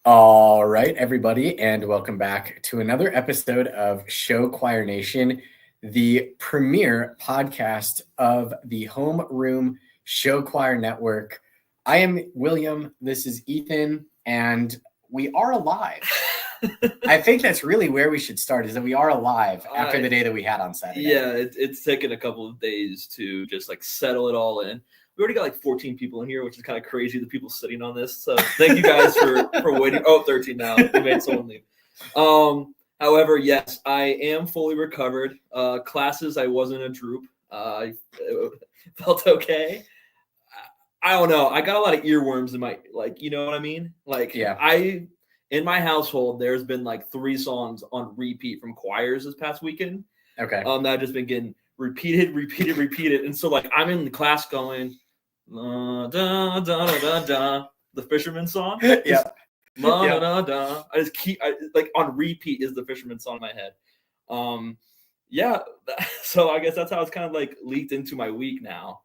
All right, everybody, and welcome back to another episode of Show Choir Nation, the premier podcast of the Homeroom Show Choir Network. I am William, this is Ethan, and we are alive. I think that's really where we should start, is that we are alive after the day that we had on Saturday. Yeah, it's taken a couple of days to just settle it all in. We already got 14 people in here, which is kind of crazy, the people sitting on this. So thank you guys for waiting. Oh, 13 now. We made someone leave. However, yes, I am fully recovered. Classes, I wasn't a droop. I felt okay. I don't know. I got a lot of earworms in my, you know what I mean? In my household, there's been 3 songs on repeat from choirs this past weekend. Okay. That I've just been getting repeated. And so I'm in the class going, da, da, da, da, da, the Fisherman song. Yeah. Da, da, da. I just keep on repeat is the Fisherman song in my head. So I guess that's how it's kind of leaked into my week now.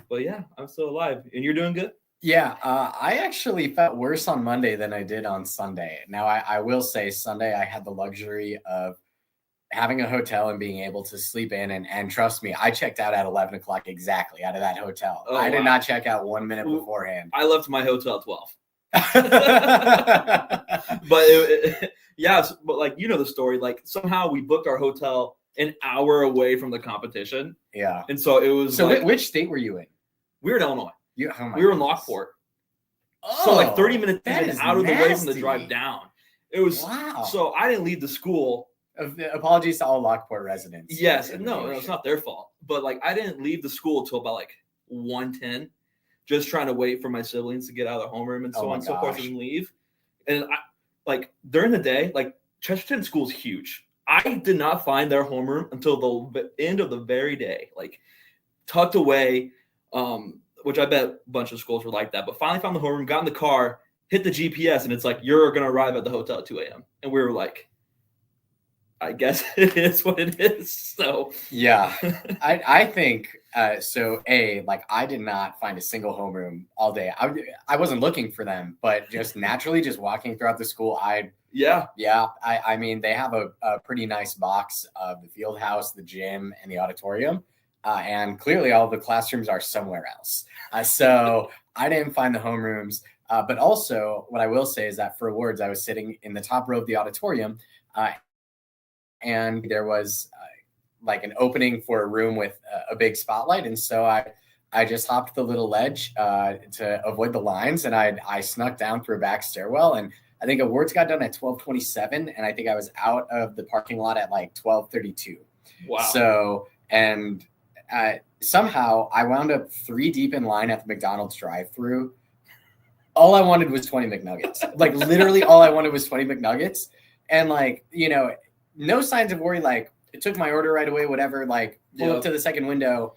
But yeah, I'm still alive. And you're doing good? Yeah, I actually felt worse on Monday than I did on Sunday. Now, I will say Sunday I had the luxury of having a hotel and being able to sleep in. And trust me, I checked out at 11 o'clock exactly out of that hotel. I did not check out 1 minute beforehand. I left my hotel at 12. But you know the story. Somehow we booked our hotel an hour away from the competition. Yeah. And so it was which state were you in? We were in Illinois. We were in Lockport. Oh, so 30 minutes out of the way from the nasty. drive down. It was wow. So I didn't leave the school. Apologies to all Lockport residents. Yes, no, it's not their fault. But I didn't leave the school till about 1:10, just trying to wait for my siblings to get out of the homeroom and so on and so forth and leave. And I during the day, Chesterton School is huge. I did not find their homeroom until the end of the very day, tucked away. Which I bet a bunch of schools were like that. But finally found the homeroom, got in the car, hit the GPS, and it's you're going to arrive at the hotel at 2 a.m. And we were I guess it is what it is. So yeah, I think so. I did not find a single homeroom all day. I wasn't looking for them, but just naturally, just walking throughout the school, I mean, they have a pretty nice box of the field house, the gym, and the auditorium. And clearly all the classrooms are somewhere else. So I didn't find the homerooms. But also what I will say is that for awards, I was sitting in the top row of the auditorium and there was an opening for a room with a big spotlight. And so I just hopped the little ledge to avoid the lines. And I snuck down through a back stairwell. And I think awards got done at 12:27. And I think I was out of the parking lot at 12:32. Wow. So, and somehow I wound up 3 deep in line at the McDonald's drive-thru. All I wanted was 20 McNuggets. Literally all I wanted was 20 McNuggets. And no signs of worry. It took my order right away, whatever, pull up to the second window.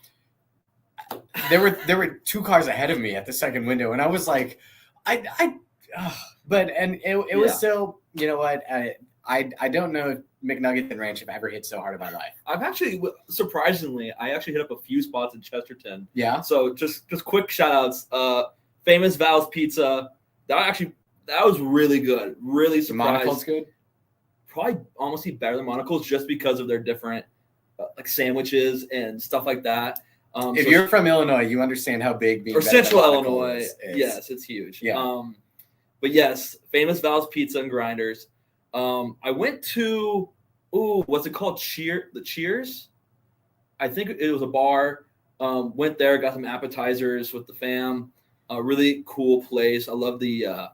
There were 2 cars ahead of me at the second window. And I was it was still, you know what? I don't know if McNuggets and ranch have ever hit so hard in my life. I've actually, surprisingly, hit up a few spots in Chesterton. Yeah. So just quick shout outs. Famous Val's Pizza. That was really good. Really surprised. Monocle's good? Probably honestly better than Monocle's just because of their different sandwiches and stuff like that. If you're from Illinois, you understand how big being Central Illinois is. Yes, it's huge. Yeah. But yes, Famous Val's Pizza and Grinders. I went to what's it called? The Cheers. I think it was a bar. Went there, got some appetizers with the fam. A really cool place. I love the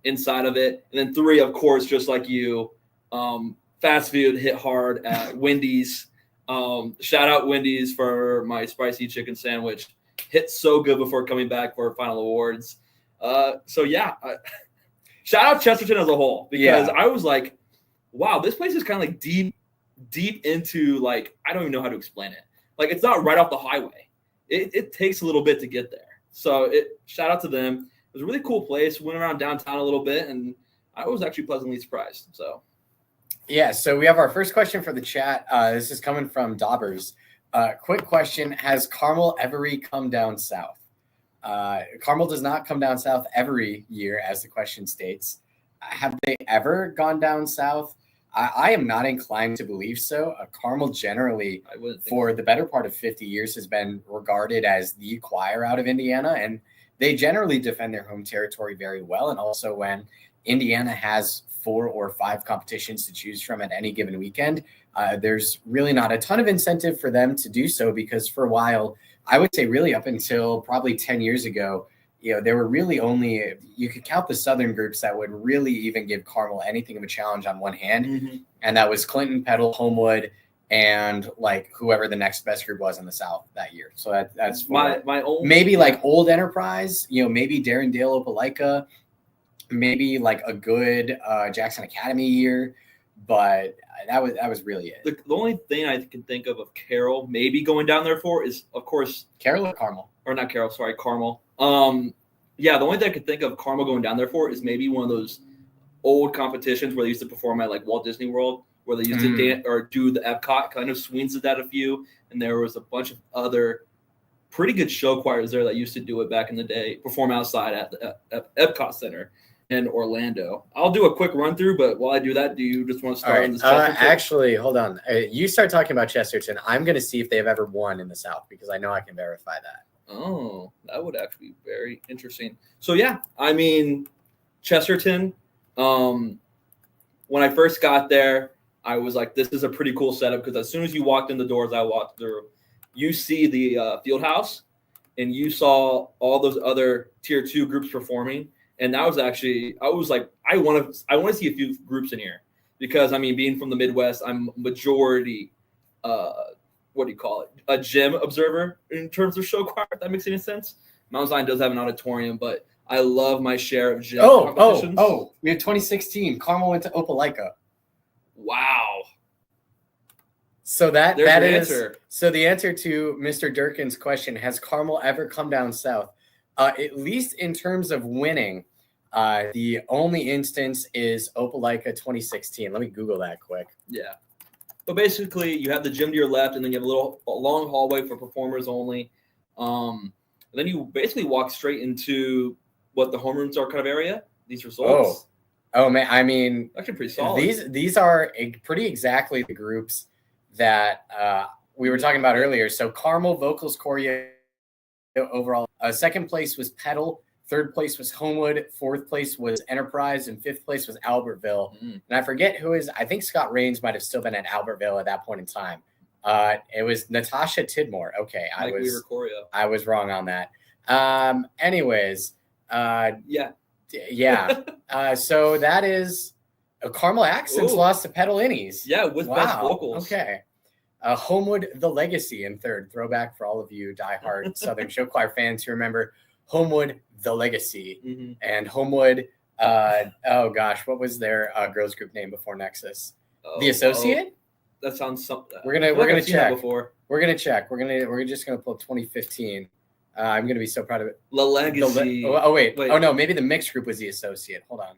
inside of it. And then 3, of course, just like you, fast food hit hard at Wendy's. Shout out Wendy's for my spicy chicken sandwich. Hit so good before coming back for final awards. Shout out Chesterton as a whole because I was wow, this place is kind of deep into I don't even know how to explain it. It's not right off the highway. It takes a little bit to get there. So shout out to them. It was a really cool place. Went around downtown a little bit and I was actually pleasantly surprised. So yeah, so we have our first question for the chat. This is coming from Daubers. Quick question: has Carmel ever come down south? Carmel does not come down south every year, as the question states. have they ever gone down south? I am not inclined to believe so. Carmel generally, for the better part of 50 years, has been regarded as the choir out of Indiana, and they generally defend their home territory very well. And also when Indiana has 4 or 5 competitions to choose from at any given weekend, there's really not a ton of incentive for them to do so, because for a while, I would say really up until probably 10 years ago, there were really only, you could count the Southern groups that would really even give Carmel anything of a challenge on one hand. Mm-hmm. And that was Clinton, Petal, Homewood, and like whoever the next best group was in the South that year. So that's my old, maybe like Old Enterprise, maybe Darrendale, Opelika, maybe like a good Jackson Academy year. But that was really it. The only thing I can think of Carroll maybe going down there for is, of course, Carroll or Carmel? Or not Carroll, sorry, Carmel. The only thing I could think of Carmel going down there for is maybe one of those old competitions where they used to perform at like Walt Disney World, where they used to dance or do the Epcot. Kind of Sweens did that a few, and there was a bunch of other pretty good show choirs there that used to do it back in the day, perform outside at the Epcot Center in Orlando. I'll do a quick run through, but while I do that, do you just want to start on this? Actually, hold on. You start talking about Chesterton. I'm going to see if they've ever won in the South, because I know I can verify that. Oh, that would actually be very interesting. So, Chesterton, when I first got there, I was like, this is a pretty cool setup, because as soon as you walked in the doors, I walked through, you see the field house, and you saw all those other tier 2 groups performing. And that was actually, I was like, I want to see a few groups in here, because being from the Midwest, I'm majority, a gym observer in terms of show choir, if that makes any sense. Mount Zion does have an auditorium, but I love my share of gym competitions. We have 2016. Carmel went to Opelika. Wow. So that is answer. So the answer to Mr. Durkin's question, has Carmel ever come down south? At least in terms of winning, the only instance is Opelika 2016. Let me Google that quick. Yeah. But basically, you have the gym to your left, and then you have a long hallway for performers only. Then you basically walk straight into what the homerooms are kind of area. These results. Oh man! Actually, pretty solid. These are pretty exactly the groups that we were talking about earlier. So Carmel vocals choreo overall. Second place was Petal. Third place was Homewood. Fourth place was Enterprise. And fifth place was Albertville. And I forget who is. I think Scott Rains might have still been at Albertville at that point in time. It was Natasha Tidmore. Okay, I was wrong on that. Anyways, so that is Carmel Accents lost to Petal Innies. Yeah, with best vocals. Okay. Homewood, The Legacy in third. Throwback for all of you diehard Southern show choir fans who remember Homewood, The Legacy. And Homewood, what was their girls group name before Nexus? The Associate? That sounds something. We're gonna check. We're gonna check. We're just gonna pull 2015. I'm gonna be so proud of it. The Legacy. Wait. Oh no, maybe the mixed group was The Associate. Hold on.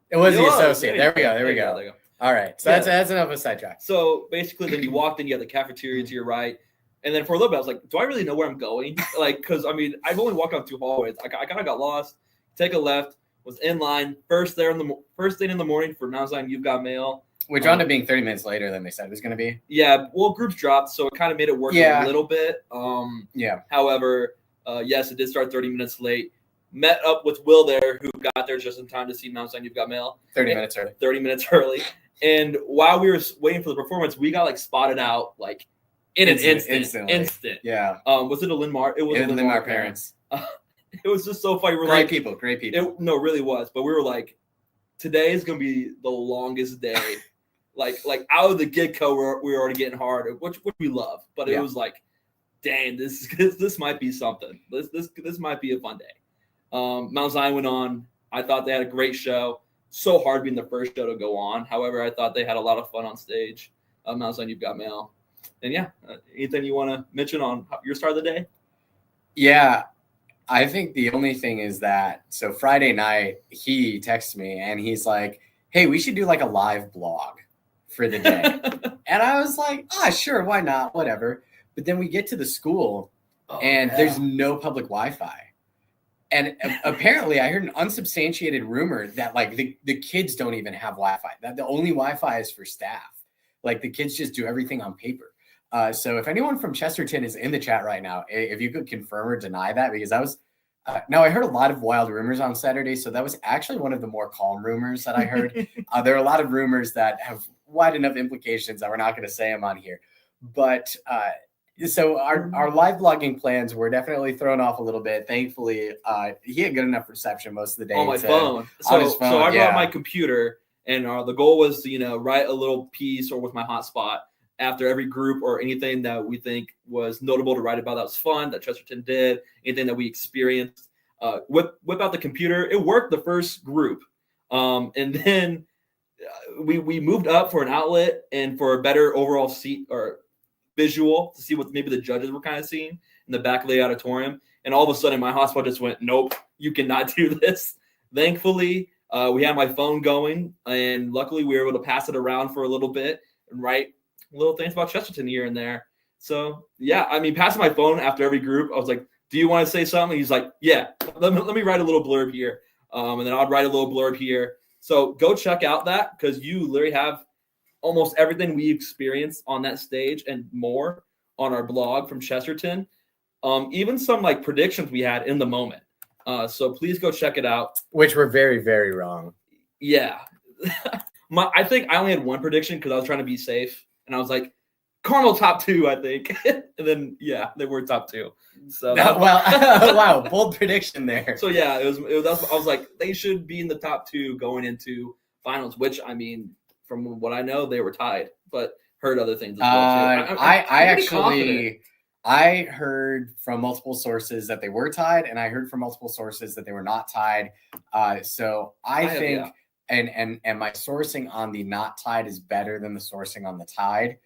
It was The Associate. There we go. All right, so that's enough of a sidetrack. So basically, then you walked in, you had the cafeteria to your right, and then for a little bit, I was like, "Do I really know where I'm going?" Because I've only walked on 2 hallways. I kind of got lost. Take a left. Was in line first thing in the morning for Mount Zion You've Got Mail. Which wound up being 30 minutes later than they said it was going to be. Yeah, well, groups dropped, so it kind of made it work a little bit. However, yes, it did start 30 minutes late. Met up with Will there, who got there just in time to see Mount Zion You've Got Mail. 30 minutes early. And while we were waiting for the performance, we got spotted out in an instant. Yeah. Was it a Linn-Mar? It was a Linn-Mar parents. It was just so funny. We're great people. It really was. But we were like, today is gonna be the longest day. like out of the get-go, we're already getting hard, which we love. But it was like, dang, this might be something. This might be a fun day. Mount Zion went on. I thought they had a great show. So hard being the first show to go on. However, I thought they had a lot of fun on stage. Mount Zion You've Got Mail. And anything you want to mention on your start of the day? Yeah. I think the only thing is that, so Friday night, he texted me and he's like, hey, we should do like a live blog for the day. And I was like, sure, why not? Whatever. But then we get to the school and there's no public Wi-Fi. And apparently I heard an unsubstantiated rumor that like the kids don't even have Wi-Fi. That the only Wi-Fi is for staff. Like the kids just do everything on paper. So if anyone from Chesterton is in the chat right now, if you could confirm or deny that, because I was, now I heard a lot of wild rumors on Saturday. So that was actually one of the more calm rumors that I heard. There are a lot of rumors that have wide enough implications that we're not going to say them on here. But so our live blogging plans were definitely thrown off a little bit. Thankfully, he had good enough reception most of the day on my phone. So I brought my computer, and the goal was to write a little piece or with my hotspot after every group or anything that we think was notable to write about that was fun that Chesterton did, anything that we experienced. Whip out the computer. It worked the first group, and then we moved up for an outlet and for a better overall seat or visual to see what maybe the judges were kind of seeing in the back of the auditorium. And all of a sudden my hotspot just went, nope, you cannot do this. Thankfully, we had my phone going, and luckily we were able to pass it around for a little bit and write little things about Chesterton here and there. So yeah, I mean, passing my phone after every group, I was like, do you want to say something? He's like, yeah, let me write a little blurb here. And then I'd write a little blurb here. So go check out that, because you literally have almost everything we experienced on that stage and more on our blog from Chesterton. Even some like predictions we had in the moment. So please go check it out. Which were very, very wrong. Yeah. I think I only had one prediction because I was trying to be safe. And I was like, Carmel top 2, I think. And then, yeah, they were top 2. So wow, bold prediction there. So yeah, it was. I was like, they should be in the top 2 going into finals, which, I mean, from what I know, they were tied, but heard other things as well too. I heard from multiple sources that they were tied, and I heard from multiple sources that they were not tied. So I think, and my sourcing on the not tied is better than the sourcing on the tied.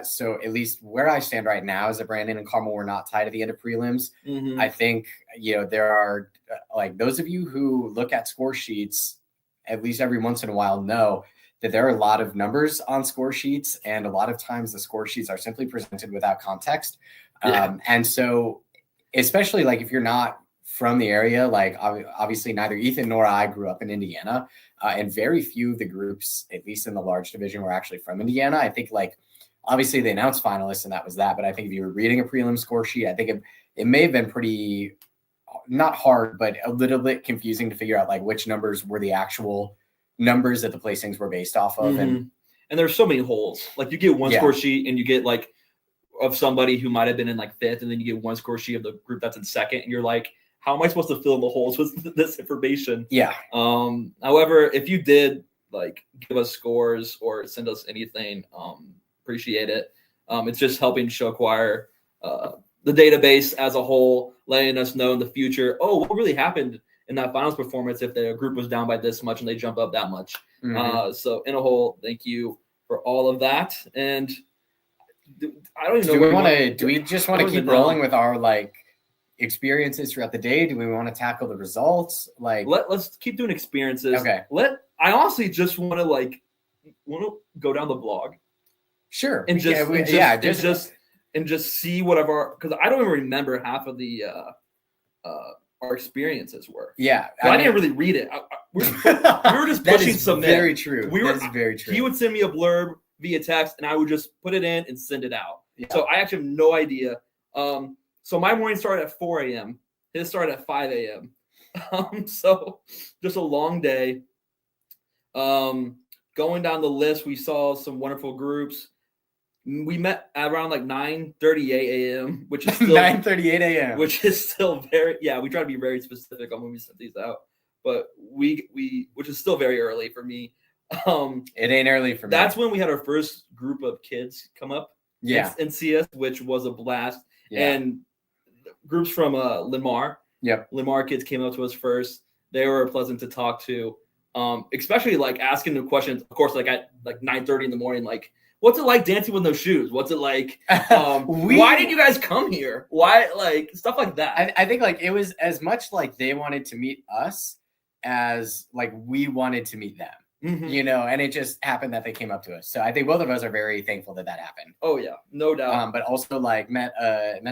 So at least where I stand right now is that Brandon and Carmel were not tied at the end of prelims. Mm-hmm. I think, there are like those of you who look at score sheets at least every once in a while know that there are a lot of numbers on score sheets, and a lot of times the score sheets are simply presented without context. Yeah. And so, especially like if you're not from the area, like obviously neither Ethan nor I grew up in Indiana, and very few of the groups, at least in the large division, were actually from Indiana. I think like obviously they announced finalists and that was that, but I think if you were reading a prelim score sheet, I think it may have been pretty, not hard, but a little bit confusing to figure out like which numbers were the actual numbers that the placings were based off of. Mm-hmm. And there's so many holes. Like you get one score sheet and you get like of somebody who might have been in like 5th, and then you get one score sheet of the group that's in 2nd, and you're like, how am I supposed to fill in the holes with this information? Yeah. However, if you did like give us scores or send us anything, appreciate it. It's just helping show acquire the database as a whole, letting us know in the future, what really happened in that finals performance if the group was down by this much and they jump up that much. Mm-hmm. So in a whole, thank you for all of that. And I don't even know. Do we just want to keep rolling with our like experiences throughout the day? Do we want to tackle the results? Like let's keep doing experiences. Okay. I honestly just want to go down the blog. Sure. And just see whatever, because I don't even remember half of the our experiences were. Yeah. I didn't really read it. We were just pushing some very true. That is very true. He would send me a blurb via text, and I would just put it in and send it out. Yeah. So I actually have no idea. So my morning started at 4 a.m. His started at 5 a.m. So just a long day. Going down the list, we saw some wonderful groups. We met around like 9:38 a.m., which is still 9:38 a.m., which is still very, we try to be very specific on when we send these out, but we which is still very early for me. It ain't early for me. That's when we had our first group of kids come up and see us, which was a blast. Yeah. And groups from Linmar. Yep. Linmar kids came up to us first. They were pleasant to talk to. Especially like asking them questions, of course, like at like 9:30 in the morning, like, what's it like dancing with no shoes? What's it like? Why did you guys come here? Why, like, stuff like that? I think like it was as much like they wanted to meet us as like we wanted to meet them. Mm-hmm. And it just happened that they came up to us. So I think both of us are very thankful that happened. Oh yeah, no doubt. But also like met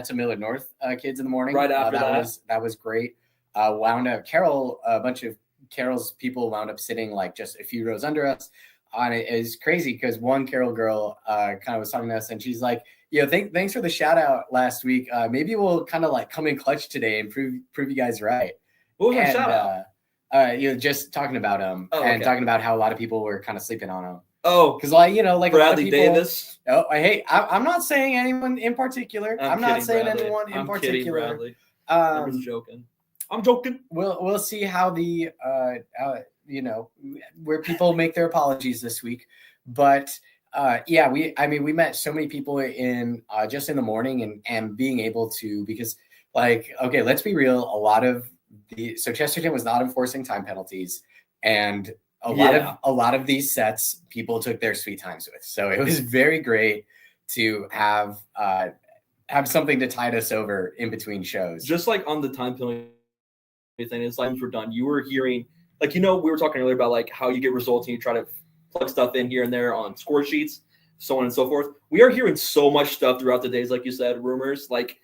some Millard North kids in the morning. Right after that was great. wound up a bunch of Carol's people wound up sitting like just a few rows under us. And it is crazy because one Carol girl kind of was talking to us, and she's like, thanks for the shout out last week. Maybe we'll kind of like come in clutch today and prove you guys right. What was our shout out? Just talking about him and talking about how a lot of people were kind of sleeping on him. Oh, because like Bradley a lot of people, Davis. Oh, I'm not saying anyone in particular. I'm not saying anyone in particular. Kidding, I'm just joking. I'm joking. We'll see how the where people make their apologies this week, but we met so many people in just in the morning and being able to, because like, okay, let's be real, a lot of so Chesterton was not enforcing time penalties, and a lot of these sets people took their sweet times with, so it was very great to have something to tide us over in between shows. Just like on the time penalty thing, it's like we're done. You were hearing, like, we were talking earlier about like how you get results and you try to plug stuff in here and there on score sheets, so on and so forth. We are hearing so much stuff throughout the days, like you said, rumors. Like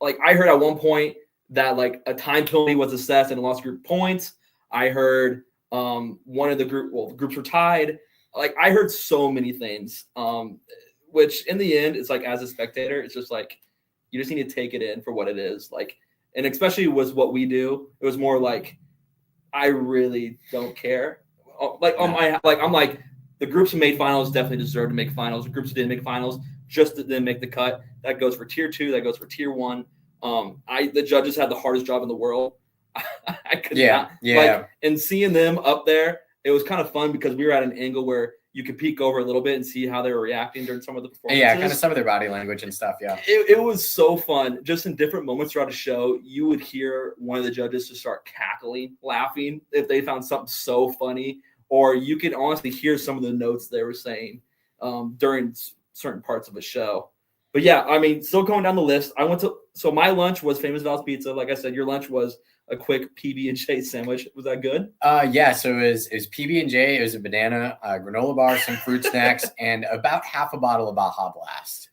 I heard at one point that like a time penalty was assessed and lost group points. I heard one of the groups were tied. Like I heard so many things, which in the end, it's like as a spectator, it's just like you just need to take it in for what it is. Like, and especially was what we do. It was more like, I really don't care. I'm like the groups who made finals definitely deserve to make finals. The groups who didn't make finals just didn't make the cut. That goes for tier 2. That goes for tier 1. The judges had the hardest job in the world. I could not. Like, and seeing them up there, it was kind of fun because we were at an angle where you could peek over a little bit and see how they were reacting during some of the performances. Yeah, kind of some of their body language and stuff. Yeah, it was so fun. Just in different moments throughout the show, you would hear one of the judges just start cackling, laughing if they found something so funny, or you could honestly hear some of the notes they were saying during certain parts of a show. But yeah, I mean, still going down the list, so my lunch was Famous Val's Pizza. Like I said, your lunch was a quick PB&J sandwich. Was that good? So it was PB&J. It was a banana, granola bar, some fruit snacks, and about half a bottle of Baja Blast.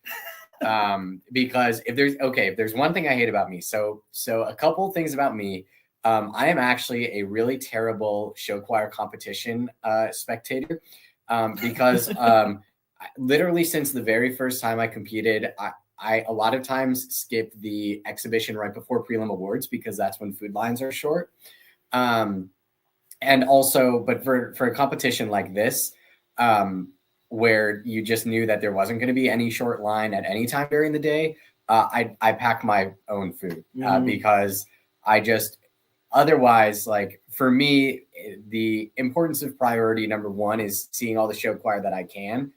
Because if there's one thing I hate about me, so a couple things about me. I am actually a really terrible show choir competition spectator, because literally since the very first time I competed, I a lot of times skip the exhibition right before prelim awards because that's when food lines are short. And also, but for a competition like this, where you just knew that there wasn't going to be any short line at any time during the day, I pack my own food because otherwise, like for me, the importance of priority number 1 is seeing all the show choir that I can.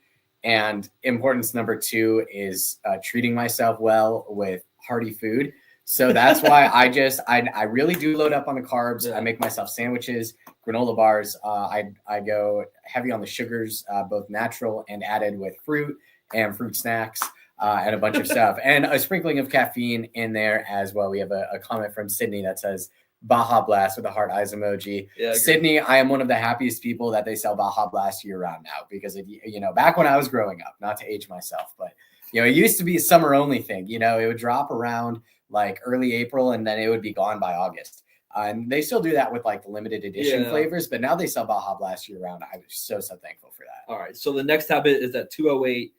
And importance number 2 is treating myself well with hearty food. So that's why I really do load up on the carbs. Yeah. I make myself sandwiches, granola bars. I go heavy on the sugars, both natural and added with fruit and fruit snacks, and a bunch of stuff. And a sprinkling of caffeine in there as well. We have a comment from Sydney that says, Baja Blast with a heart eyes emoji. Yeah, Sydney, I am one of the happiest people that they sell Baja Blast year round now, because back when I was growing up, not to age myself, but it used to be a summer only thing. It would drop around like early April and then it would be gone by August. And they still do that with like the limited edition flavors, but now they sell Baja Blast year round. I was so thankful for that. All right. So the next habit is at 2:08.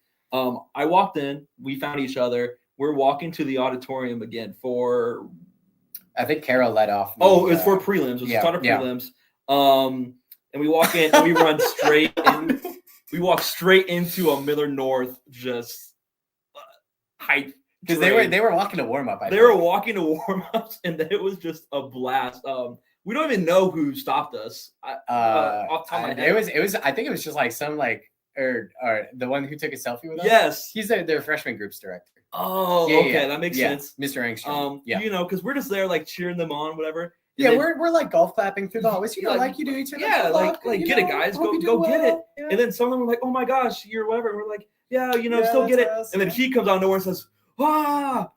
I walked in, we found each other. We're walking to the auditorium again for, I think Carol led off. It's for prelims. It was a ton of prelims. And we walk in and we run straight in. We walk straight into a Miller North just hype. Because they were walking to warm up. They were walking to warm ups, and it was just a blast. We don't even know who stopped us. Off top of my head. It was. I think it was just like some or the one who took a selfie with us. Yes, he's their freshman groups director. Oh, yeah, okay, that makes sense. Mr. Engstrom. Because we're just there like cheering them on, whatever. And then, we're like golf clapping through the hallways, like you do each other. Yeah, like get it, guys, go get it. Yeah. And then some of them were like, "Oh my gosh, you're whatever." And we're like, "Yeah, still get it." Awesome. And then he comes out of nowhere and says, "Ah!"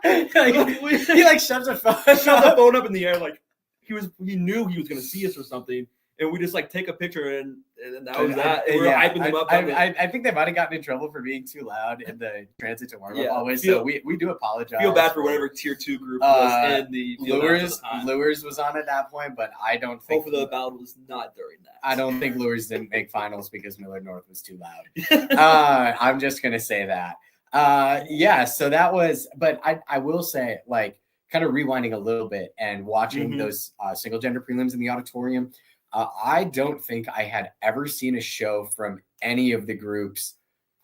he shoves the phone up in the air, like he knew he was gonna see us or something. and we just like take a picture and that was that. And we were hyping them up. I think they might have gotten in trouble for being too loud in the transit to warm-up always. So we do apologize. Feel bad for whatever tier 2 group was in the Lures was on at that point, but I don't think Hopefully the Ballad was not during that. I don't think Lures didn't make finals because Millard North was too loud. I'm just gonna say that. So that was, but I will say, like, kind of rewinding a little bit and watching those single gender prelims in the auditorium, I don't think I had ever seen a show from any of the groups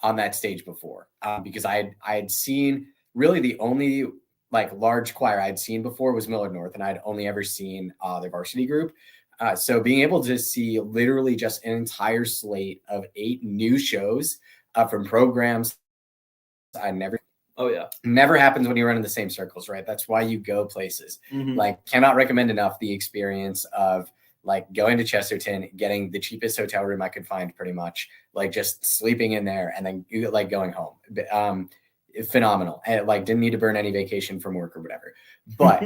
on that stage before, because I had seen really the only like large choir I'd seen before was Millard North, and I'd only ever seen the varsity group. So being able to see literally just an entire slate of 8 new shows from programs I never happens when you run in the same circles, right? That's why you go places. Like, cannot recommend enough the experience of like going to Chesterton, getting the cheapest hotel room I could find, pretty much, like just sleeping in there and then like going home. Phenomenal. And like didn't need to burn any vacation from work or whatever. But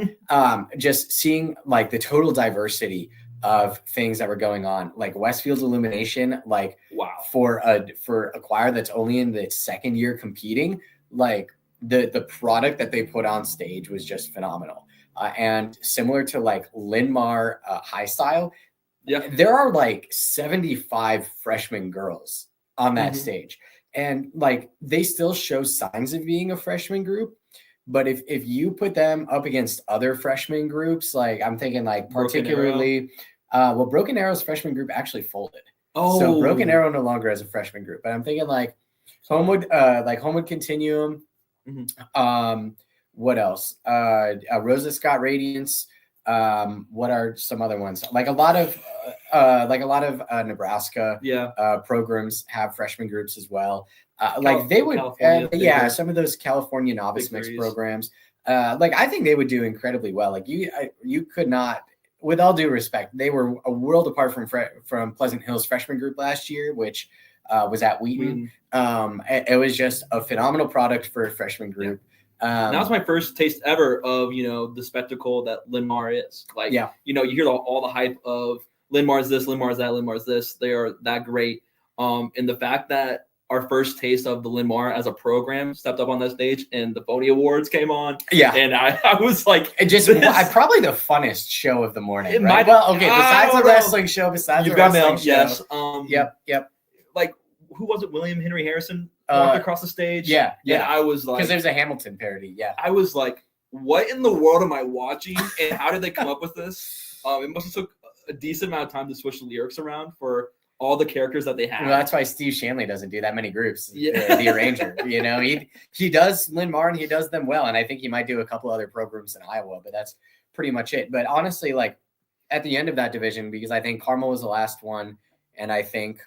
just seeing like the total diversity of things that were going on, like Westfield's Illumination, like wow, for a choir that's only in the second year competing, like the product that they put on stage was just phenomenal. And similar to like Linmar High Style, there are like 75 freshman girls on that stage, and like they still show signs of being a freshman group. But if you put them up against other freshman groups, like I'm thinking like particularly, Broken Arrow's freshman group actually folded. So Broken Arrow no longer has a freshman group. But I'm thinking like Homewood Continuum. What else? Rosa Scott Radiance. What are some other ones? Like a lot of Nebraska programs have freshman groups as well. Like they would, some of those California novice mix programs. Like I think they would do incredibly well. Like you could not, with all due respect, they were a world apart from Pleasant Hill's freshman group last year, which was at Wheaton. It was just a phenomenal product for a freshman group. That was my first taste ever of, the spectacle that Linmar is. Like, you hear all the hype of Linmar's this, Linmar's that, Linmar's this. They are that great. And the fact that our first taste of the Linmar as a program stepped up on that stage and the Phony Awards came on. Yeah. And I was like, probably the funnest show of the morning. Right? Besides the wrestling show, Yes. Yep. Like, who was it? William Henry Harrison walked across the stage. Yeah. And I was like, because there's a Hamilton parody. Yeah. I was like, what in the world am I watching? And how did they come up with this? It must have took a decent amount of time to switch the lyrics around for all the characters that they have. Well, that's why Steve Shanley doesn't do that many groups. The arranger, he does Linmar and he does them well. And I think he might do a couple other programs in Iowa, but that's pretty much it. But honestly, like at the end of that division, because I think Carmel was the last one, and I think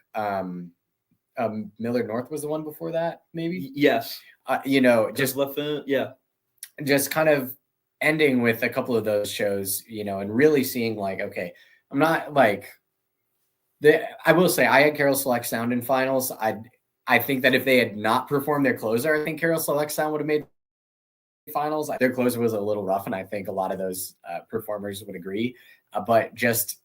Millard North was the one before that, maybe. Yes. Just kind of ending with a couple of those shows, and really seeing like, okay, I'm not like I will say I had Carol Select Sound in finals. I think that if they had not performed their closer, I think Carol Select Sound would have made finals. Their closer was a little rough, and I think a lot of those performers would agree. But just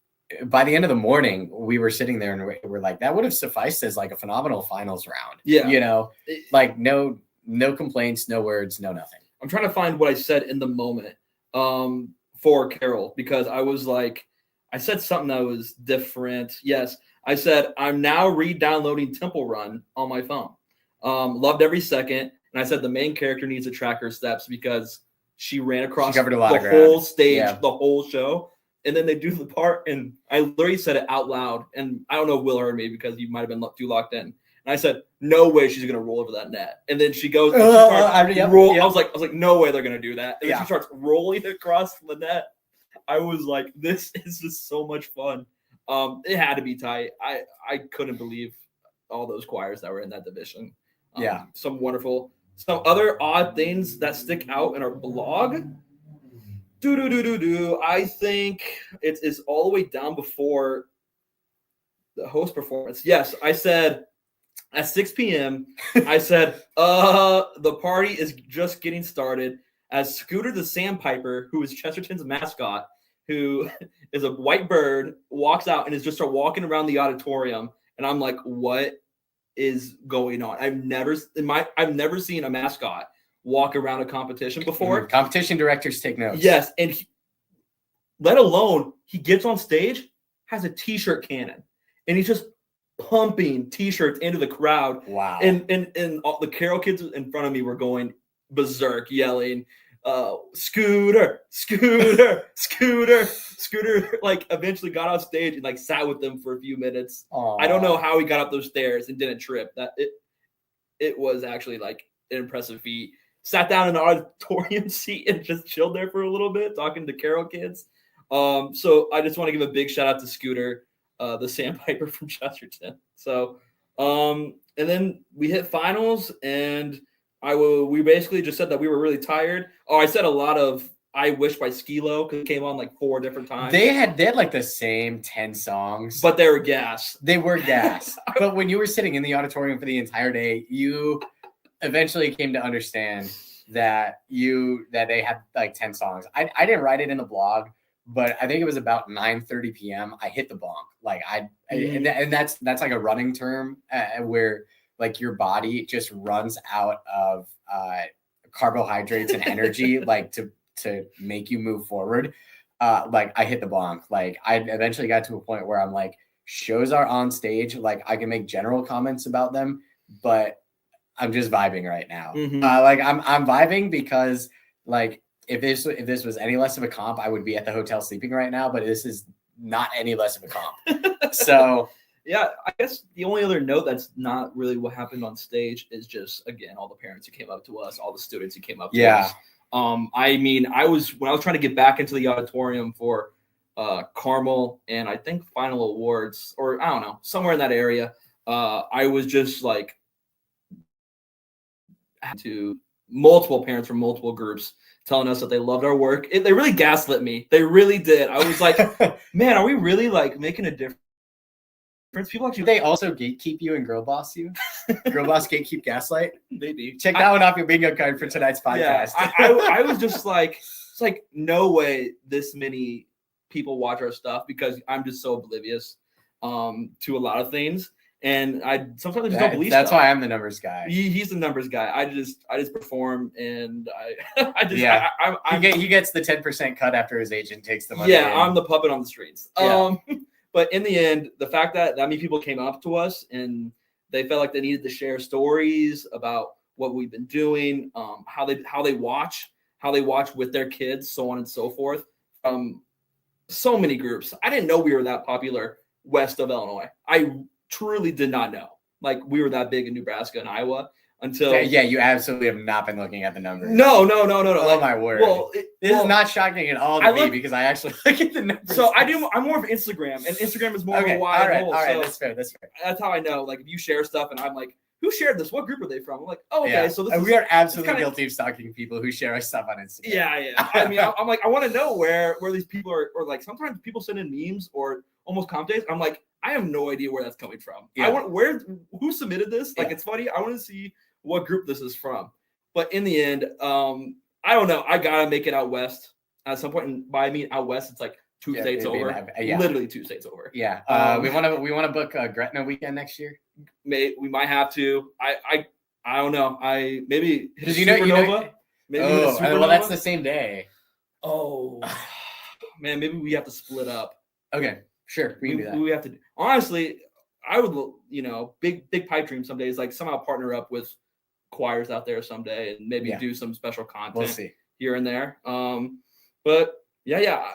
by the end of the morning, we were sitting there and we're like, that would have sufficed as like a phenomenal finals round. Yeah. Like no complaints, no words, no nothing. I'm trying to find what I said in the moment for Carol, because I was like, I said something that was different. Yes. I said, I'm now re-downloading Temple Run on my phone. Loved every second. And I said, the main character needs to track her steps because she ran across the whole stage, the whole show. And then they do the part, and I literally said it out loud. And I don't know if Will heard me because you might have been too locked in. And I said, no way she's going to roll over that net. And then she goes, I was like, no way they're going to do that. And then she starts rolling across the net. I was like, this is just so much fun. It had to be tight. I couldn't believe all those choirs that were in that division. Some other odd things that stick out in our blog. I think it is all the way down before the host performance. Yes, I said at 6 p.m. I said, the party is just getting started as Scooter the Sandpiper, who is Chesterton's mascot, who is a white bird, walks out and is just start walking around the auditorium. And I'm like, what is going on? I've never seen a mascot walk around a competition before. Competition directors take notes. Yes. And let alone he gets on stage, has a t-shirt cannon, and he's just pumping t-shirts into the crowd. Wow. And all the Carroll kids in front of me were going berserk, yelling, Scooter, Scooter, Scooter, Scooter. Like eventually got off stage and like sat with them for a few minutes. Aww. I don't know how he got up those stairs and didn't trip. That it was actually like an impressive feat. Sat down in the auditorium seat and just chilled there for a little bit, talking to Carroll kids. So I just want to give a big shout out to Scooter, the sandpiper from Chesterton. So, and then we hit finals, and we basically just said that we were really tired. Oh, I said a lot of "I Wish" by Skilo because it came on like 4 different times. They had like the same 10 songs, but they were gas. They were gas. But when you were sitting in the auditorium for the entire day, you eventually came to understand that they had like 10 songs. I didn't write it in the blog, but I think it was about 9:30 p.m. I hit the bonk. Like and that's like a running term where like your body just runs out of carbohydrates and energy like to make you move forward. Like I hit the bonk. Like I eventually got to a point where I'm like, shows are on stage. Like I can make general comments about them, but I'm just vibing right now. Mm-hmm. Like I'm vibing because like if this was any less of a comp, I would be at the hotel sleeping right now. But this is not any less of a comp. So yeah, I guess the only other note that's not really what happened on stage is just again all the parents who came up to us, all the students who came up to us. I mean, when I was trying to get back into the auditorium for Carmel and I think final awards, or I don't know, somewhere in that area, I was just like to multiple parents from multiple groups telling us that they loved our work. They really gaslit me. They really did. I was like, man, are we really like making a difference? People actually. They also gatekeep you and girl boss you. Girl boss gatekeep gaslight. They do. Check that one off your bingo card for tonight's podcast. Yeah, I was just like, it's like no way this many people watch our stuff because I'm just so oblivious to a lot of things. And I sometimes just don't believe that's stuff. why I'm the numbers guy. He's the numbers guy. I just perform and he gets the 10% cut after his agent takes the money. Yeah, I'm the puppet on the streets. Yeah. But in the end, the fact that many people came up to us and they felt like they needed to share stories about what we've been doing, how they watch with their kids, so on and so forth. So many groups. I didn't know we were that popular west of Illinois. I truly did not know. Like we were that big in Nebraska and Iowa until you absolutely have not been looking at the numbers. No. Oh my word! Well, this is not shocking at all to me because I actually look at the numbers. So I'm more of Instagram, and Instagram is more of a wide hole. All right, so that's fair. That's how I know. Like if you share stuff, and I'm like, who shared this? What group are they from? I'm like, oh, okay. Yeah. So we are absolutely guilty of stalking people who share our stuff on Instagram. Yeah. I mean, I'm like, I want to know where these people are, or like sometimes people send in memes or almost comp days. I'm like, I have no idea where that's coming from. Yeah. Who submitted this? Like, it's funny. I want to see what group this is from. But in the end, I don't know. I gotta make it out west at some point. And by I mean out west, it's like 2 states over. Literally 2 states over. Yeah. We want to book Gretna weekend next year. We might have to. I don't know. Maybe because Supernova. Well, that's the same day. Oh man, maybe we have to split up. Okay. Sure, we can do that. We have to. Honestly, I would, big pipe dream some days, like somehow partner up with choirs out there someday and maybe do some special content here and there. But yeah.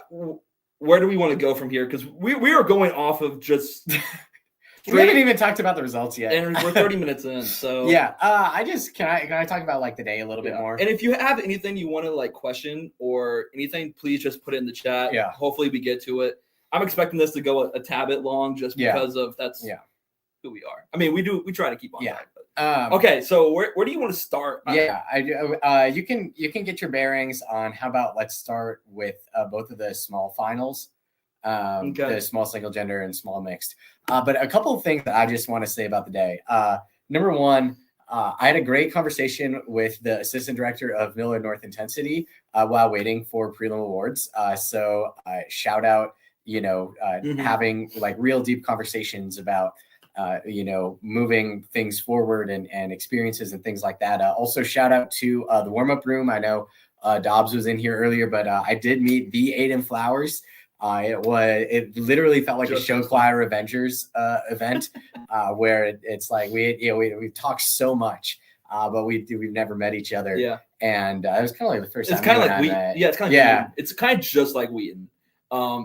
Where do we want to go from here? Because we are going off of just. We haven't even talked about the results yet, and we're 30 minutes in. So yeah, can I talk about like the day a little bit more? And if you have anything you want to like question or anything, please just put it in the chat. Yeah, hopefully we get to it. I'm expecting this to go a tad bit long just because of that's who we are. I mean, we try to keep on track. Okay, so where do you want to start? I do. You can get your bearings on how about let's start with both of the small finals, the small single gender and small mixed. But a couple of things that I just want to say about the day. Number one, I had a great conversation with the assistant director of Miller North Intensity while waiting for prelim awards. So shout out, having like real deep conversations about, moving things forward and experiences and things like that. Also shout out to the warm-up room. I know Dobbs was in here earlier, but I did meet the Aiden Flowers. It literally felt like a show choir Avengers event where it's like we talked so much, but we've never met each other. Yeah, and it was kind of like the first time. It's kind of like Wheaton. Yeah, it's kind of Wheaton. It's kind of just like Wheaton,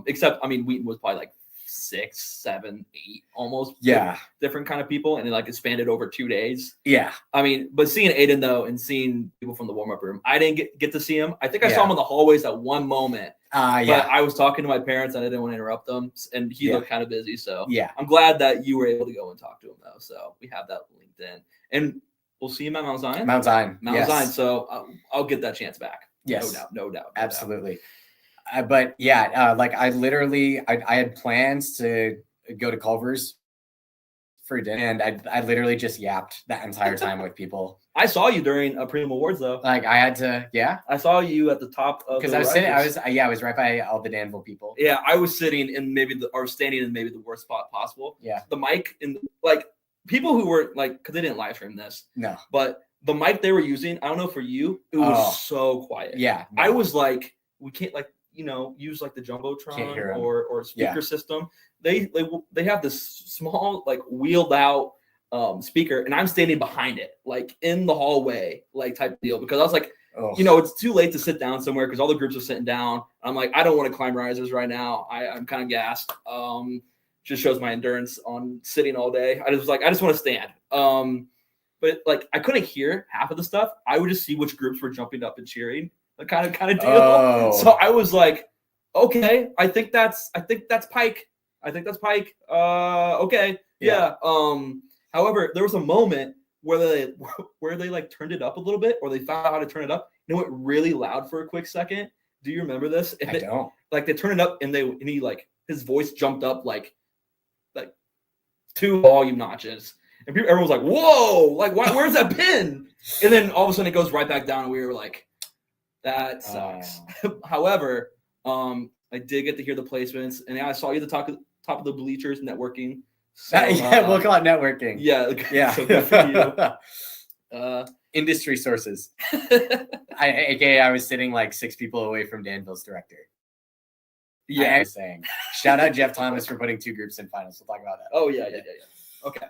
except Wheaton was probably like 6, 7, 8 almost. Yeah, different kind of people, and it like expanded over 2 days. Yeah, but seeing Aiden though, and seeing people from the warm up room, I didn't get to see him. I think I saw him in the hallways at one moment. But I was talking to my parents and I didn't want to interrupt them, and he looked kind of busy. So I'm glad that you were able to go and talk to him though. So we have that linked in, and we'll see him at Mount Zion. Mount Zion. So I'll get that chance back. Yes, no doubt. Absolutely. But like I had plans to go to Culver's for dinner, and I literally just yapped that entire time with people. I saw you during a prelim awards though. Like I had to, I saw you at the top of because I was right by all the Danville people. Yeah, I was sitting in standing in maybe the worst spot possible. Yeah, the mic and like people who were like, because they didn't live stream this. No, but the mic they were using, I don't know for you, it was so quiet. Yeah, no. I was like, we can't use like the Jumbotron or speaker system. They have this small like wheeled out speaker, and I'm standing behind it like in the hallway like type deal, because I was like, it's too late to sit down somewhere because all the groups are sitting down. I'm like, I don't want to climb risers right now. I'm kind of gassed. Just shows my endurance on sitting all day. I just want to stand. But like I couldn't hear half of the stuff. I would just see which groups were jumping up and cheering, the kind of deal. So I was like, okay, I think that's Pike. Okay. Yeah. However, there was a moment where they like turned it up a little bit, or they found out how to turn it up, and it went really loud for a quick second. Do you remember this? I don't. Like they turned it up, and he like his voice jumped up like 2 volume notches, and everyone was like, "Whoa! Like, where's that pin?" And then all of a sudden it goes right back down, and we were like, "That sucks." However, I did get to hear the placements, and I saw you at the top of the bleachers networking. So, we'll call it networking. Yeah. So good for you. Industry sources. I was sitting like 6 people away from Danville's director. Yeah, I was saying. Shout out Jeff Thomas for putting 2 groups in finals. We'll talk about that. Oh yeah. Okay.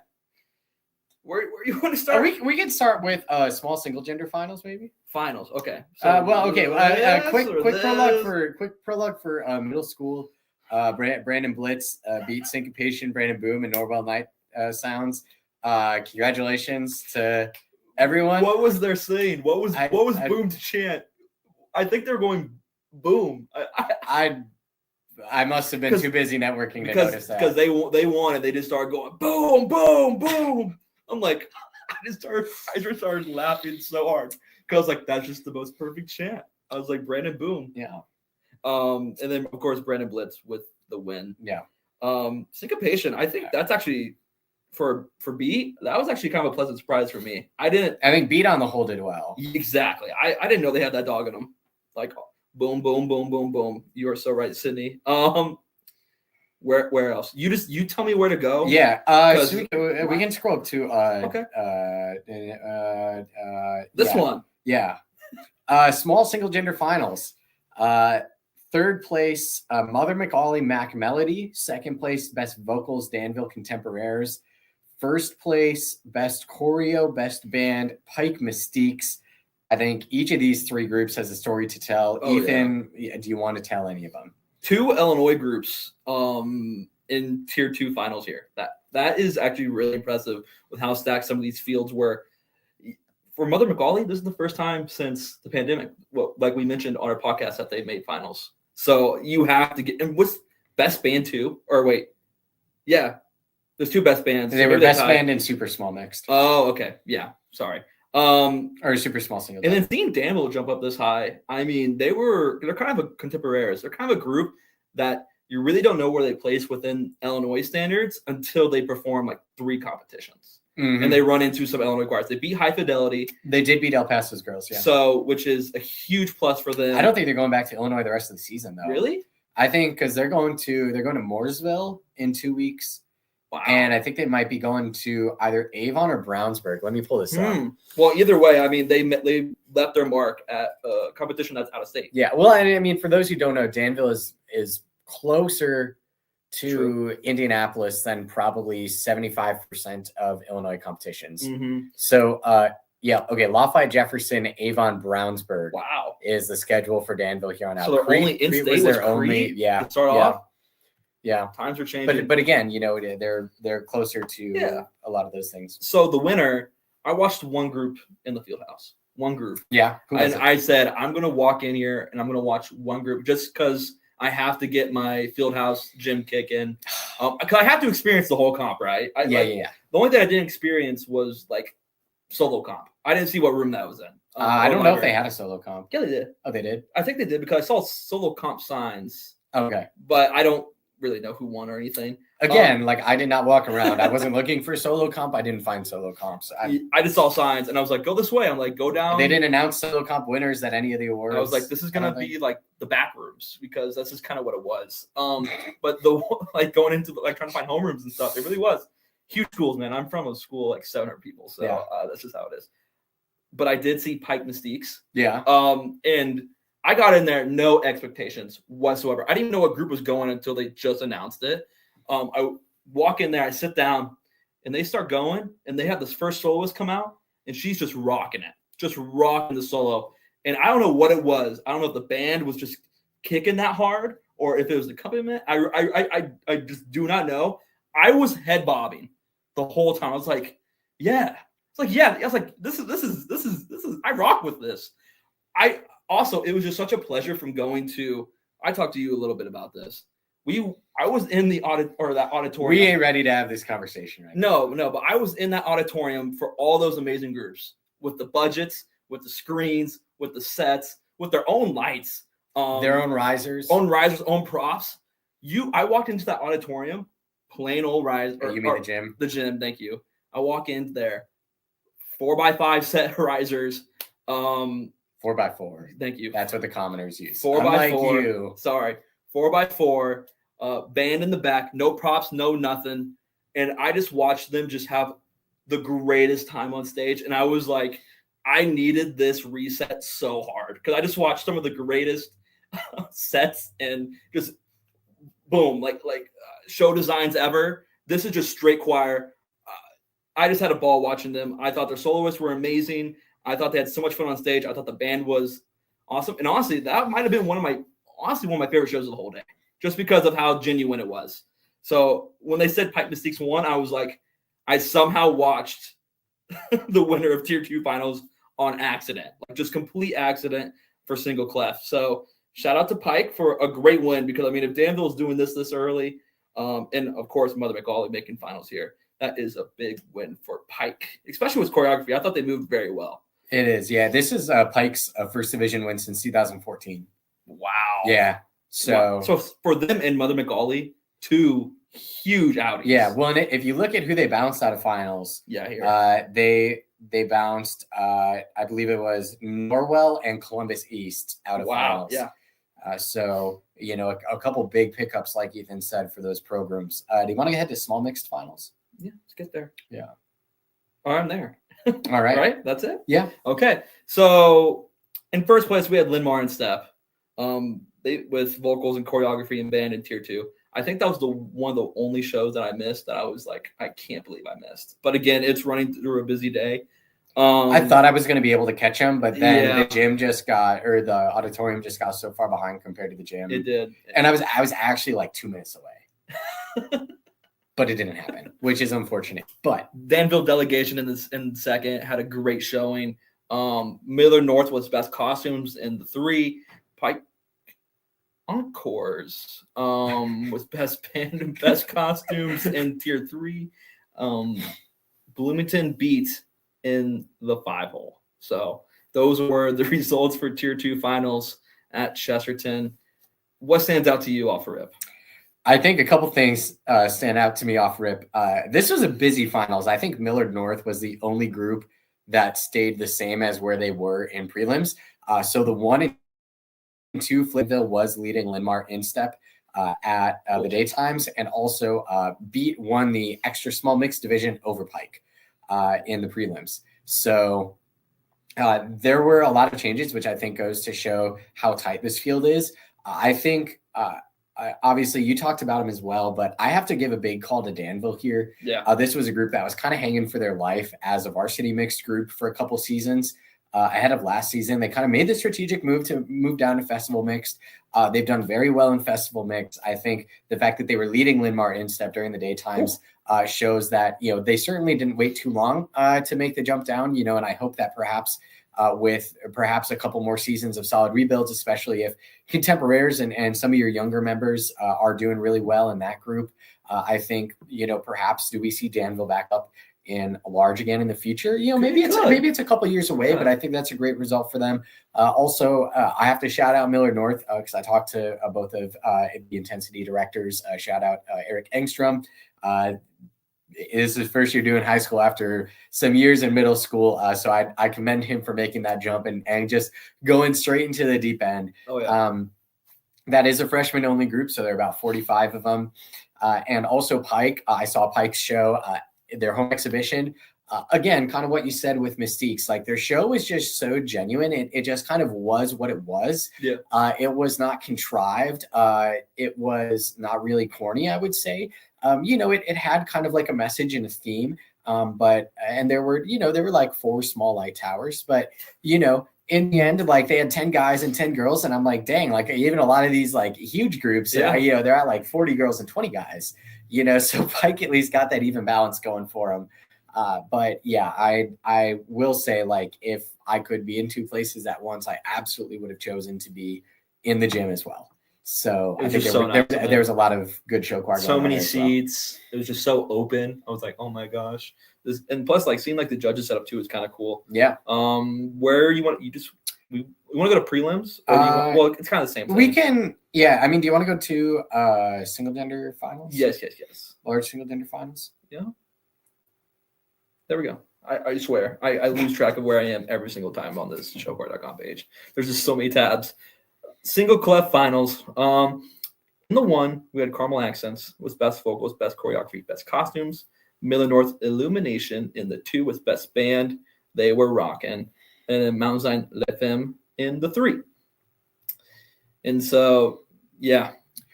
Where you want to start? We can start with small single gender finals, maybe. Finals. Okay. So, quick prologue for middle school. Brandon Blitz beat Syncopation, Brandon Boom, and Norwell Knight sounds. Congratulations to everyone. What was their saying? What was Boom to chant? I think they're going Boom. I must have been too busy networking to notice that. Because they wanted, they just started going boom, boom, boom. I'm like, I just started laughing so hard because I was like, that's just the most perfect chant. I was like, Brandon Boom. Yeah. And then of course Brandon Blitz with the win. Yeah. Syncopation. I think that's actually for B. That was actually kind of a pleasant surprise for me. I think Beat on the whole did well. Exactly. I didn't know they had that dog in them. Like boom, boom, boom, boom, boom. You are so right, Sydney. Where else? You tell me where to go. Yeah. So we can scroll up to okay. This one. Yeah. Small single gender finals. Third place, Mother McAuley Mac Melody. Second place, Best Vocals Danville Contemporaries. First place, Best Choreo, Best Band Pike Mystiques. I think each of these 3 groups has a story to tell. Ethan, do you want to tell any of them? 2 Illinois groups in Tier 2 finals here. That is actually really impressive with how stacked some of these fields were. For Mother McAuley, this is the first time since the pandemic, like we mentioned on our podcast, that they've made finals. So you have to get – and what's Best Band 2? Or wait. Yeah. There's 2 best bands. They were Best Band and Super Small mixed. Oh, okay. Yeah. Sorry. Or Super Small single. And then seeing Danville jump up this high, I mean, they're kind of a contemporaries. They're kind of a group that you really don't know where they place within Illinois standards until they perform like 3 competitions. and they run into some Illinois guards. They beat High Fidelity. They did beat El Paso's girls, yeah. So, which is a huge plus for them. I don't think they're going back to Illinois the rest of the season, though. Really? I think because they're going to Mooresville in 2 weeks. Wow. And I think they might be going to either Avon or Brownsburg. Let me pull this up. Well, either way, I mean, they left their mark at a competition that's out of state. Yeah, well, I mean, for those who don't know, Danville is closer to Indianapolis than probably 75% of Illinois competitions. So, Lafayette, Jefferson, Avon, Brownsburg. Wow, is the schedule for Danville here on out. So their only in-state was Crete. Yeah, start off. Yeah, times are changing. But again, they're closer to a lot of those things. So the winner, I watched one group in the field house. One group. Yeah. And I said, I'm going to walk in here and I'm going to watch one group just because I have to get my field house gym kick in. Because I have to experience the whole comp, right? The only thing I didn't experience was like solo comp. I didn't see what room that was in. I don't know if they had a solo comp. Yeah, they did. Oh, they did? I think they did because I saw solo comp signs. Okay. But I don't really know who won or anything. Again, I did not walk around. I wasn't looking for solo comp. I didn't find solo comps. I just saw signs and I was like, go this way. I'm like, go down. They didn't announce solo comp winners at any of the awards. I was like, this is gonna be like the back rooms because that's just kind of what it was. But going into trying to find homerooms and stuff, it really was huge schools, man. I'm from a school like 700 people, so that's just how it is. But I did see Pike Mystiques. Yeah. And I got in there, no expectations whatsoever. I didn't even know what group was going until they just announced it. I walk in there, I sit down, and they start going, and they have this first soloist come out, and she's just rocking it, just rocking the solo. And I don't know what it was. I don't know if the band was just kicking that hard or if it was the accompaniment. I just do not know. I was head bobbing the whole time. I was like, yeah. It's like, yeah. I was like, this is. I rock with this. It was just such a pleasure from going to. I talked to you a little bit about this. I was in the that auditorium. We ain't ready to have this conversation right now. No, but I was in that auditorium for all those amazing groups with the budgets, with the screens, with the sets, with their own lights, their own risers, own props. I walked into that auditorium, plain old riser. You mean the gym? The gym, thank you. I walk in there, 4x5 set risers. 4x4. Thank you. That's what the commoners use. 4x4. Sorry, 4x4. Band in the back, no props, no nothing. And I just watched them just have the greatest time on stage. And I was like, I needed this reset so hard because I just watched some of the greatest sets and just boom, like show designs ever. This is just straight choir. I just had a ball watching them. I thought their soloists were amazing. I thought they had so much fun on stage. I thought the band was awesome. And honestly, that might have been one of my favorite shows of the whole day, just because of how genuine it was. So when they said Pike Mystiques won, I was like, I somehow watched the winner of Tier 2 finals on accident, like just complete accident for single clef. So shout out to Pike for a great win, because I mean, if Danville's doing this early, and of course Mother McAuley making finals here, that is a big win for Pike, especially with choreography. I thought they moved very well. It is, yeah. This is Pike's first division win since 2014. Wow. Yeah. So for them and Mother McAuley, two huge outings. Yeah. Well, and if you look at who they bounced out of finals, they bounced, I believe it was Norwell and Columbus East out of finals. Yeah. So, a couple big pickups, like Ethan said, for those programs. Do you want to head to small mixed finals? Yeah, let's get there. Yeah. All right, I'm there. All right. Right? That's it? Yeah. Okay. So in first place, we had Linmar and Step. They with vocals and choreography and band in Tier 2. I think that was one of the only shows that I missed that I was like, I can't believe I missed. But again, it's running through a busy day. I thought I was going to be able to catch them, but then the auditorium just got so far behind compared to the gym. It did. And I was actually like 2 minutes away. But it didn't happen, which is unfortunate. But Danville delegation in second had a great showing. Miller North was best costumes in the 3. Pike Encores was best band and best costumes in Tier 3. Bloomington beat in the 5-hole. So those were the results for Tier 2 finals at Chesterton. What stands out to you off the rip? I think a couple things stand out to me off rip. This was a busy finals. I think Millard North was the only group that stayed the same as where they were in prelims. So the 1 and 2, Flipville was leading Linmar in step at the daytimes, and also won the extra small mixed division over Pike in the prelims. So there were a lot of changes, which I think goes to show how tight this field is. I think obviously you talked about them as well, but I have to give a big call to Danville here. Yeah. This was a group that was kind of hanging for their life as a varsity mixed group for a couple seasons. Ahead of last season, they kind of made the strategic move to move down to festival mixed. They've done very well in festival mixed. I think the fact that they were leading Linmar in step during the daytimes shows that, they certainly didn't wait too long to make the jump down, and I hope that perhaps with perhaps a couple more seasons of solid rebuilds, especially if contemporaries and some of your younger members are doing really well in that group. I think, perhaps do we see Danville back up in a large again in the future? Maybe it's a couple years away, but I think that's a great result for them. Also, I have to shout out Millard North because I talked to both of the intensity directors. Shout out Eric Engstrom. This is his first year doing high school after some years in middle school. So I commend him for making that jump and just going straight into the deep end. Oh, yeah. That is a freshman only group, so there are about 45 of them. And also Pike, I saw Pike's show, their home exhibition. Again, kind of what you said with Mystiques, like their show was just so genuine. It just kind of was what it was. Yeah. It was not contrived. It was not really corny, I would say. It had kind of like a message and a theme. And there were like 4 small light towers, but in the end, like they had 10 guys and 10 girls. And I'm like, dang, like even a lot of these like huge groups, they're at like 40 girls and 20 guys, so Pike at least got that even balance going for them. But yeah, I will say, like, if I could be in 2 places at once, I absolutely would have chosen to be in the gym as well. So I think there was a lot of good show choir. So many seats. Well. It was just so open. I was like, oh my gosh. And plus, like seeing like the judges set up too is kind of cool. Yeah. Where we want to go to prelims? Or it's kind of the same thing. We can. Yeah. I mean, do you want to go to single gender finals? Yes. Large single gender finals. Yeah. There we go. I swear. I lose track of where I am every single time on this showcore.com page. There's just so many tabs. Single clef finals. In the 1, we had Carmel Accents with best vocals, best choreography, best costumes. Millard North Illumination in the 2 with best band. They were rocking. And then Mount Zion Le Femme in the 3. And so, yeah.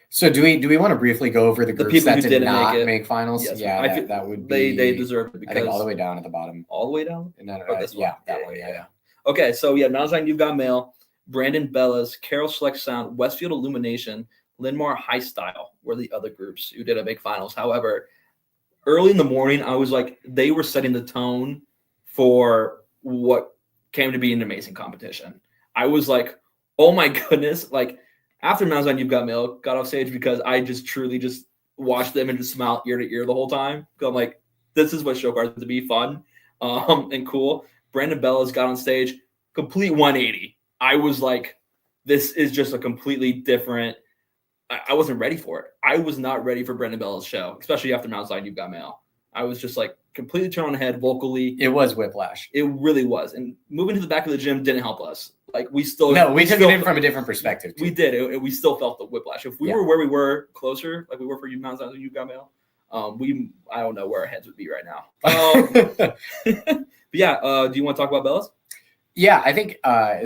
So do we want to briefly go over the groups that did not make finals? Yes, yeah, that would be. They deserve it because I think all the way down at the bottom. All the way down? That one. Yeah. Okay, so yeah, Mount Zion You've Got Mail, Brandon Bellas, Carroll Select Sound, Westfield Illumination, Linmar High Style were the other groups who did make finals. However, early in the morning, I was like, they were setting the tone for what came to be an amazing competition. I was like, oh my goodness, like. After Mount Zion You've Got Mail got off stage because I just truly just watched them and just smiled ear to ear the whole time. Because I'm like, this is what show cards to be fun and cool. Brandon Bellas got on stage, complete 180. I was like, this is just a completely different. I wasn't ready for it. I was not ready for Brandon Bellas' show, especially after Mount Zion You've Got Mail. I was just like completely turned on the head vocally. It was whiplash. It really was. And moving to the back of the gym didn't help us. Like we took it in from a different perspective. We did. We still felt the whiplash. If we were where we were closer, like we were for you, Mount Zion, You've Got Mail, I don't know where our heads would be right now. But yeah, do you want to talk about Bellas? Yeah, I think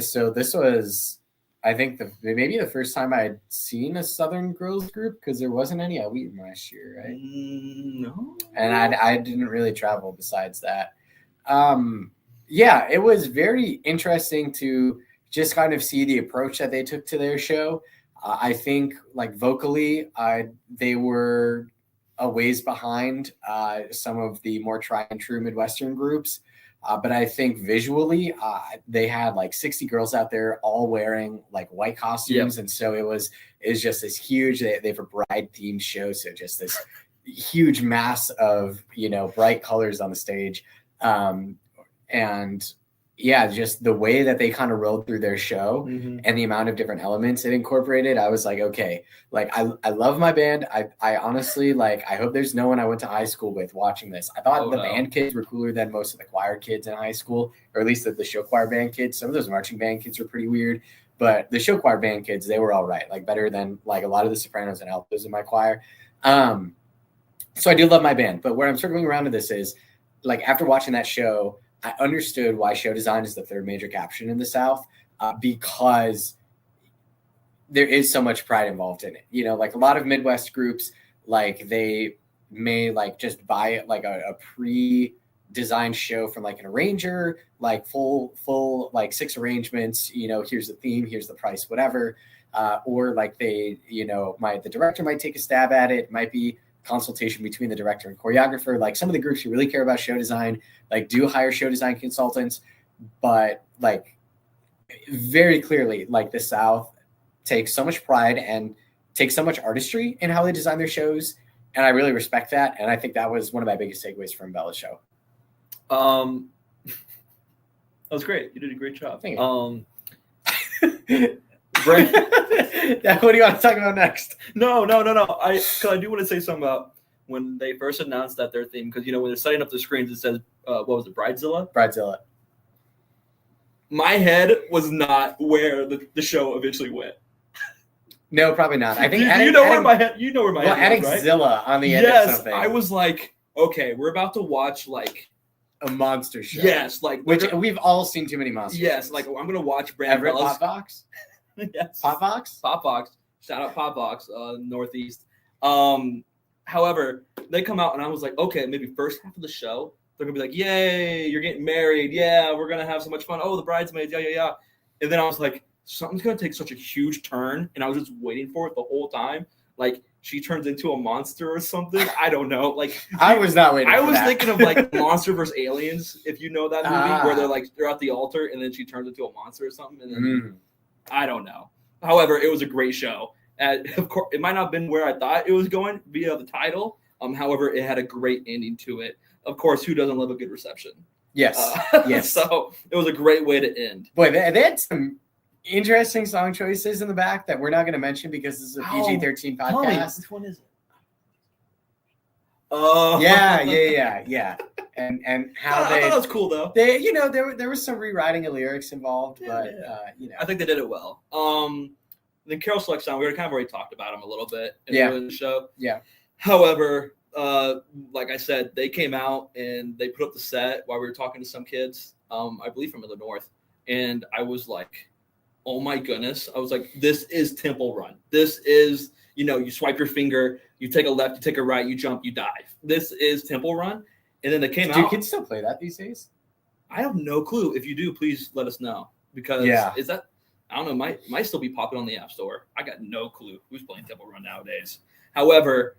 so. This was, I think maybe the first time I'd seen a Southern girls group because there wasn't any at Wheaton last year, right? No. And I didn't really travel besides that. Yeah, it was very interesting to just kind of see the approach that they took to their show. I think like vocally, they were a ways behind some of the more tried and true Midwestern groups. But I think visually, they had like 60 girls out there all wearing like white costumes. Yep. And so it was just this huge, they have a bride themed show. So just this huge mass of, bright colors on the stage. And yeah, just the way that they kind of rolled through their show and the amount of different elements it incorporated, I was like, okay, like I love my band. I honestly, like, I hope there's no one I went to high school with watching this. I thought band kids were cooler than most of the choir kids in high school, or at least the show choir band kids. Some of those marching band kids were pretty weird, but the show choir band kids, they were all right, like better than like a lot of the sopranos and altos in my choir. So I do love my band, but where I'm circling around to this is, like, after watching that show, I understood why show design is the third major caption in the South, because there is so much pride involved in it. You know, like a lot of Midwest groups, like they may like just buy like a pre-designed show from like an arranger, like full like 6 arrangements. You know, here's the theme, here's the price, whatever. Or like they, you know, the director might take a stab at it. It might be consultation between the director and choreographer. Like some of the groups who really care about show design, like do hire show design consultants, but like very clearly, like the South takes so much pride and takes so much artistry in how they design their shows. And I really respect that. And I think that was one of my biggest takeaways from Bella's show. That was great. You did a great job. Thank you. What do you want to talk about next? No. I do want to say something about when they first announced that their theme, because, you know, when they're setting up the screens, it says, what was it, Bridezilla? Bridezilla. My head was not where the show eventually went. No, probably not. I think you know where my head was, adding right? Zilla on the end of something. I was like, okay, we're about to watch like a monster show. Yes, like which we've all seen too many monsters. Yes, shows. Like I'm gonna watch Brandon Everett Popbox. Yes. Popbox. Shout out Popbox, Northeast. However, they come out and I was like, okay, maybe first half of the show, they're gonna be like, yay, you're getting married. Yeah, we're gonna have so much fun. Oh, the bridesmaids, yeah. And then I was like, something's gonna take such a huge turn, and I was just waiting for it the whole time. Like she turns into a monster or something. I don't know. Like I was not waiting. I was thinking of like Monster vs. Aliens, if you know that movie, where they're at the altar and then she turns into a monster or something. And then I don't know. However, it was a great show. Of course, it might not have been where I thought it was going via the title. However, it had a great ending to it. Of course, who doesn't love a good reception? Yes. Yes. So it was a great way to end. Boy, they had some interesting song choices in the back that we're not going to mention because this is a PG-13 podcast. Which one is it? Yeah. And how I thought that was cool though. They, you know, there was some rewriting of lyrics involved, but you know, I think they did it well. The Carol Select song, we kind of already talked about him a little bit in the show. Yeah. However, like I said, they came out and they put up the set while we were talking to some kids, I believe from the north, and I was like, oh my goodness. I was like, this is Temple Run. This is, you know, you swipe your finger, you take a left, you take a right, you jump, you dive. This is Temple Run. And then they came out. Do kids still play that these days? I have no clue. If you do, please let us know. Because is that, I don't know, might still be popping on the App Store. I got no clue who's playing Temple Run nowadays. However,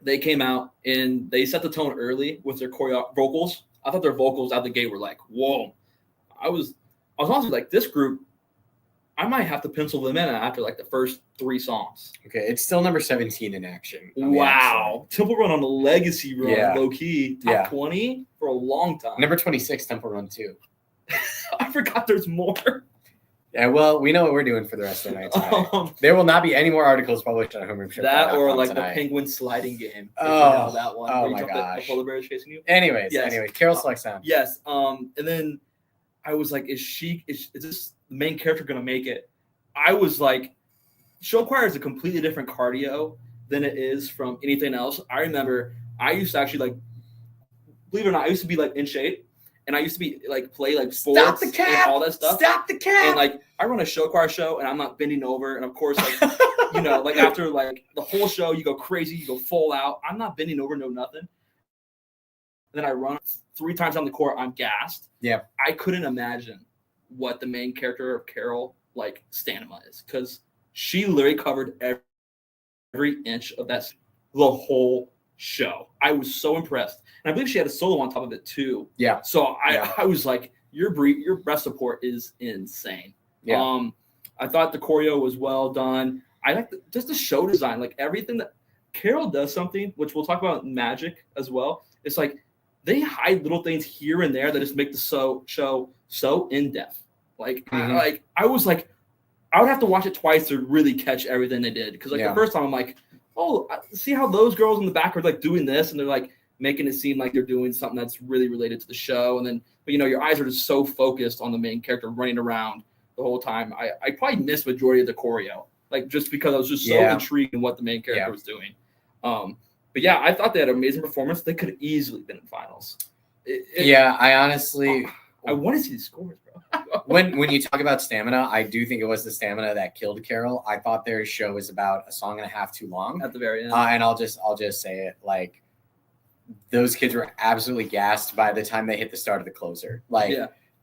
they came out and they set the tone early with their vocals. I thought their vocals out the gate were like, whoa. I was honestly like, this group, I might have to pencil them in after like the first 3 songs. Okay, it's still number 17 in action. Wow. Temple Run on a legacy run, low key. Top 20 for a long time. Number 26, Temple Run 2. I forgot there's more. Yeah, well, we know what we're doing for the rest of the night tonight. There will not be any more articles published on Homeroom Show. That or like the penguin sliding game. Oh, that one. Oh my gosh. The polar bear is chasing you. Anyway, Carol Select sound. Yes. And then I was like, is this the main character going to make it? I was like, show choir is a completely different cardio than it is from anything else. I remember I used to actually like, believe it or not, I used to be like in shape. And I used to be like play like sports and all that stuff. Stop the cap. And like I run a show choir show and I'm not bending over. And of course, like you know, like after like the whole show, you go crazy, you go full out. I'm not bending over, no nothing. Then I run 3 times on the court. I'm gassed. Yeah. I couldn't imagine what the main character of Carol like stamina is, because she literally covered every inch of that the whole show. I was so impressed, and I believe she had a solo on top of it too. Yeah. So I was like, your breath support is insane. Yeah. I thought the choreo was well done. I like just the show design, like everything that Carol does something, which we'll talk about in Magic as well. It's like they hide little things here and there that just make the show so in depth. Like, I was like, I would have to watch it twice to really catch everything they did. Because the first time I'm like, oh, see how those girls in the back are like doing this, and they're like making it seem like they're doing something that's really related to the show. And then, but your eyes are just so focused on the main character running around the whole time. I probably missed majority of the choreo, like just because I was just so intrigued in what the main character was doing. But yeah, I thought they had an amazing performance. They could have easily been in finals. I honestly, I want to see the scores, bro. when you talk about stamina, I do think it was the stamina that killed Carol. I thought their show was about a song and a half too long at the very end. And I'll just say it, like, those kids were absolutely gassed by the time they hit the start of the closer. Like,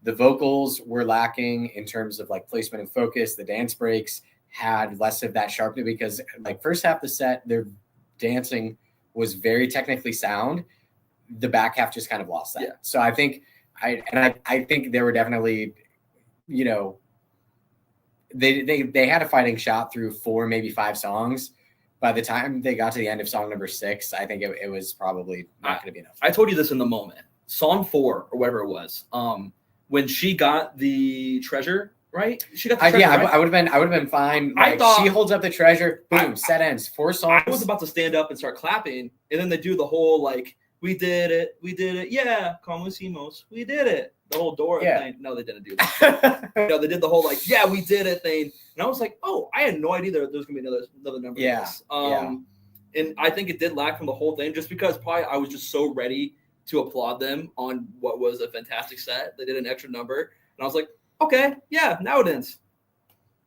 the vocals were lacking in terms of like placement and focus. The dance breaks had less of that sharpness because like first half of the set, their dancing was very technically sound. The back half just kind of lost that. Yeah. So I think I think they were definitely, they had a fighting shot through 4, maybe 5 songs. By the time they got to the end of song number 6, I think it was probably not going to be enough. I told you this in the moment. Song 4 or whatever it was. When she got the treasure, right? She got the treasure. Right? I would have been fine. Like, I thought she holds up the treasure. Boom, set ends. 4 songs. I was about to stand up and start clapping, and then they do the whole like, we did it, yeah, como hicimos, we did it. The whole Dora thing. No, they didn't do that. No, they did the whole like, yeah, we did it thing. And I was like, oh, I had no idea there was gonna be another number. Yeah. And I think it did lack from the whole thing, just because probably I was just so ready to applaud them on what was a fantastic set. They did an extra number, and I was like, okay, yeah, now it ends.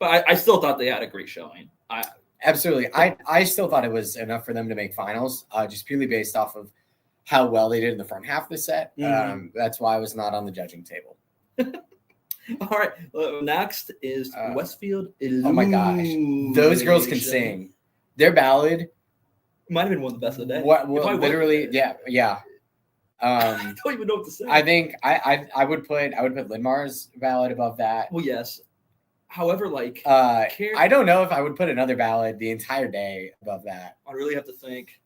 But I still thought they had a great showing. Absolutely. I still thought it was enough for them to make finals, just purely based off of how well they did in the front half of the set. That's why I was not on the judging table. All right. Next is Westfield Illumination. Oh my gosh. Those girls can sing. Their ballad might have been one of the best of the day. Literally, yeah. I don't even know what to say. I think I would put Linmar's ballad above that. Well, yes. However, like I don't know if I would put another ballad the entire day above that. I really have to think.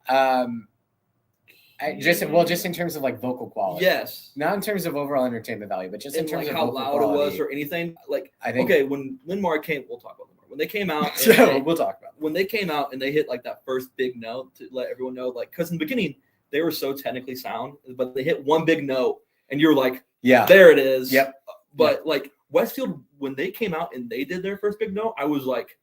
Just in terms of like vocal quality. Yes. Not in terms of overall entertainment value, but just in terms of how loud quality. It was or anything. Like, I think, when Linmar came, we'll talk about Linmar. When they came out, we'll talk about it. When they came out and they hit like that first big note to let everyone know, like, because in the beginning they were so technically sound, but they hit one big note and you're like, yeah, there it is. Yep. But like Westfield, when they came out and they did their first big note, I was like,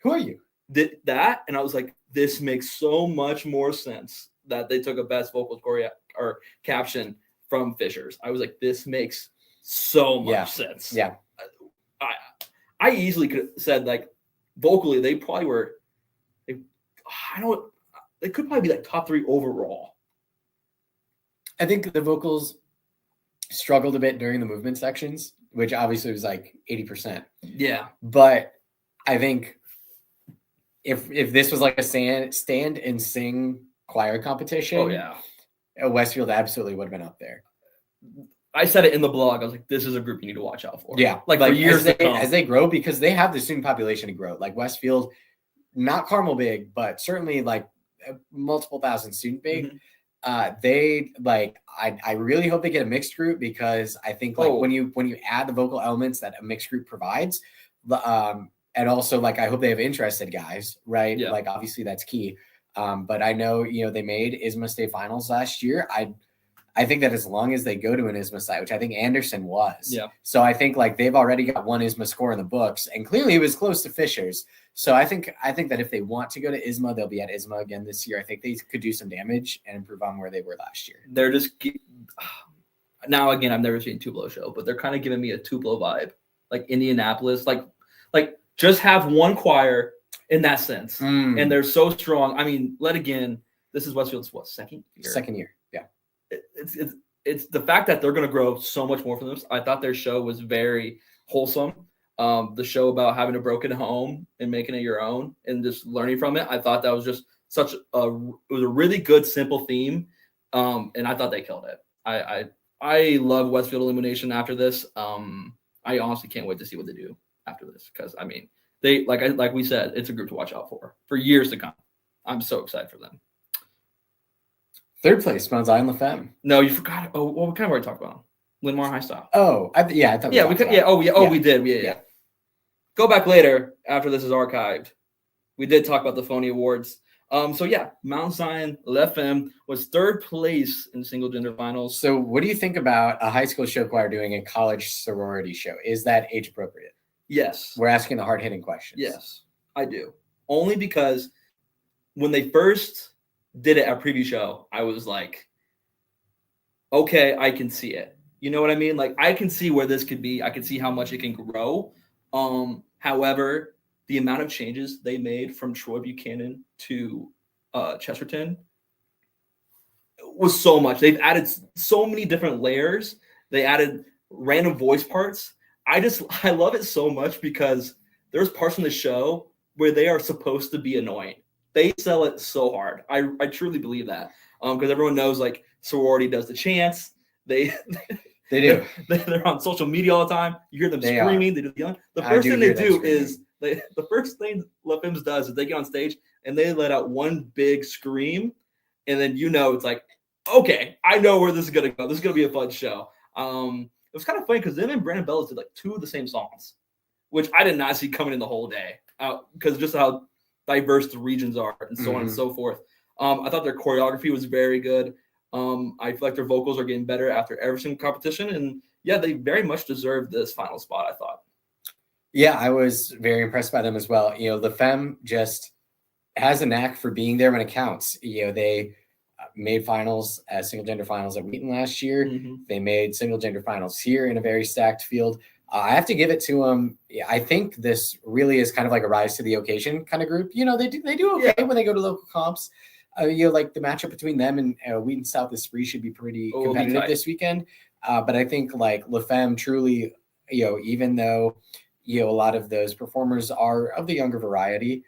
who are you? Did that? And I was like, this makes so much more sense that they took a best vocal choreo or caption from Fisher's. I was like, this makes so much sense. Yeah. I easily could have said, like, vocally, they probably were, they could probably be like top 3 overall. I think the vocals struggled a bit during the movement sections, which obviously was like 80%. Yeah. But I think if this was like a stand and sing choir competition, Westfield absolutely would have been up there. I said it in the blog. I was like, this is a group you need to watch out for. Yeah. Like for years as they grow, because they have the student population to grow. Like Westfield, not Carmel big, but certainly like multiple thousand student big. They like, I really hope they get a mixed group, because I think like when you add the vocal elements that a mixed group provides, and also like, I hope they have interested guys, right? Yeah. Like obviously that's key. But I know, they made ISMA state finals last year. I think that as long as they go to an ISMA site, which I think Anderson was. Yeah. So I think like they've already got one ISMA score in the books, and clearly it was close to Fisher's. So I think that if they want to go to ISMA, they'll be at ISMA again this year. I think they could do some damage and improve on where they were last year. They're just now again, I've never seen Tupelo show, but they're kind of giving me a Tupelo vibe, like Indianapolis, like just have one choir in that sense, and they're so strong. I mean, this is Westfield's second year. Second year, yeah. It's the fact that they're going to grow so much more from this. I thought their show was very wholesome. The show about having a broken home and making it your own and just learning from it. I thought that was just it was a really good, simple theme. And I thought they killed it. I love Westfield Illumination after this. I honestly can't wait to see what they do after this, because I mean, they like we said, it's a group to watch out for years to come. I'm so excited for them. Third place, Mount Zion LaFemme. No, you forgot. Oh, well, we kind of already talked about Linmar High Style. Oh, I thought we could. Yeah. We did. Yeah. Go back later after this is archived. We did talk about the Phony Awards. So yeah, Mount Zion LaFemme was third place in single gender finals. So what do you think about a high school show choir doing a college sorority show? Is that age appropriate? Yes. We're asking the hard-hitting questions. Yes, I do. Only because when they first did it at preview show, I was like, okay, I can see it. You know what I mean? Like, I can see where this could be. I can see how much it can grow. However, the amount of changes they made from Troy Buchanan to Chesterton was so much. They've added so many different layers. They added random voice parts. I love it so much because there's parts in the show where they are supposed to be annoying. They sell it so hard. I truly believe that. Because everyone knows like sorority does the chants. They do. They're on social media all the time. You hear them screaming. They do the yelling. The first thing they do is the first thing LaFemme does is they get on stage and they let out one big scream, and then it's like, okay, I know where this is gonna go. This is gonna be a fun show. It was kind of funny because them and Brandon Bellis did like two of the same songs, which I did not see coming in the whole day because just how diverse the regions are and so on and so forth. I thought their choreography was very good. I feel like their vocals are getting better after every single competition. And yeah, they very much deserved this final spot, I thought. Yeah, I was very impressed by them as well. LaFemme just has a knack for being there when it counts. They made finals as single gender finals at Wheaton last year. They made single gender finals here in a very stacked field. I have to give it to them. I think this really is kind of like a rise to the occasion kind of group. They do okay when they go to local comps. Like the matchup between them and Wheaton South Esprit should be pretty competitive this weekend. But I think like LaFemme truly, even though a lot of those performers are of the younger variety,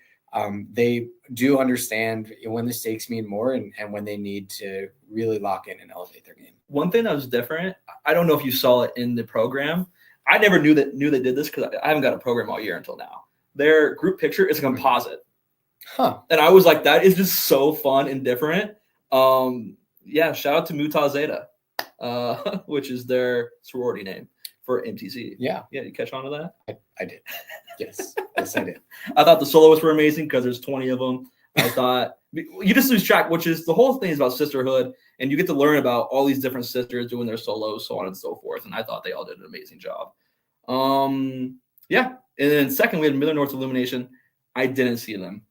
they do understand when the stakes mean more and when they need to really lock in and elevate their game. One thing that was different, I don't know if you saw it in the program. I never knew they did this because I haven't got a program all year until now. Their group picture is a composite. Huh. And I was like, that is just so fun and different. Yeah, shout out to Mutah Zeta, which is their sorority name for MTC. Yeah. Yeah, you catch on to that? I did. Yes, I did. I thought the soloists were amazing because there's 20 of them. I thought you just lose track, which is the whole thing is about sisterhood, and you get to learn about all these different sisters doing their solos, so on and so forth. And I thought they all did an amazing job. Yeah. And then second, we had Miller North Illumination. I didn't see them.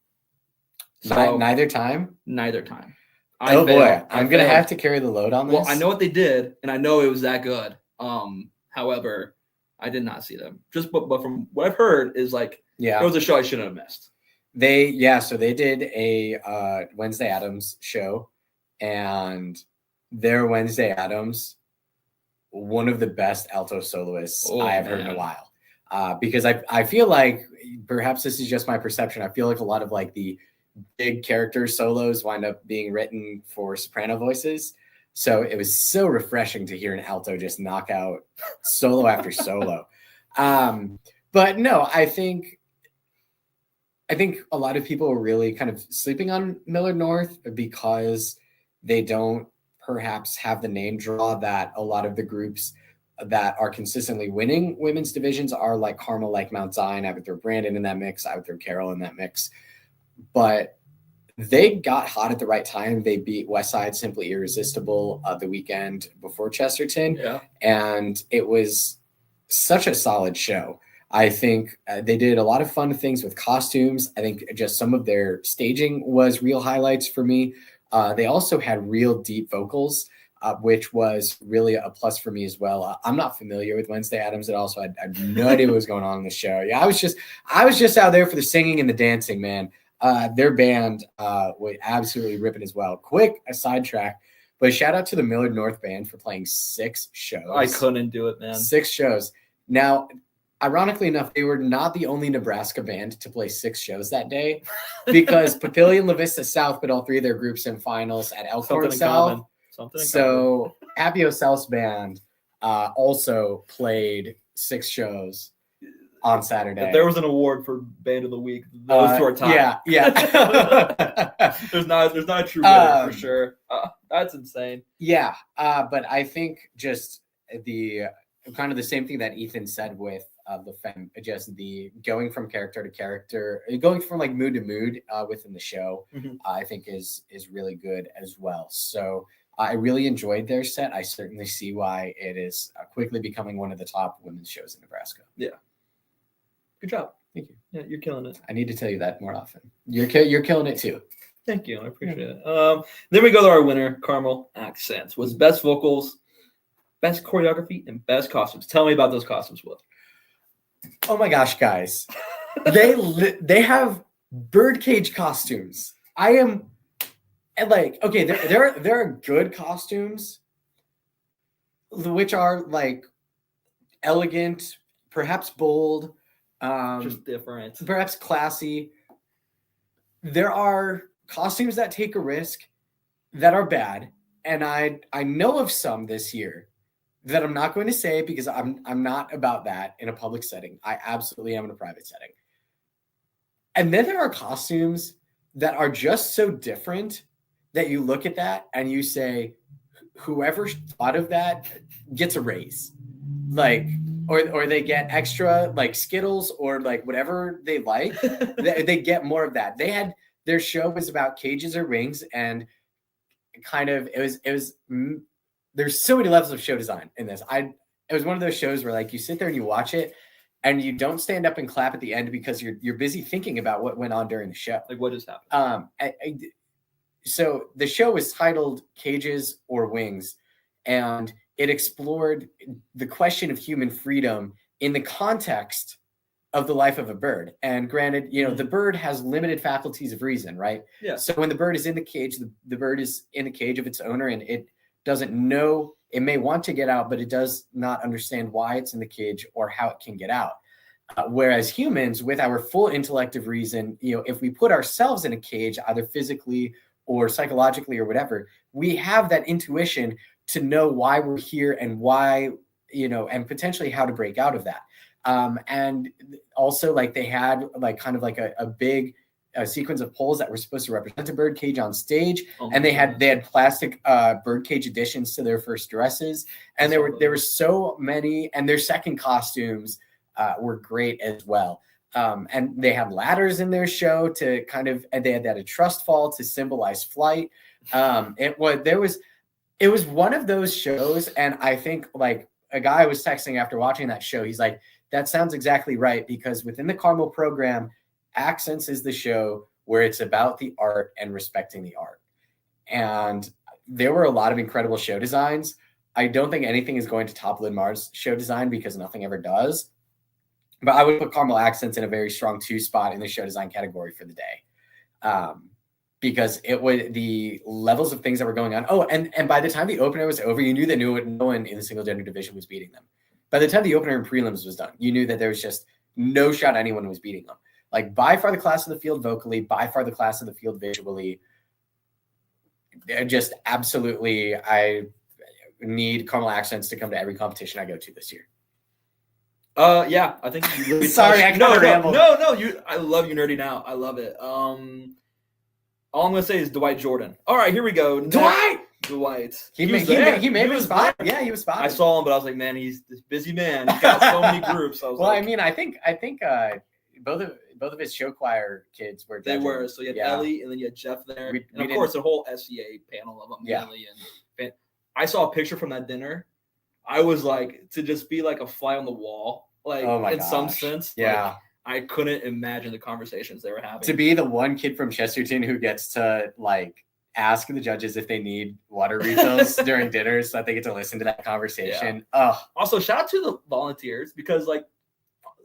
So, neither time? Neither time. I'm going to have to carry the load on this. Well, I know what they did, and I know it was that good. However, I did not see them. But from what I've heard is like, it was a show I shouldn't have missed. So they did a Wednesday Addams show, and their Wednesday Addams, one of the best alto soloists I have heard in a while. Because I feel like, perhaps this is just my perception, I feel like a lot of like the big character solos wind up being written for soprano voices. So it was so refreshing to hear an alto just knock out solo after solo. But no, I think a lot of people are really kind of sleeping on Miller North because they don't perhaps have the name draw that a lot of the groups that are consistently winning women's divisions are, like Carmel, like Mount Zion. I would throw Brandon in that mix. I would throw Carol in that mix. But they got hot at the right time. They beat Westside Simply Irresistible the weekend before Chesterton. Yeah. And it was such a solid show. I think they did a lot of fun things with costumes. I think just some of their staging was real highlights for me. They also had real deep vocals, which was really a plus for me as well. I'm not familiar with Wednesday Addams at all, so I had no idea what was going on in the show. Yeah, I was just out there for the singing and the dancing, man. Their band was absolutely ripping as well. Quick a sidetrack, but shout out to the Millard North band for playing 6 shows. I couldn't do it, man. 6 shows. Now, ironically enough, they were not the only Nebraska band to play 6 shows that day because Papillion, La Vista South put all 3 of their groups in finals at Elkhorn South. So Appio South's band also played 6 shows. on Saturday. If there was an award for Band of the Week, those two are tied. Yeah. there's not a true winner for sure. That's insane. Yeah, but I think just the kind of the same thing that Ethan said with the femme, just the going from character to character, going from like mood to mood within the show, I think is really good as well. So I really enjoyed their set. I certainly see why it is quickly becoming one of the top women's shows in Nebraska. Yeah. Good job. Thank you. Yeah, you're killing it. I need to tell you that more often. You're killing it too. Thank you. I appreciate it. Then we go to our winner, Caramel Accents, was best vocals, best choreography, and best costumes. Tell me about those costumes, Will. Oh my gosh, guys. they have birdcage costumes. I am like, okay, there are good costumes, which are like elegant, perhaps bold, just different, perhaps classy. There are costumes that take a risk that are bad, and I know of some this year that I'm not going to say because I'm not about that in a public setting. I absolutely am in a private setting. And then there are costumes that are just so different that you look at that and you say, whoever thought of that gets a raise. Like, or they get extra like Skittles or like whatever they like. they get more of that. Their show was about cages or rings, and kind of it was there's so many levels of show design in this. It was one of those shows where like you sit there and you watch it and you don't stand up and clap at the end because you're busy thinking about what went on during the show. Like what just happened? So the show was titled Cages or Wings, and it explored the question of human freedom in the context of the life of a bird. And granted, the bird has limited faculties of reason, right? Yeah. So when the bird is in the cage, the bird is in the cage of its owner, and it doesn't know, it may want to get out, but it does not understand why it's in the cage or how it can get out. Whereas humans, with our full intellect of reason, if we put ourselves in a cage, either physically or psychologically or whatever, we have that intuition to know why we're here and why, and potentially how to break out of that. And also like they had like kind of like a big sequence of poles that were supposed to represent a bird cage on stage. And they had plastic bird cage additions to their first dresses. And there were so many, and their second costumes were great as well. And they had ladders in their show to and they had a trust fall to symbolize flight. It was one of those shows. And I think like a guy I was texting after watching that show, he's like, that sounds exactly right, because within the Carmel program, Accents is the show where it's about the art and respecting the art. And there were a lot of incredible show designs. I don't think anything is going to top Lynn Marr's show design because nothing ever does. But I would put Carmel Accents in a very strong 2 spot in the show design category for the day. Because it was the levels of things that were going on. Oh, and by the time the opener was over, you knew that no one in the single gender division was beating them. By the time the opener and prelims was done, you knew that there was just no shot anyone was beating them. Like by far the class of the field vocally, by far the class of the field visually. Just absolutely, I need Carmel Accents to come to every competition I go to this year. Yeah, I think you really Sorry, I kind of rambled. No, I love you nerding out. I love it. All I'm gonna say is Dwight Jordan. All right, here we go. Dwight. He made his spot. Yeah, he was spotted. I saw him, but I was like, man, he's this busy man. He's got so many groups. I mean, I think both of his show choir kids were. They were. So you had Ellie, and then you had Jeff there, and of course the whole SCA panel of them. Yeah. And I saw a picture from that dinner. I was like, to just be like a fly on the wall, like in some sense. Yeah. Like, I couldn't imagine the conversations they were having. To be the one kid from Chesterton who gets to like ask the judges if they need water refills during dinner so that they get to listen to that conversation. Yeah. Also, shout out to the volunteers because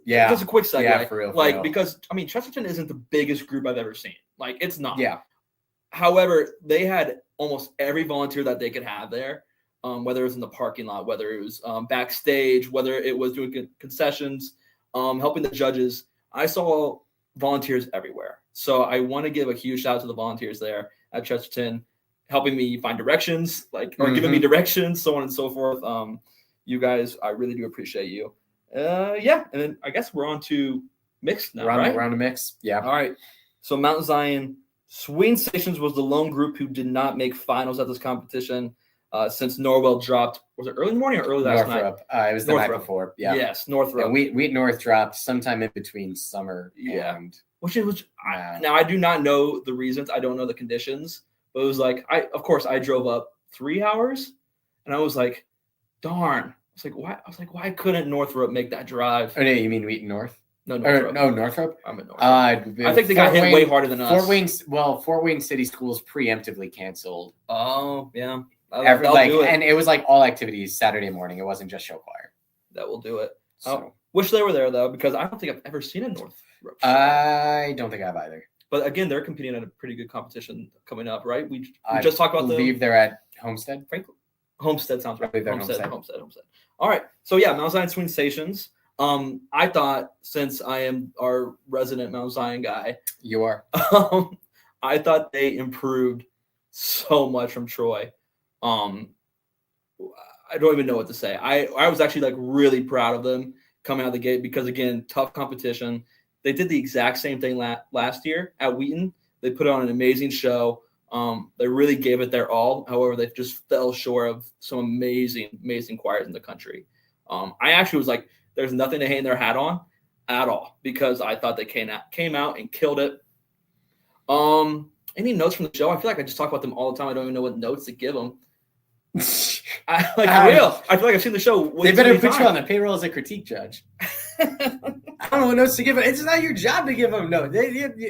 just a quick segue. Yeah, for real. Because I mean, Chesterton isn't the biggest group I've ever seen. Like, it's not. Yeah. However, they had almost every volunteer that they could have there, whether it was in the parking lot, whether it was backstage, whether it was doing concessions, helping the judges. I saw volunteers everywhere. So I want to give a huge shout out to the volunteers there at Chesterton, helping me find directions, or giving me directions, so on and so forth. You guys, I really do appreciate you. Yeah, and then I guess we're on to mixed now, right? We're on to mixed. Yeah. All right. So Mount Zion Swing Stations was the lone group who did not make finals at this competition since Norwell dropped. Was it early in the morning or early last night? It was the night before. Yeah. Yes, Northrop. Yeah, Wheat North dropped sometime in between summer and now I do not know the reasons. I don't know the conditions, but it was like I drove up 3 hours, and I was like, darn. Why couldn't Northrop make that drive? Oh, no, you mean Wheaton North? No, Northrop. Northrop? I'm at Northrop. I think they got hit way harder than us. Fort Wayne City Schools preemptively canceled. Oh, yeah. And it was like all activities Saturday morning. It wasn't just show choir. That will do it. Wish they were there, though, because I don't think I've ever seen a Northrop show. I don't think I have either. But again, they're competing at a pretty good competition coming up, right? We just talked about them. I believe they're at Homestead. Franklin. Homestead sounds right. Homestead. All right. So yeah, Mount Zion Swing Stations. I thought, since I am our resident Mount Zion guy, you are. I thought they improved so much from Troy. I don't even know what to say. I was actually like really proud of them coming out of the gate because, again, tough competition. They did the exact same thing last year at Wheaton. They put on an amazing show. They really gave it their all. However, they just fell short of some amazing choirs in the country. I actually was like, there's nothing to hang their hat on at all because I thought they came out and killed it. Any notes from the show? I feel like I just talk about them all the time. I don't even know what notes to give them. I feel like I've seen the show. They better put you on the payroll as a critique judge. I don't know what notes to give them. It's not your job to give them notes.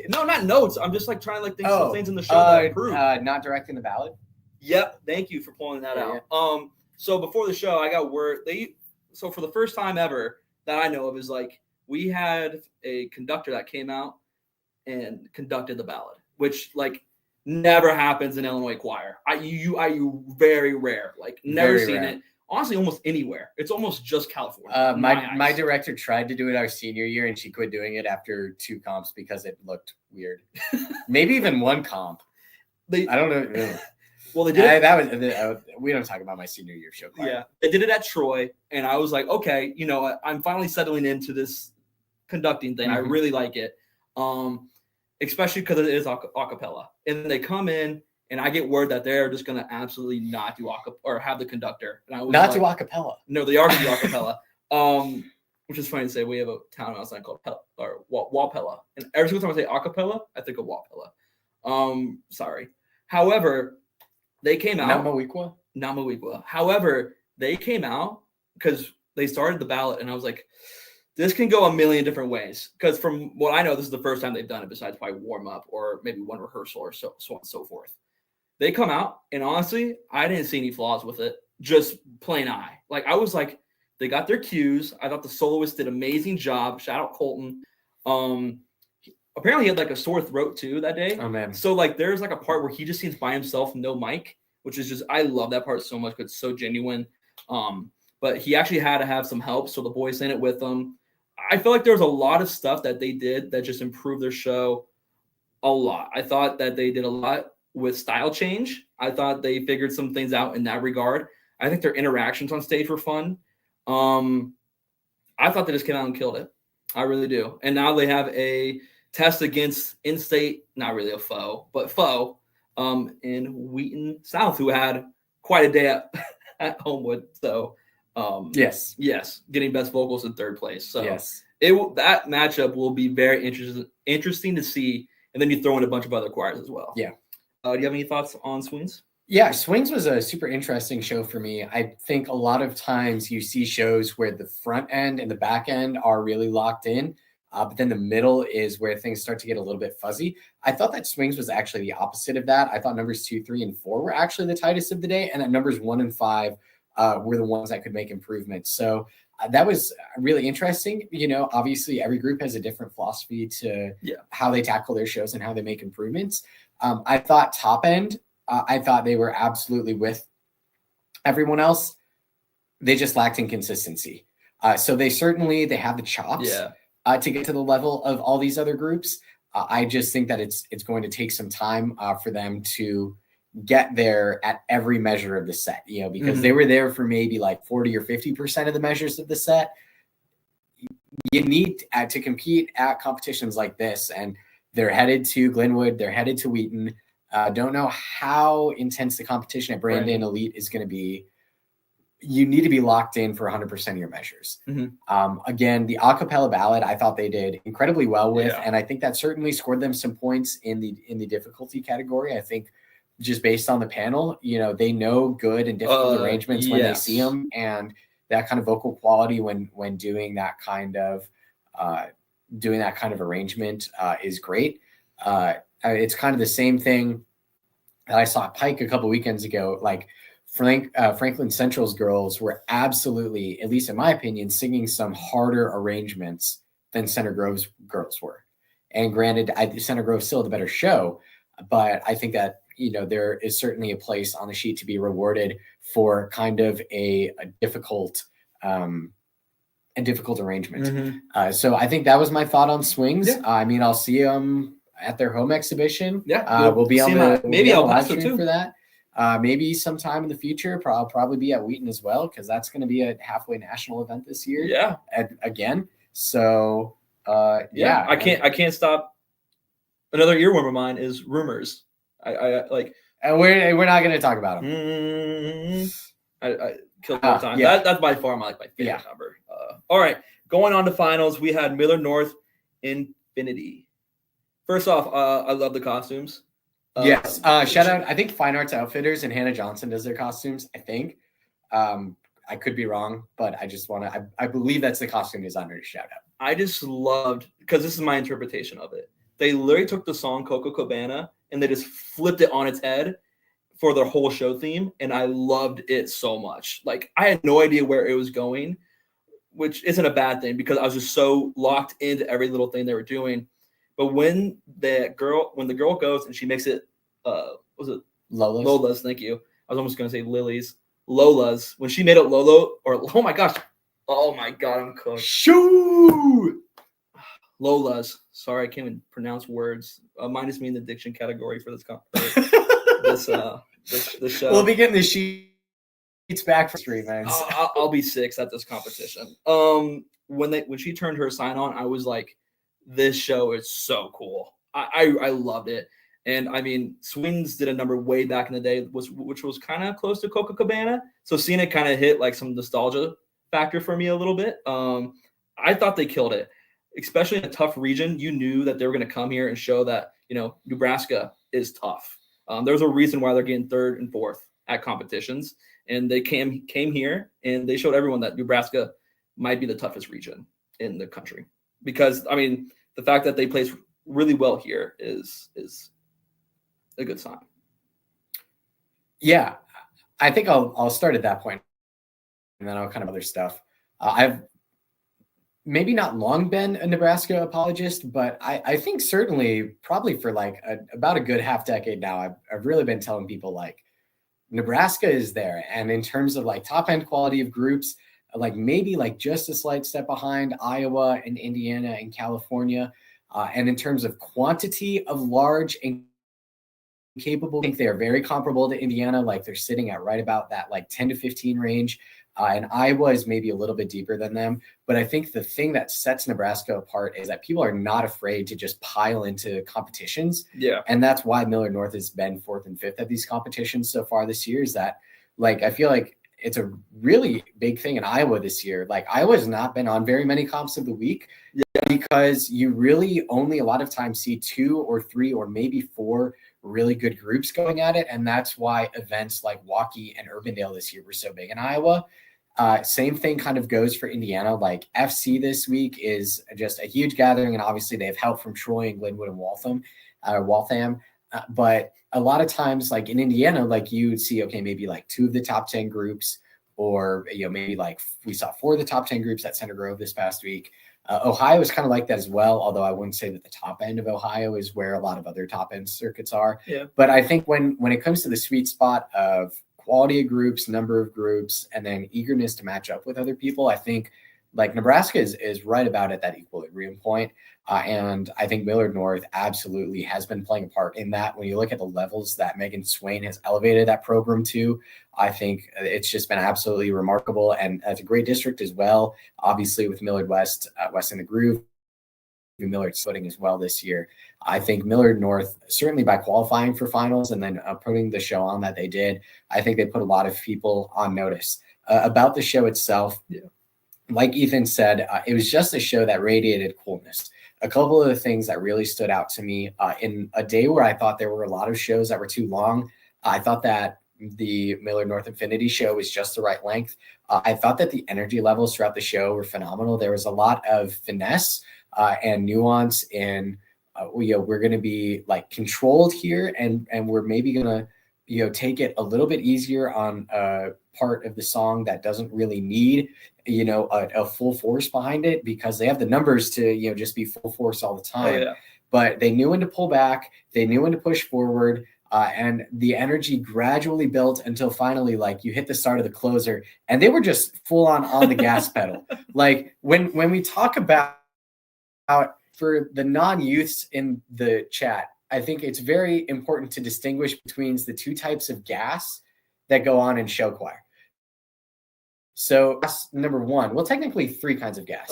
No, not notes. I'm just like trying to think some things in the show that improve. Not directing the ballot. Yep. Thank you for pulling that out. Yeah. So before the show, I got word so for the first time ever that I know of is like we had a conductor that came out and conducted the ballad, which like never happens in Illinois choir. IU very rare, like never seen it. Honestly, almost anywhere. It's almost just California. My director tried to do it our senior year, and she quit doing it after 2 comps because it looked weird. Maybe even 1 comp. I don't know. Well, they did it. We don't talk about my senior year show choir. Yeah, they did it at Troy, and I was like, okay, I'm finally settling into this conducting thing. Mm-hmm. I really like it, especially because it is a cappella. And they come in, and I get word that they're just going to absolutely not do or have the conductor. And I was not do a cappella. No, they are going to do a cappella. Which is funny to say. We have a town outside called Wapella. And every single time I say a cappella, I think of Wapella. Sorry. However, they came out. Namawiqua. However, they came out because they started the ballot, and I was like, this can go a million different ways. Because from what I know, this is the first time they've done it, besides probably warm up or maybe one rehearsal or so on and so forth. They come out, and honestly, I didn't see any flaws with it. Just plain eye. Like, I was like, they got their cues. I thought the soloist did an amazing job. Shout out Colton. Apparently, he had like a sore throat too that day. Oh, man. So, like, there's like a part where he just seems by himself, no mic, which is just, I love that part so much because it's so genuine. But he actually had to have some help. So the boys in it with him. I feel like there was a lot of stuff that they did that just improved their show a lot. I thought that they did a lot with style change. I thought they figured some things out in that regard. I think their interactions on stage were fun. I thought they just came out and killed it. I really do. And now they have a test against in-state, not really a foe, but foe in Wheaton South, who had quite a day at Homewood. So yes, getting best vocals in 3rd place. So yes, that matchup will be very interesting to see. And then you throw in a bunch of other choirs as well. Yeah. Do you have any thoughts on Swings? Yeah, Swings was a super interesting show for me. I think a lot of times you see shows where the front end and the back end are really locked in, but then the middle is where things start to get a little bit fuzzy. I thought that Swings was actually the opposite of that. I thought numbers 2, 3, and 4 were actually the tightest of the day, and that numbers 1 and 5 were the ones that could make improvements. So that was really interesting. Obviously every group has a different philosophy to how they tackle their shows and how they make improvements. I thought top end, I thought they were absolutely with everyone else. They just lacked in consistency. So they have the chops to get to the level of all these other groups. I just think that it's going to take some time for them to get there at every measure of the set, because they were there for maybe like 40 or 50% of the measures of the set. you need to compete at competitions like this, and they're headed to Glenwood, they're headed to Wheaton. Don't know how intense the competition at Brandon Elite is going to be. You need to be locked in for 100% of your measures. Again, the acapella ballad, I thought they did incredibly well with, and I think that certainly scored them some points in the difficulty category. I think just based on the panel, they know good and difficult arrangements when they see them, and that kind of vocal quality when doing that kind of arrangement is great. It's kind of the same thing that I saw at Pike a couple weekends ago. Like Franklin Central's girls were absolutely, at least in my opinion, singing some harder arrangements than Center Grove's girls were. And granted, Center Grove still had the better show, but I think that there is certainly a place on the sheet to be rewarded for kind of a difficult arrangement. So I think that was my thought on swings. I mean, I'll see them at their home exhibition. We'll be on the live stream for that. Maybe sometime in the future. I'll probably be at Wheaton as well, because that's going to be a halfway national event this year. Again. So I can't stop. Another earworm of mine is rumors. I like, and we're not going to talk about them. I killed my time. That's by far my favorite number. All right, going on to finals, we had Miller North Infinity. First off, I love the costumes. Yes. Shout out. I think Fine Arts Outfitters and Hannah Johnson does their costumes. I think. I could be wrong, but I just want to. I believe that's the costume designer to shout out. I just loved, because this is my interpretation of it. They literally took the song Coco Cabana and they just flipped it on its head for their whole show theme, and I loved it so much. Like, I had no idea where it was going, which isn't a bad thing because I was just so locked into every little thing they were doing. But when the girl goes and she makes it, was it Lola's? Thank you. I was almost going to say Lily's. Lola's. When she made it Lolo, or oh my God, I'm cooked. Shoot! Lola's. Sorry, I can't even pronounce words. Minus me in the diction category for this this show. We'll be getting the sheets back for stream, man. I'll be 6 at this competition. When she turned her sign on, I was like, this show is so cool. I loved it. And I mean, Swings did a number way back in the day, which was kind of close to Coca Cabana. So seeing it kind of hit like some nostalgia factor for me a little bit. I thought they killed it, especially in a tough region. You knew that they were going to come here and show that, Nebraska is tough. There's a reason why they're getting 3rd and 4th at competitions. And they came here and they showed everyone that Nebraska might be the toughest region in the country. Because, I mean, the fact that they place really well here is a good sign. Yeah, I think I'll start at that point, and then I'll kind of other stuff. I've maybe not long been a Nebraska apologist, but I think certainly probably for like about a good half decade now, I've really been telling people like Nebraska is there. And in terms of like top end quality of groups, like maybe like just a slight step behind Iowa and Indiana and California. And in terms of quantity of large and capable, I think they are very comparable to Indiana. Like they're sitting at right about that like 10 to 15 range. And Iowa is maybe a little bit deeper than them. But I think the thing that sets Nebraska apart is that people are not afraid to just pile into competitions. Yeah. And that's why Miller North has been 4th and 5th at these competitions so far this year, is that like, I feel like it's a really big thing in Iowa this year. Like Iowa's not been on very many comps of the week because you really only a lot of times see 2 or 3 or maybe 4 really good groups going at it. And that's why events like Waukee and Urbandale this year were so big in Iowa. Same thing kind of goes for Indiana. Like FC this week is just a huge gathering. And obviously they have help from Troy and Glenwood and Waltham. But a lot of times, like in Indiana, like you would see, okay, maybe like 2 of the top 10 groups, or, maybe like we saw 4 of the top 10 groups at Center Grove this past week. Ohio is kind of like that as well, although I wouldn't say that the top end of Ohio is where a lot of other top end circuits are. Yeah. But I think when it comes to the sweet spot of quality of groups, number of groups, and then eagerness to match up with other people, I think like Nebraska is right about at that equilibrium point. And I think Millard North absolutely has been playing a part in that. When you look at the levels that Megan Swain has elevated that program to, I think it's just been absolutely remarkable. And it's a great district as well, obviously with Millard West, West in the Groove, Millard's footing as well this year. I think Millard North, certainly by qualifying for finals and then putting the show on that they did, I think they put a lot of people on notice. About the show itself, like Ethan said, it was just a show that radiated coolness. A couple of the things that really stood out to me in a day where I thought there were a lot of shows that were too long, I thought that the Millard North Infinity show was just the right length. I thought that the energy levels throughout the show were phenomenal. There was a lot of finesse and nuance in, we're going to be like controlled here, and we're maybe going to, take it a little bit easier on a part of the song that doesn't really need, a full force behind it, because they have the numbers to, just be full force all the time. Oh, yeah. But they knew when to pull back. They knew when to push forward. And the energy gradually built until finally, like, you hit the start of the closer, and they were just full on the gas pedal. Like when we talk about for the non-youths in the chat, I think it's very important to distinguish between the two types of gas that go on in show choir. So gas number one, well, technically three kinds of gas.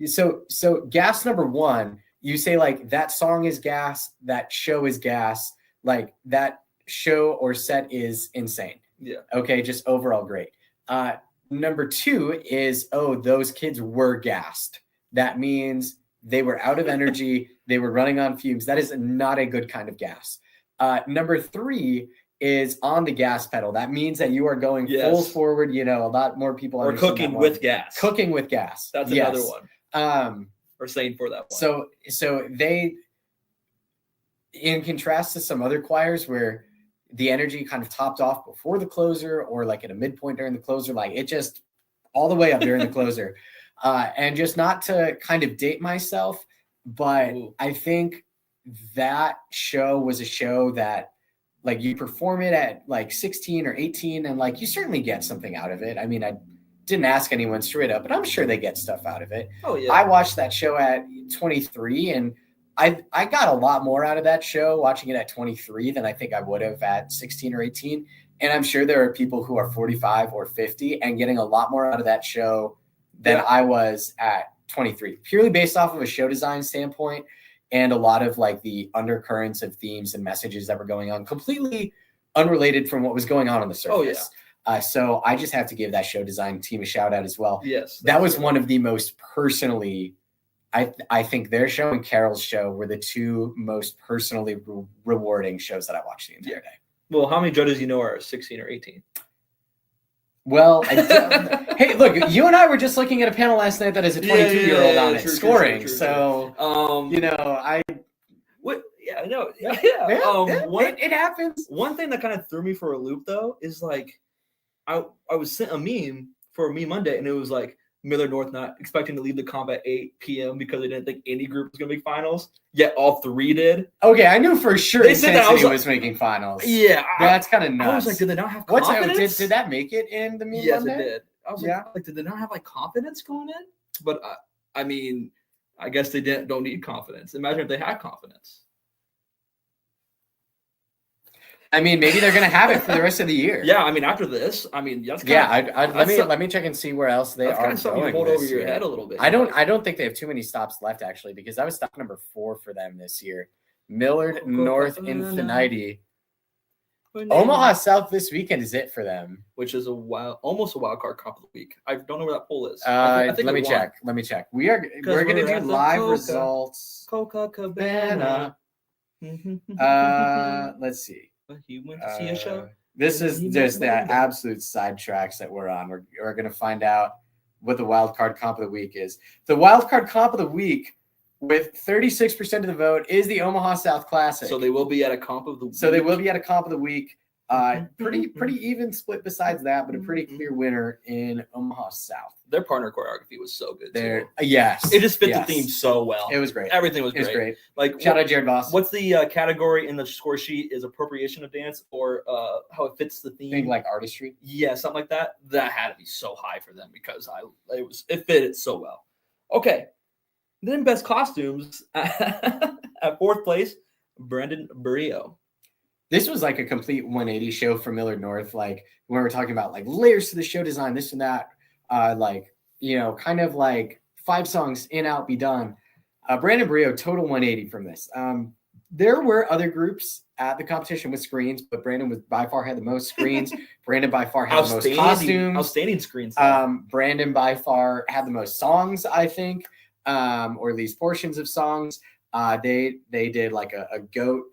So gas number one, you say like that song is gas, that show is gas, like that show or set is insane. Yeah. Okay, just overall great. Number two is, those kids were gassed. That means they were out of energy. They were running on fumes. That is not a good kind of gas. Number three is on the gas pedal. That means that you are going full forward. A lot more people are cooking with gas. Cooking with gas. That's another one. Or saying for that one. So they, in contrast to some other choirs where the energy kind of topped off before the closer or like at a midpoint during the closer, like it just all the way up during the closer. And just not to kind of date myself, but I think that show was a show that, like, you perform it at like 16 or 18 and like you certainly get something out of it. I mean, I didn't ask anyone straight up, but I'm sure they get stuff out of it. Oh yeah. I watched that show at 23 and I got a lot more out of that show watching it at 23 than I think I would have at 16 or 18. And I'm sure there are people who are 45 or 50 and getting a lot more out of that show than I was at 23, purely based off of a show design standpoint and a lot of like the undercurrents of themes and messages that were going on, completely unrelated from what was going on the surface. Oh, yeah. So I just have to give that show design team a shout out as well. Yes. That was one of the most personally, I think their show and Carol's show were the two most personally rewarding shows that I watched the entire day. Well, how many judges are 16 or 18? Well, hey, look, you and I were just looking at a panel last night that is a 22-year-old on it, scoring. True. So, I know. It happens. One thing that kind of threw me for a loop, though, is like I was sent a meme for Me Monday, and it was like Millard North not expecting to leave the comp at 8 p.m. because they didn't think any group was going to make finals, yet all three did. Okay, I knew for sure Intensity was making finals. Yeah. That's kind of nuts. I was like, did they not have confidence? Did that make it in the Me Monday? Yes, it did. I was like, did they not have like confidence going in? But I mean, I guess they don't need confidence. Imagine if they had confidence. I mean, maybe they're going to have it for the rest of the year. Yeah, I mean, after this, I mean, that's let me check and see where else they are kind of something you hold over your head a little bit. I don't think they have too many stops left, actually, because that was stop number 4 for them this year. Millard North Infinity. Omaha South this weekend is it for them, which is almost a wild card comp of the week. I don't know where that poll is. I think let me check. We're going to do live results. Coca-Cabana. Let's see. You went to see a show? This is just the absolute sidetracks that we're on. We're going to find out what the wild card comp of the week is. The wild card comp of the week, with 36% of the vote, is the Omaha South Classic. So they will be at a comp of the week. So they will be at a comp of the week. Pretty even split besides that, but a pretty clear winner in Omaha South. Their partner choreography was so good too. Yes. It just fit the theme so well. It was great. Everything was great. Like shout out Jared Voss. What's the category in the score sheet? Is appropriation of dance or how it fits the theme? Think like artistry. Yeah, something like that. That had to be so high for them because it fit it so well. Okay. Then best costumes at fourth place, Brandon Burrio. This was like a complete 180 show for Millard North. Like when we're talking about like layers to the show design, this and that, like, you know, kind of like 5 songs in, out, be done. Brandon Burrio, total 180 from this. There were other groups at the competition with screens, but Brandon was by far had the most screens. Brandon by far had the most costumes. Outstanding screens. Brandon by far had the most songs, I think, or at least portions of songs. They did like a GOAT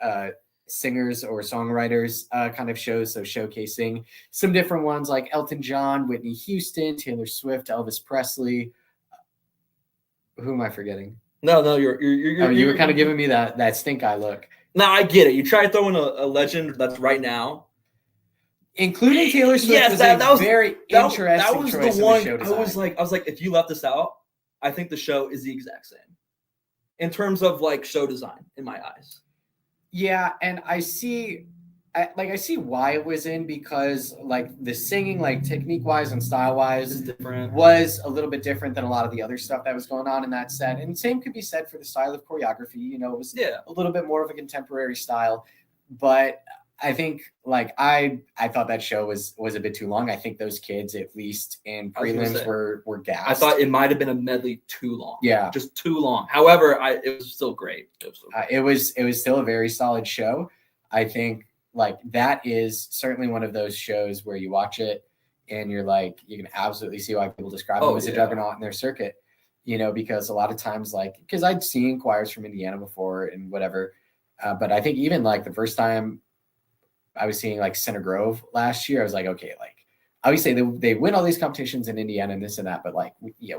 singers or songwriters kind of shows, so showcasing some different ones like Elton John, Whitney Houston, Taylor Swift, Elvis Presley. Who am I forgetting? No, you were kind of giving me that stink eye look. No, I get it. You try throwing a legend that's right now, including Taylor Swift. Yes, that was very interesting. That was the one. I was like, if you left this out, I think the show is the exact same in terms of like show design in my eyes. Yeah, and I see why it was in, because like the singing, like technique wise and style wise, was a little bit different than a lot of the other stuff that was going on in that set. And same could be said for the style of choreography. You know, it was a little bit more of a contemporary style. But I think like I thought that show was a bit too long. I think those kids, at least in prelims, were gassed. I thought it might have been a medley too long. Yeah, just too long. However, it was still great. It was still a very solid show. I think like that is certainly one of those shows where you watch it and you're like, you can absolutely see why people describe them as a juggernaut in their circuit. You know, because a lot of times, like, because I'd seen choirs from Indiana before and whatever, but I think even like the first time I was seeing like Center Grove last year, I was like, okay, like obviously they win all these competitions in Indiana and this and that, but like,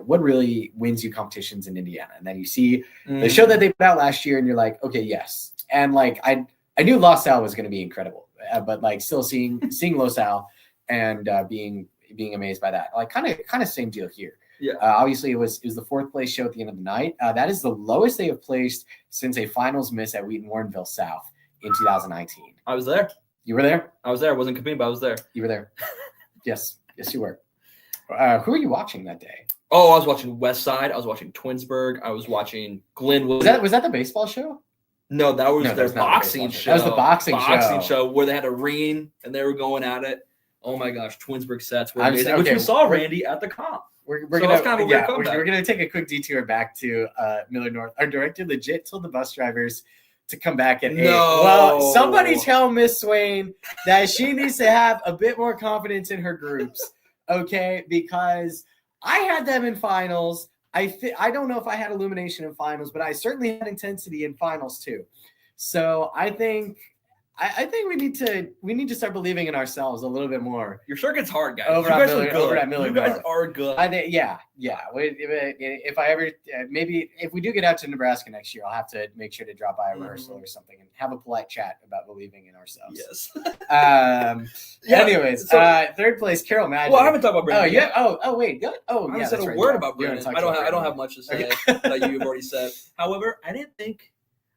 what really wins you competitions in Indiana? And then you see the show that they put out last year and you're like, okay, yes. And like, I knew Los Al was going to be incredible, but like still seeing Los Al and being amazed by that, like kind of same deal here. Yeah. Obviously it was the 4th place show at the end of the night. That is the lowest they have placed since a finals miss at Wheaton Warrenville South in 2019. I was there. You were there? I was there. I wasn't competing, but I was there. You were there. Yes, you were. Who were you watching that day? Oh, I was watching West Side. I was watching Twinsburg. I was watching Glenwood. Was that the baseball show? No, that was their boxing show. That was the boxing show where they had a ring and they were going at it. Oh my gosh, Twinsburg sets were amazing. Which we saw Randy at the comp. We're gonna take a quick detour back to Millard North. Our director legit told the bus drivers to come back at 8. Well, somebody tell Miss Swain that she needs to have a bit more confidence in her groups, okay? Because I had them in finals. I don't know if I had illumination in finals, but I certainly had intensity in finals too. So I think we need to start believing in ourselves a little bit more. Your circuit's hard, guys. Over at Millard. You guys are good. I think, yeah. If I ever, maybe if we do get out to Nebraska next year, I'll have to make sure to drop by a rehearsal or something and have a polite chat about believing in ourselves. Yes. Anyways, 3rd place, Carol Madden. Well, I haven't talked about Brandon. Oh, yeah. Oh, wait. Oh, I yeah. haven't said a word about Brandon. I don't have much to say that you've already said. However,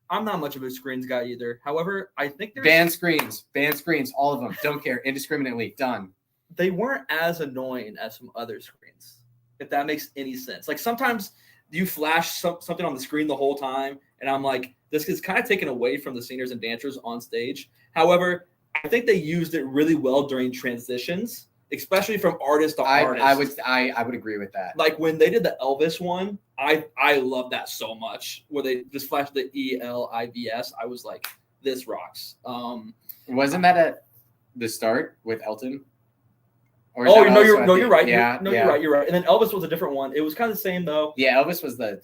I'm not much of a screens guy either. However, I think there's ban screens, all of them. Don't care, indiscriminately. Done. They weren't as annoying as some other screens, if that makes any sense. Like sometimes you flash something on the screen the whole time, and I'm like, this is kind of taken away from the singers and dancers on stage. However, I think they used it really well during transitions, especially from artist to artist. I would agree with that. Like when they did the Elvis one, I love that so much. Where they just flashed the ELIVS, I was like, this rocks. Wasn't that at the start with Elton? Or you're right. Yeah, You're right. And then Elvis was a different one. It was kind of the same though. Yeah, Elvis was the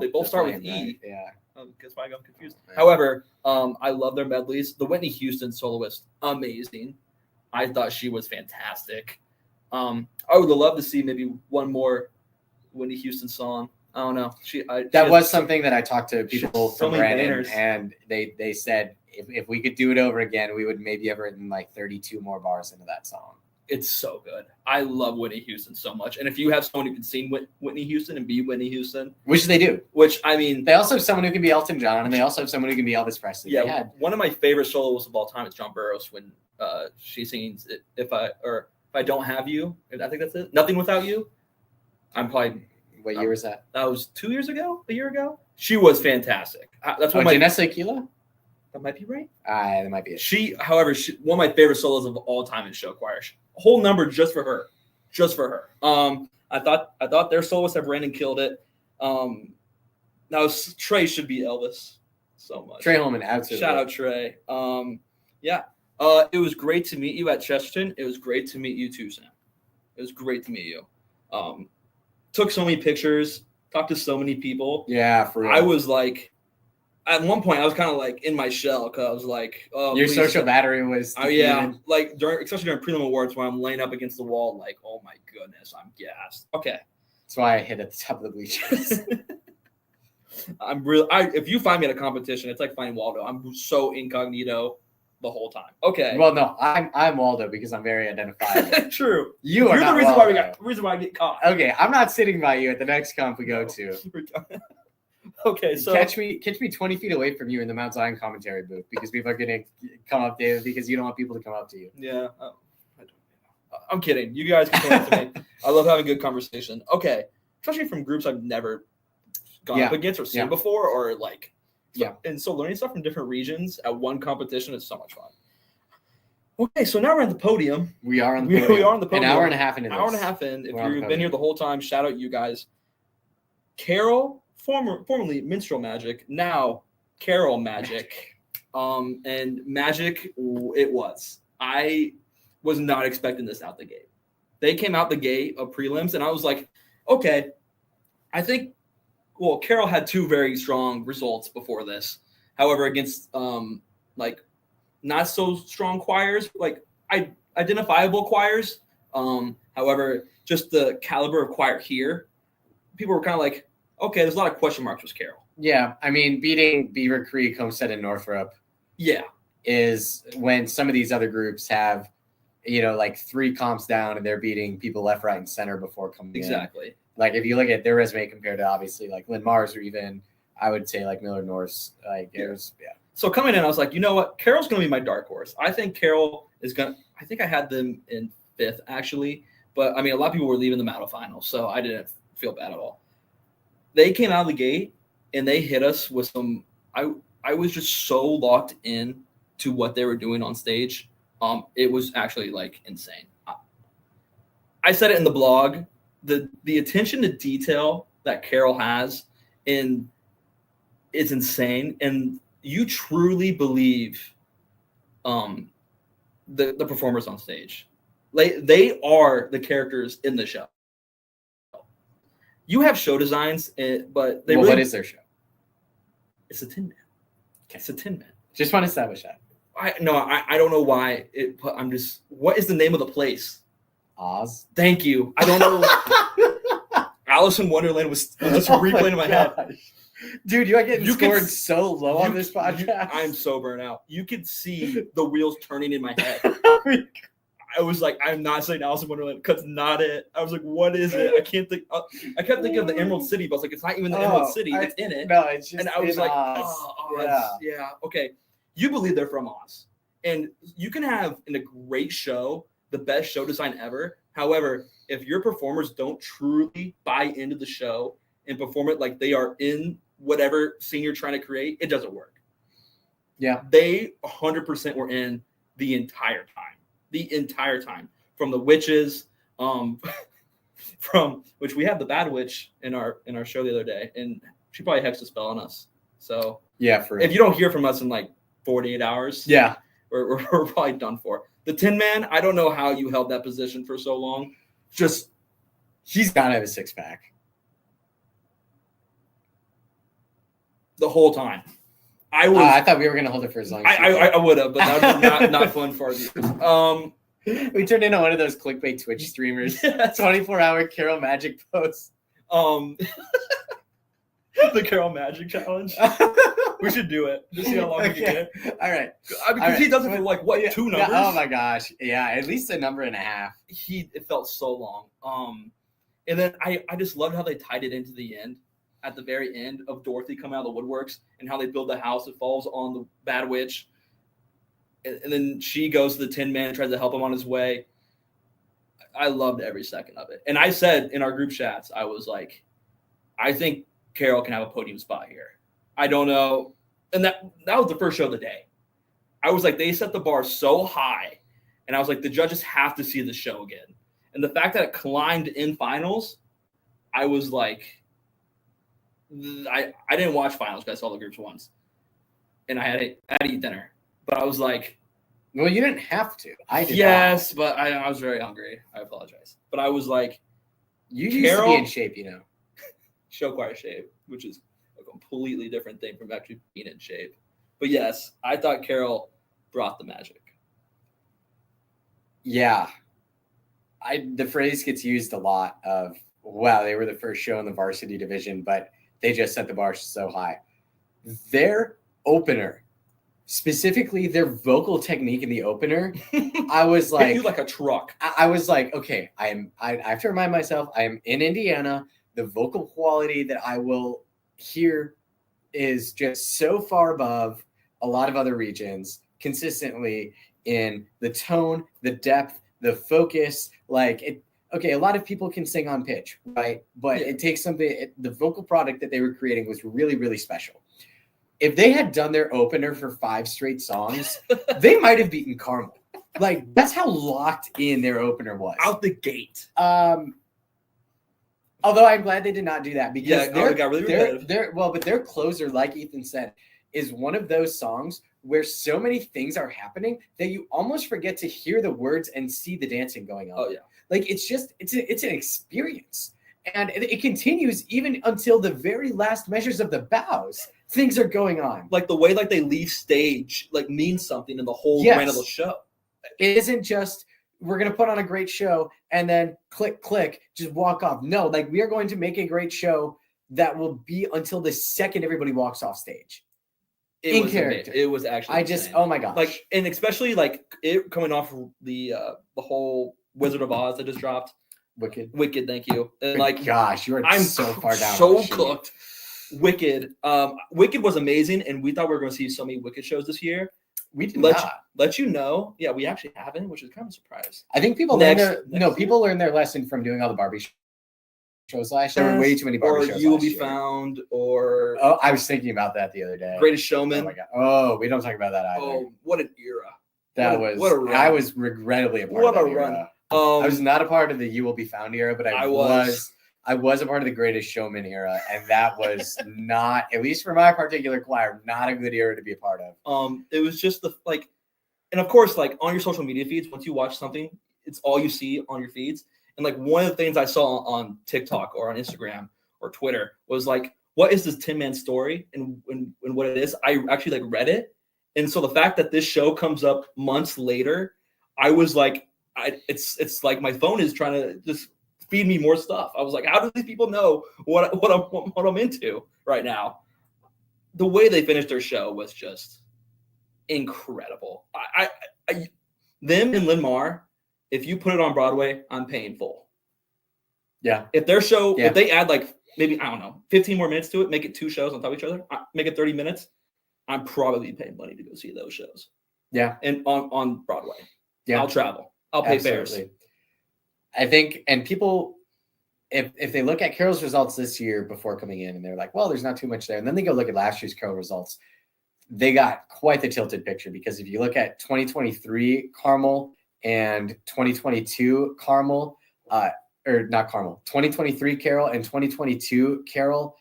they both start with E. Right? Yeah. That's why I got confused. Right. However, I love their medleys. The Whitney Houston soloist, amazing. I thought she was fantastic. I would love to see maybe one more Whitney Houston song. I don't know. That was something that I talked to people from Brandon, and they said if we could do it over again, we would maybe have written like 32 more bars into that song. It's so good. I love Whitney Houston so much. And if you have someone who can sing Whitney Houston and be Whitney Houston, which they do, they also have someone who can be Elton John, and they also have someone who can be Elvis Presley. Yeah, one of my favorite solos of all time is John Burroughs when she sings "If I Don't Have You." I think that's it. Nothing Without You. I'm probably. What year was that? That was 2 years ago. A year ago. She was fantastic. That's what Janessa Aquila. That might be right. That might be it. However, one of my favorite solos of all time in show choir. Whole number just for her. I thought their soloist at Brandon killed it. Now Trey should be Elvis so much. Trey Holman, absolutely. Shout out Trey. It was great to meet you at Chesterton. It was great to meet you too, Sam. It was great to meet you. Took so many pictures, talked to so many people. Yeah, for real. I was like, at one point, I was kind of like in my shell because I was like, "Oh, your social battery was." Oh yeah, like especially during prelim awards when I'm laying up against the wall, like, "Oh my goodness, I'm gassed." Okay, that's why I hit at the top of the bleachers. If you find me at a competition, it's like finding Waldo. I'm so incognito the whole time. Okay. Well, no, I'm Waldo because I'm very identifiable. True. You're the reason why I get caught. Okay, I'm not sitting by you at the next comp we go to. Okay, so catch me 20 feet away from you in the Mount Zion commentary booth because people are going to come up, David, because you don't want people to come up to you. Yeah, I'm kidding. You guys can come up to me. I love having good conversation. Okay, especially from groups I've never gone up against or seen before, or like. And so learning stuff from different regions at one competition is so much fun. Okay, so now we're at the podium. We are on the podium. An hour and a half into this. An hour and a half in. If you've been here the whole time, shout out you guys. Carol, formerly Minstrel Magic, now Carol Magic. And Magic, it was. I was not expecting this out the gate. They came out the gate of prelims, and I was like, okay, I think well, Carol had two very strong results before this. However, against like not so strong choirs, like identifiable choirs. However, just the caliber of choir here, people were kind of like, okay, there's a lot of question marks with Carol. Yeah, I mean, beating Beaver Creek, Homestead, and Northrop. Yeah, is when some of these other groups have, like 3 comps down and they're beating people left, right, and center before coming in. Like if you look at their resume compared to obviously like Lynn Mars or even I would say like Miller Norse, it was. So coming in, I was like, you know what? Carol's going to be my dark horse. I think Carol is going to, I think I had them in 5th actually, but I mean, a lot of people were leaving the Matto final, so I didn't feel bad at all. They came out of the gate and they hit us with some, I was just so locked in to what they were doing on stage. It was actually like insane. I said it in the blog. The attention to detail that Carol has is insane, and you truly believe the performers on stage. They are the characters in the show. You have show designs, but they what is their show? It's a Tin Man. Okay. It's a Tin Man. Just want to establish that. I don't know why. What is the name of the place? Oz. Thank you. I don't know. Alice in Wonderland was just replaying in my head. Dude, you are getting scored so low on this podcast. I'm so burnt out. You could see the wheels turning in my head. I was like, I'm not saying Alice in Wonderland because not it. I was like, what is it? I can't think. I kept thinking of the Emerald City, but I was like, it's not even the Emerald City. It's in it. No, it's just. And I was like, Oz. Oz. Yeah. Okay. You believe they're from Oz, and you can have in a great show the best show design ever. However, if your performers don't truly buy into the show and perform it like they are in whatever scene you're trying to create, it doesn't work. Yeah. They 100% were in the entire time. From the witches, from which we had the bad witch in our show the other day, and she probably hexed a spell on us. So yeah, if you don't hear from us in like 48 hours, yeah, we're probably done for. The Tin Man, I don't know how you held that position for so long. Just he's got to have a 6-pack the whole time. I thought we were going to hold it for as long as I would have, but that was not fun for you. We turned into one of those clickbait Twitch streamers. 24-hour Carol Magic posts. The Carol Magic Challenge. We should do it. Just see how long we can get. All right. Because he does it for like what, 2 numbers? Oh my gosh. Yeah, at least a number and a half. It felt so long. And then I just loved how they tied it into the end. At the very end of Dorothy coming out of the woodworks and how they build the house that falls on the bad witch. And then she goes to the Tin Man and tries to help him on his way. I loved every second of it. And I said in our group chats, I was like, I think Carol can have a podium spot here. I don't know. And that was the first show of the day. I was like, they set the bar so high. And I was like, the judges have to see the show again. And the fact that it climbed in finals, I was like, I didn't watch finals because I saw the groups once. And I had to eat dinner. But I was like, well, you didn't have to. I did. Yes, but I was very hungry. I apologize. But I was like, you used to be in shape, you know. Show choir shape, which is a completely different thing from actually being in shape. But yes, I thought Carol brought the magic. Yeah. The phrase gets used a lot of, wow, they were the first show in the varsity division, but they just set the bar so high. Their opener, specifically their vocal technique in the opener, I was like, hit you like a truck. I was like, okay, I have to remind myself I am in Indiana. The vocal quality that I will hear is just so far above a lot of other regions consistently in the tone, the depth, the focus. Okay, a lot of people can sing on pitch, right? But it takes something. The vocal product that they were creating was really, really special. If they had done their opener for 5 straight songs, they might have beaten Carmel. Like, that's how locked in their opener was. Out the gate. Although I'm glad they did not do that because their closer, like Ethan said, is one of those songs where so many things are happening that you almost forget to hear the words and see the dancing going on. Oh yeah. Like it's an experience. And it continues even until the very last measures of the bows. Things are going on. Like the way they leave stage means something in the whole brand of the show. It isn't just we're going to put on a great show and then click, just walk off. No, we are going to make a great show that will be until the second everybody walks off stage. It was character. It was actually insane. Oh my gosh. And especially it coming off the whole Wizard of Oz that just dropped. Wicked, thank you. And gosh, you are so far down. So cooked. Wicked. Wicked was amazing, and we thought we were going to see so many Wicked shows this year. We did not. Let you know. Yeah, we actually haven't, which is kind of a surprise. I think people learned their lesson from doing all the Barbie shows last year. There were way too many Barbie shows. Or You Will Be Found, or I was thinking about that the other day. Greatest Showman. Oh my god. Oh, we don't talk about that either. Oh, what an era. I was regrettably a part of that era. I was not a part of the You Will Be Found era, but I was a part of the Greatest Showman era, and that was not, at least for my particular choir, not a good era to be a part of. It was just and of course, on your social media feeds, once you watch something, it's all you see on your feeds. And one of the things I saw on TikTok or on Instagram or Twitter was what is this Tin Man story and what it is? I actually read it, and so the fact that this show comes up months later, I was it's like my phone is trying to just feed me more stuff. I was like, how do these people know what I'm into right now? The way they finished their show was just incredible. Them and Lynn Marr, if you put it on Broadway, I'm paying full. Yeah. If their show, if they add maybe, I don't know, 15 more minutes to it, make it 2 shows on top of each other, make it 30 minutes, I'm probably paying money to go see those shows. Yeah. And on Broadway. Yeah. I'll travel. I'll pay fares. I think, and people, if they look at Carol's results this year before coming in and they're like, well, there's not too much there. And then they go look at last year's Carol results, they got quite the tilted picture, because if you look at 2023 Carmel and 2022 Carmel, 2023 Carol and 2022 Carol,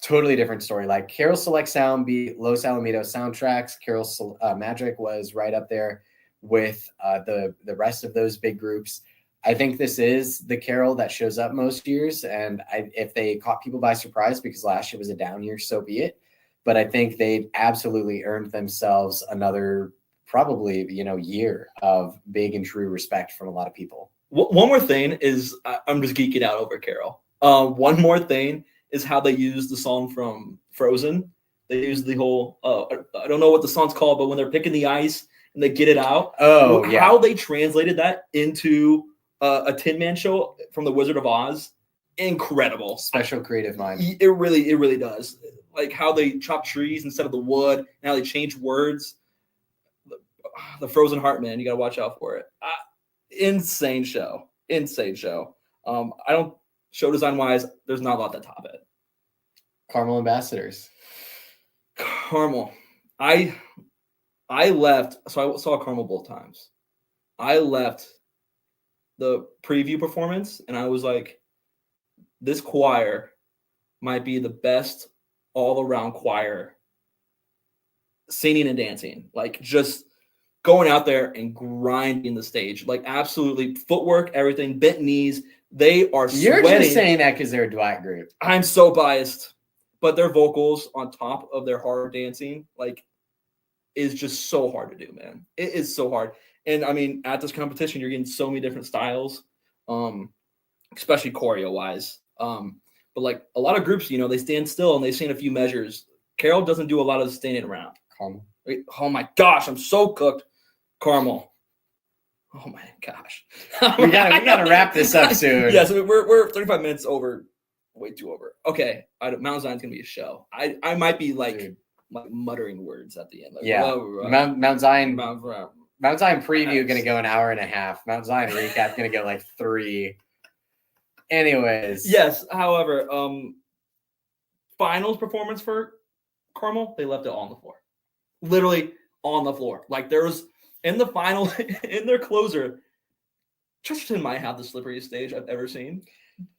totally different story. Carol Select Sound beat Los Alamitos soundtracks. Carol Magic was right up there with the rest of those big groups. I think this is the Carol that shows up most years, and if they caught people by surprise because last year was a down year, so be it. But I think they absolutely earned themselves another probably year of big and true respect from a lot of people. One more thing is, I'm just geeking out over Carol. One more thing is how they use the song from Frozen. They use the whole I don't know what the song's called, but when they're picking the ice and they get it out. Oh, yeah. How they translated that into a Tin Man show from The Wizard of Oz, incredible. Special creative mind. It really does. Like how they chop trees instead of the wood, and how they change words. The Frozen Heart, man, you gotta watch out for it. Insane show. I don't show design wise. There's not a lot that top it. Caramel Ambassadors. Caramel. I left. So I saw Caramel both times. I left the preview performance, and I was like, this choir might be the best all-around choir singing and dancing. Like, just going out there and grinding the stage. Like, absolutely footwork, everything, bent knees. They are sweating. You're just saying that because they're a duet group. I'm so biased. But their vocals on top of their hard dancing, like, is just so hard to do, man. It is so hard. And, I mean, at this competition, you're getting so many different styles, especially choreo-wise. But, like, a lot of groups, you know, they stand still and they sing a few measures. Carol doesn't do a lot of standing around. Caramel. Oh, my gosh. I'm so cooked. Caramel. Oh, my gosh. we gotta wrap this up soon. Yeah, so we're 35 minutes over. Way too over. Okay, Mount Zion's gonna be a show. I might be like muttering words at the end. Like, yeah, Mount Zion preview gonna go an hour and a half. Mount Zion recap gonna go like 3. Anyways, yes. However, finals performance for Caramel, they left it on the floor, literally on the floor. Like there was in the final in their closer. Chesterton might have the slipperiest stage I've ever seen.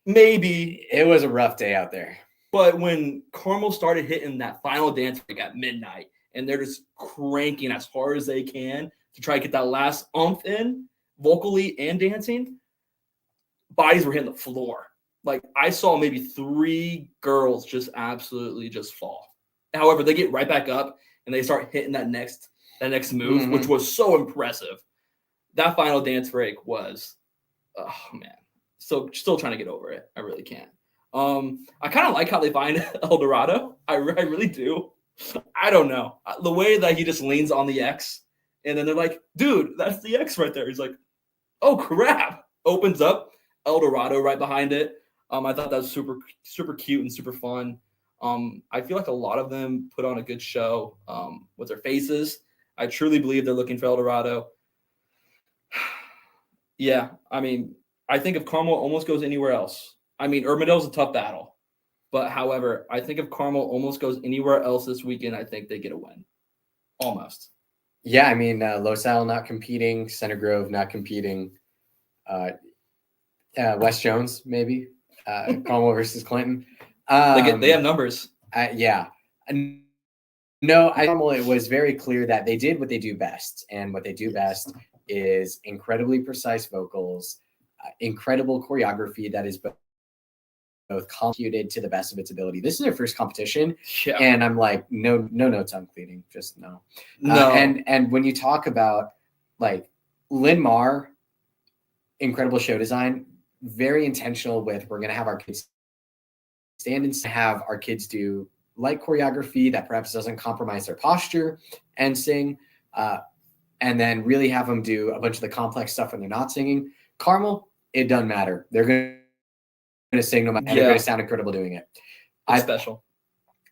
Maybe it was a rough day out there. But when Caramel started hitting that final dance break at midnight, and they're just cranking as hard as they can to try to get that last oomph in, vocally and dancing, bodies were hitting the floor. Like I saw maybe 3 girls just absolutely just fall. However, they get right back up and they start hitting that next move, which was so impressive. That final dance break was, oh man. So still trying to get over it. I really can't. I kind of like how they find El Dorado. I really do. I don't know. The way that he just leans on the X and then they're like, dude, that's the X right there. He's like, oh crap. Opens up El Dorado right behind it. I thought that was super, super cute and super fun. I feel like a lot of them put on a good show with their faces. I truly believe they're looking for El Dorado. Yeah, I mean, I think if Caramel almost goes anywhere else, I mean, Urbandale's a tough battle. But, however, I think if Caramel almost goes anywhere else this weekend, I think they get a win. Almost. Yeah, I mean, Los Al not competing, Center Grove not competing, West Jones maybe, Caramel versus Clinton. They have numbers. Yeah. No, it was very clear that they did what they do best. And what they do best is incredibly precise vocals, incredible choreography that is both computed to the best of its ability. This is their first competition, and I'm like, no tongue cleaning, just no. And when you talk about like Lynn Marr, incredible show design, very intentional with we're gonna have our kids stand and have our kids do light choreography that perhaps doesn't compromise their posture and sing, and then really have them do a bunch of the complex stuff when they're not singing. Caramel, it doesn't matter. They're going to sing no matter, and they're going to sound incredible doing it. Special.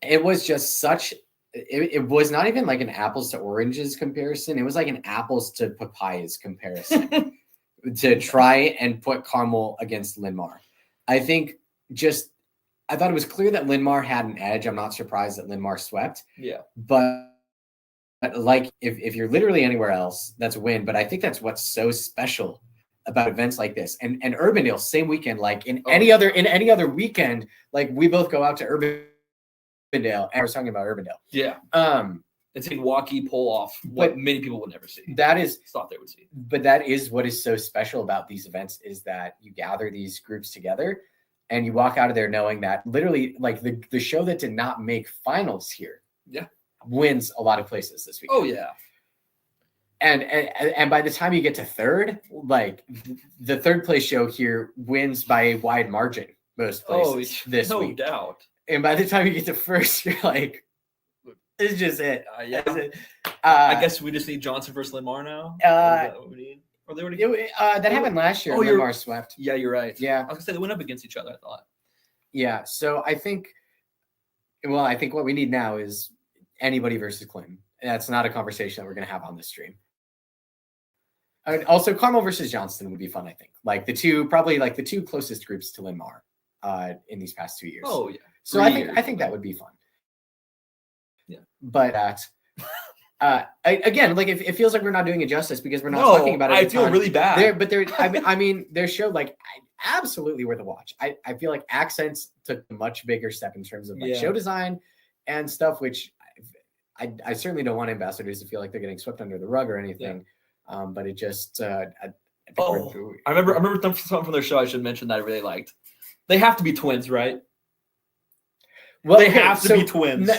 It was just such, it was not even like an apples to oranges comparison. It was like an apples to papayas comparison to try and put Caramel against Lynn Marr. I thought it was clear that Lynn Marr had an edge. I'm not surprised that Lynn Marr swept. Yeah. But like if you're literally anywhere else, that's a win. But I think that's what's so special about events like this. And Urbandale, same weekend, like in any other weekend, like we both go out to Urbandale. And I was talking about Urbandale. Yeah. It's a walkie pull off what many people would never see. That is thought they would see. But that is what is so special about these events is that you gather these groups together and you walk out of there knowing that literally like the show that did not make finals here wins a lot of places this week. Oh yeah. And by the time you get to third, like the third place show here wins by a wide margin most places this week. No doubt. And by the time you get to first, you're like, it's just it. Yeah. I guess we just need Johnson versus Linmar now. Is that what we need? Or they already... that happened last year. Linmar swept. Yeah, you're right. Yeah. I was going to say they went up against each other, I thought. Yeah. So I think what we need now is anybody versus Clinton. That's not a conversation that we're going to have on this stream. Also, Carmel versus Johnston would be fun, I think. Like the two closest groups to Linmar in these past 2 years. Oh, yeah. So I think that would be fun. Yeah. But again, like it feels like we're not doing it justice because we're not talking about it. I feel really bad. Their show, like, absolutely worth a watch. I feel like Accents took a much bigger step in terms of show design and stuff, which I certainly don't want ambassadors to feel like they're getting swept under the rug or anything. Yeah. But it just I remember something from their show I should mention that I really liked. They have to be twins, right? Well, they have to be twins.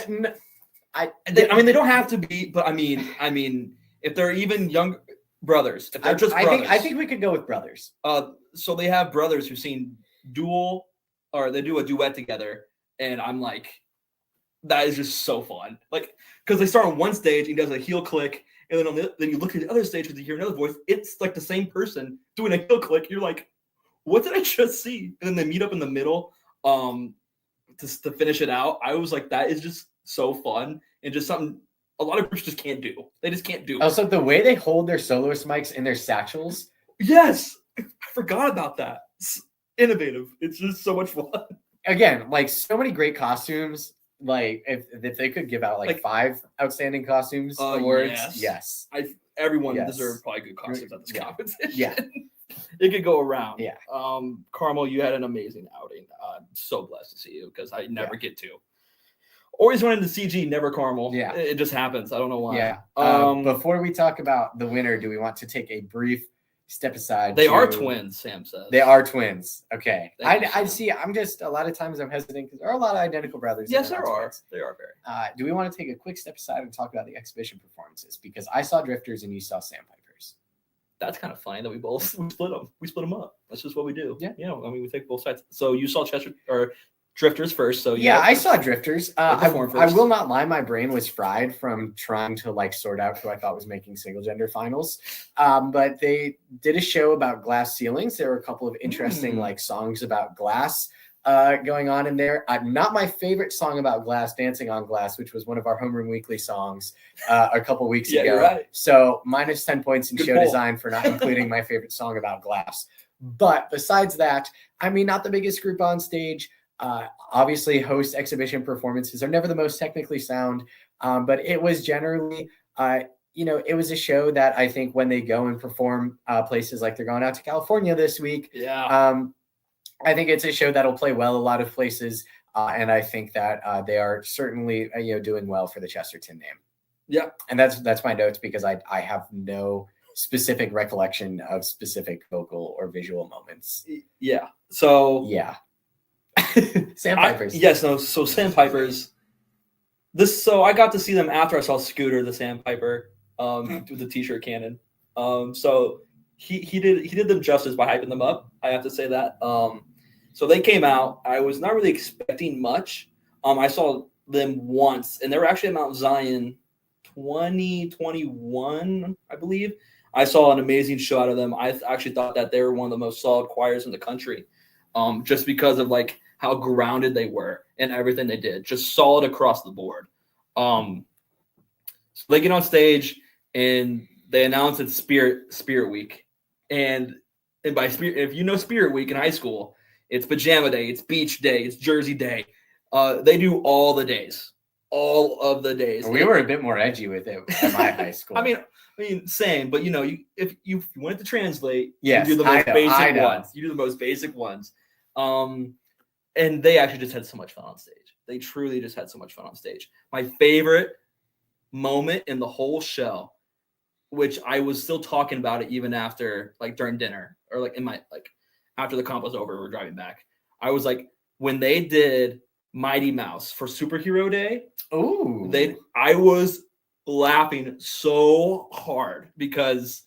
I mean, they don't have to be, but I mean, if they're even young brothers, if they're just brothers, I think we could go with brothers. So they have brothers who sing dual, or they do a duet together, and I'm like, that is just so fun. Like, because they start on one stage, he does a heel click, and then then you look at the other stage because you hear another voice. It's like the same person doing a heel click. You're like, what did I just see? And then they meet up in the middle, to finish it out. I was like, that is just so fun and just something a lot of groups just can't do. They just can't do. Also, the way they hold their soloist mics in their satchels. Yes, I forgot about that. It's innovative. It's just so much fun. Again, like so many great costumes. Like if they could give out like 5 outstanding costumes awards, yes. Everyone deserved probably good costumes at this competition. Yeah. It could go around. Yeah. Carmel, you had an amazing outing. I'm so blessed to see you because I never get to. Always went into CG, never Carmel. Yeah. It just happens. I don't know why. Yeah. Before we talk about the winner, do we want to take a brief step aside? They are twins, Sam says. They are twins. Okay. I see. I'm just, a lot of times I'm hesitant because there are a lot of identical brothers. Yes, there are. They are very. Do we want to take a quick step aside and talk about the exhibition performances? Because I saw Drifters and you saw Sandpipers. That's kind of funny that we split them. We split them up. That's just what we do. Yeah. You know, I mean, we take both sides. So you saw Drifters first. So I saw Drifters. I will not lie, my brain was fried from trying to like sort out who I thought was making single gender finals. But they did a show about glass ceilings. There were a couple of interesting like songs about glass going on in there. Not my favorite song about glass, Dancing on Glass, which was one of our Homeroom Weekly songs a couple weeks ago. You're right. So minus 10 points in show design for not including my favorite song about glass. But besides that, I mean, not the biggest group on stage. Obviously, host exhibition performances are never the most technically sound, but it was generally, it was a show that I think when they go and perform places like they're going out to California this week, I think it's a show that'll play well a lot of places, and I think that they are certainly doing well for the Chesterton name. Yeah, and that's my notes because I have no specific recollection of specific vocal or visual moments. Yeah. So yeah. Sandpipers. So Sandpipers. So I got to see them after I saw Scooter the Sandpiper with the t-shirt cannon. So he did them justice by hyping them up. I have to say that. So they came out. I was not really expecting much. I saw them once, and they were actually at Mount Zion 2021, I believe. I saw an amazing show out of them. I actually thought that they were one of the most solid choirs in the country, just because of like how grounded they were and everything they did, just solid across the board. So they get on stage and they announce it's Spirit Week, and by Spirit, if you know Spirit Week in high school, it's pajama day, it's beach day, it's Jersey day. They do all of the days. We were a bit more edgy with it at my high school. I mean, same, but if you wanted to translate, yes, you do the most basic ones. You do the most basic ones. And they actually just had so much fun on stage. They truly just had so much fun on stage. My favorite moment in the whole show, which I was still talking about it even after, like during dinner or like after the comp was over, we're driving back. I was like, when they did Mighty Mouse for Superhero Day. Ooh. I was laughing so hard because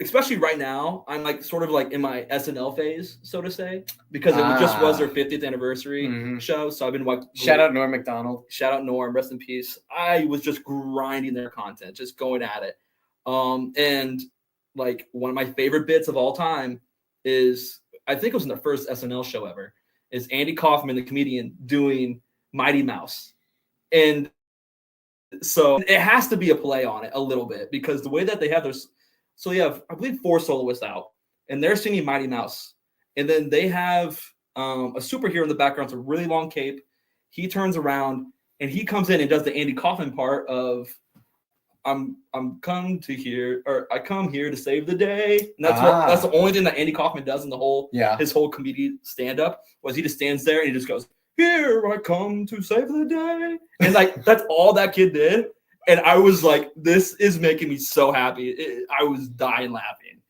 especially right now, I'm like sort of like in my SNL phase, so to say, because it just was their 50th anniversary show. So I've been watching. Shout out Norm Macdonald. Shout out Norm, rest in peace. I was just grinding their content, just going at it. And like one of my favorite bits of all time is, I think it was in their first SNL show ever, is Andy Kaufman, the comedian, doing Mighty Mouse. And so it has to be a play on it a little bit, because the way that they have this, so you have, I believe, 4 soloists out, and they're singing Mighty Mouse. And then they have a superhero in the background, it's a really long cape. He turns around and he comes in and does the Andy Kaufman part of I'm come to here, or I come here to save the day. And that's the only thing that Andy Kaufman does in the whole his whole comedian stand up, was he just stands there and he just goes, "Here I come to save the day." And like that's all that kid did. And I was like, this is making me so happy. I was dying laughing.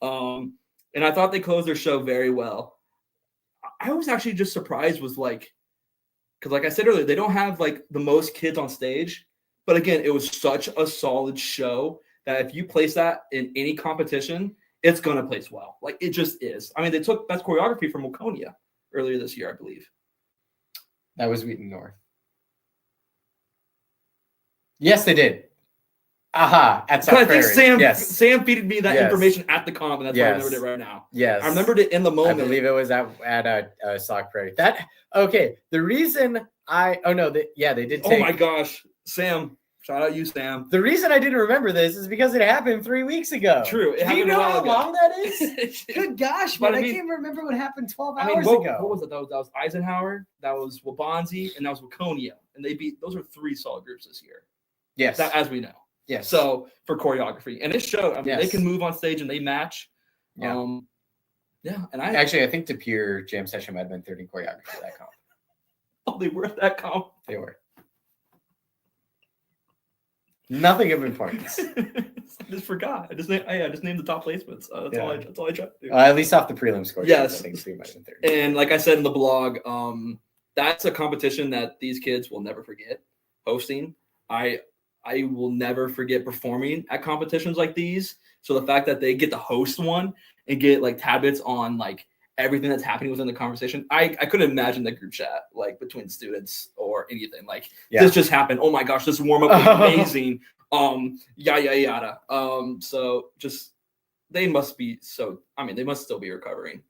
And I thought they closed their show very well. I was actually just surprised with like, because like I said earlier, they don't have like the most kids on stage. But again, it was such a solid show that if you place that in any competition, it's going to place well. Like it just is. I mean, they took best choreography from Waconia earlier this year, I believe. That was Wheaton North. Yes, they did. At South Prairie. I think Sam feeded me that information at the comp, and that's why I remembered it right now. Yes. I remembered it in the moment. I believe it was at Sauk Prairie. The reason they did take. Oh my gosh, Sam. Shout out you, Sam. The reason I didn't remember this is because it happened 3 weeks ago. True. Do you know how long that is? Good gosh, man. I can't remember what happened 12 hours ago. What was it? That was Eisenhower, that was Wabanzi, and that was Waconia. And those are 3 solid groups this year. Yes. As we know. Yes. So for choreography. And it showed. I mean, they can move on stage and they match. Yeah. And I think De Pure Jam Session might have been 30 choreography for that comp. Oh, they were at that comp. They were. Nothing of importance. I just forgot. I just named the top placements. That's all I tried to do. At least off the prelim score. Yes. I think Steve might have been 30. And like I said in the blog, that's a competition that these kids will never forget hosting. I will never forget performing at competitions like these. So the fact that they get to host one and get like tidbits on like everything that's happening within the conversation, I couldn't imagine the group chat like between students or anything. Like this just happened. Oh my gosh, this warm up was amazing. Yada. So just they must still be recovering.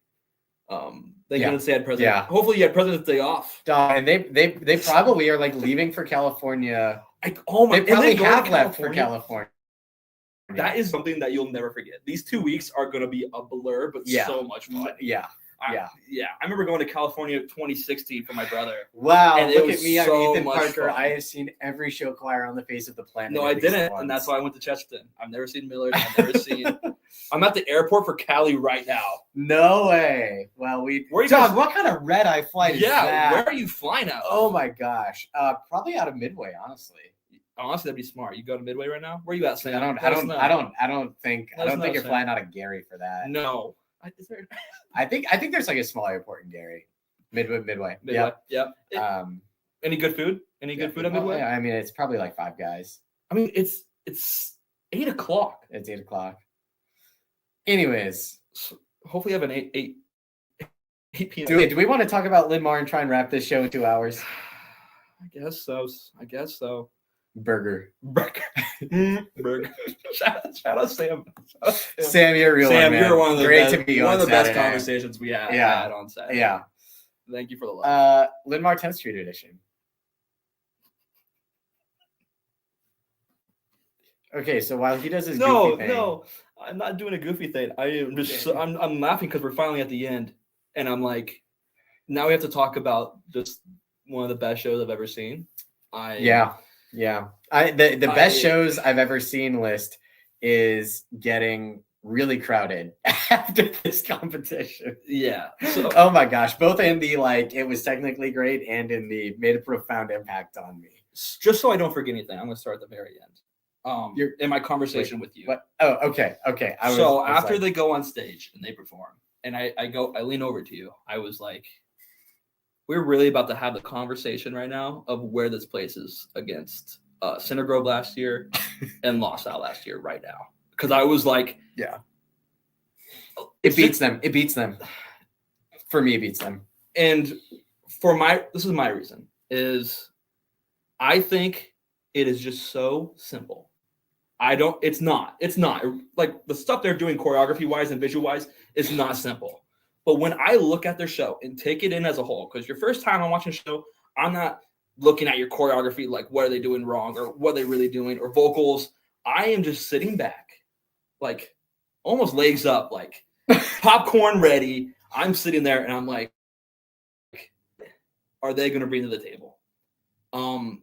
Thank goodness they had President. Yeah. Hopefully you had President's Day off. And they probably are like leaving for California. They probably have left for California. That is something that you'll never forget. These 2 weeks are going to be a blur, but so much fun. Yeah. I remember going to California 2016 for my brother. Wow. And look at me. I'm Ethan Parker. Fun. I have seen every show choir on the face of the planet. No, I didn't. And that's why I went to Chesterton. I've never seen Millard. I'm at the airport for Cali right now. No way. Well, John, what kind of red-eye flight is that? Yeah, where are you flying out of? Oh my gosh. Probably out of Midway, honestly. Honestly, that'd be smart. You go to Midway right now? Where are you at, Sam? I don't think you're flying out of Gary for that. No. I think there's like a small airport in Gary. Midway. Yep. Any good food? Good food at Midway? Yeah, I mean, it's probably like Five Guys. I mean, it's 8 o'clock. It's 8 o'clock. Anyways, so hopefully you have an 8 p.m. Do we want to talk about Linn-Mar and try and wrap this show in 2 hours? I guess so. Burger. Shout out Sam. Sam, you're a real Sam, man. You're one of the Great best, to be one on of the best Saturday. Conversations we had on Saturday. Yeah. Thank you for the love. Linn-Mar 10th Street edition. Okay, so while he does his goofy thing. No, I'm not doing a goofy thing. I am just I'm laughing because we're finally at the end, and I'm like, now we have to talk about just one of the best shows I've ever seen. The best shows I've ever seen list is getting really crowded after this competition. Yeah. So, oh my gosh, both in the it was technically great and in the made a profound impact on me. Just so I don't forget anything, I'm going to start at the very end. You're in my conversation with you. What? Oh, okay. After they go on stage and they perform, and I lean over to you. I was like, we're really about to have the conversation right now of where this place is against Cinder Grove last year and Lost Out last year right now. Because I was like, It beats them. It beats them. For me, it beats them. And this is my reason, is I think it is just so simple. It's not like the stuff they're doing choreography wise and visual wise is not simple. But when I look at their show and take it in as a whole, because your first time I'm watching a show, I'm not looking at your choreography, like what are they doing wrong or what are they really doing or vocals. I am just sitting back, like almost legs up, like popcorn ready. I'm sitting there and I'm like, are they going to bring to the table? And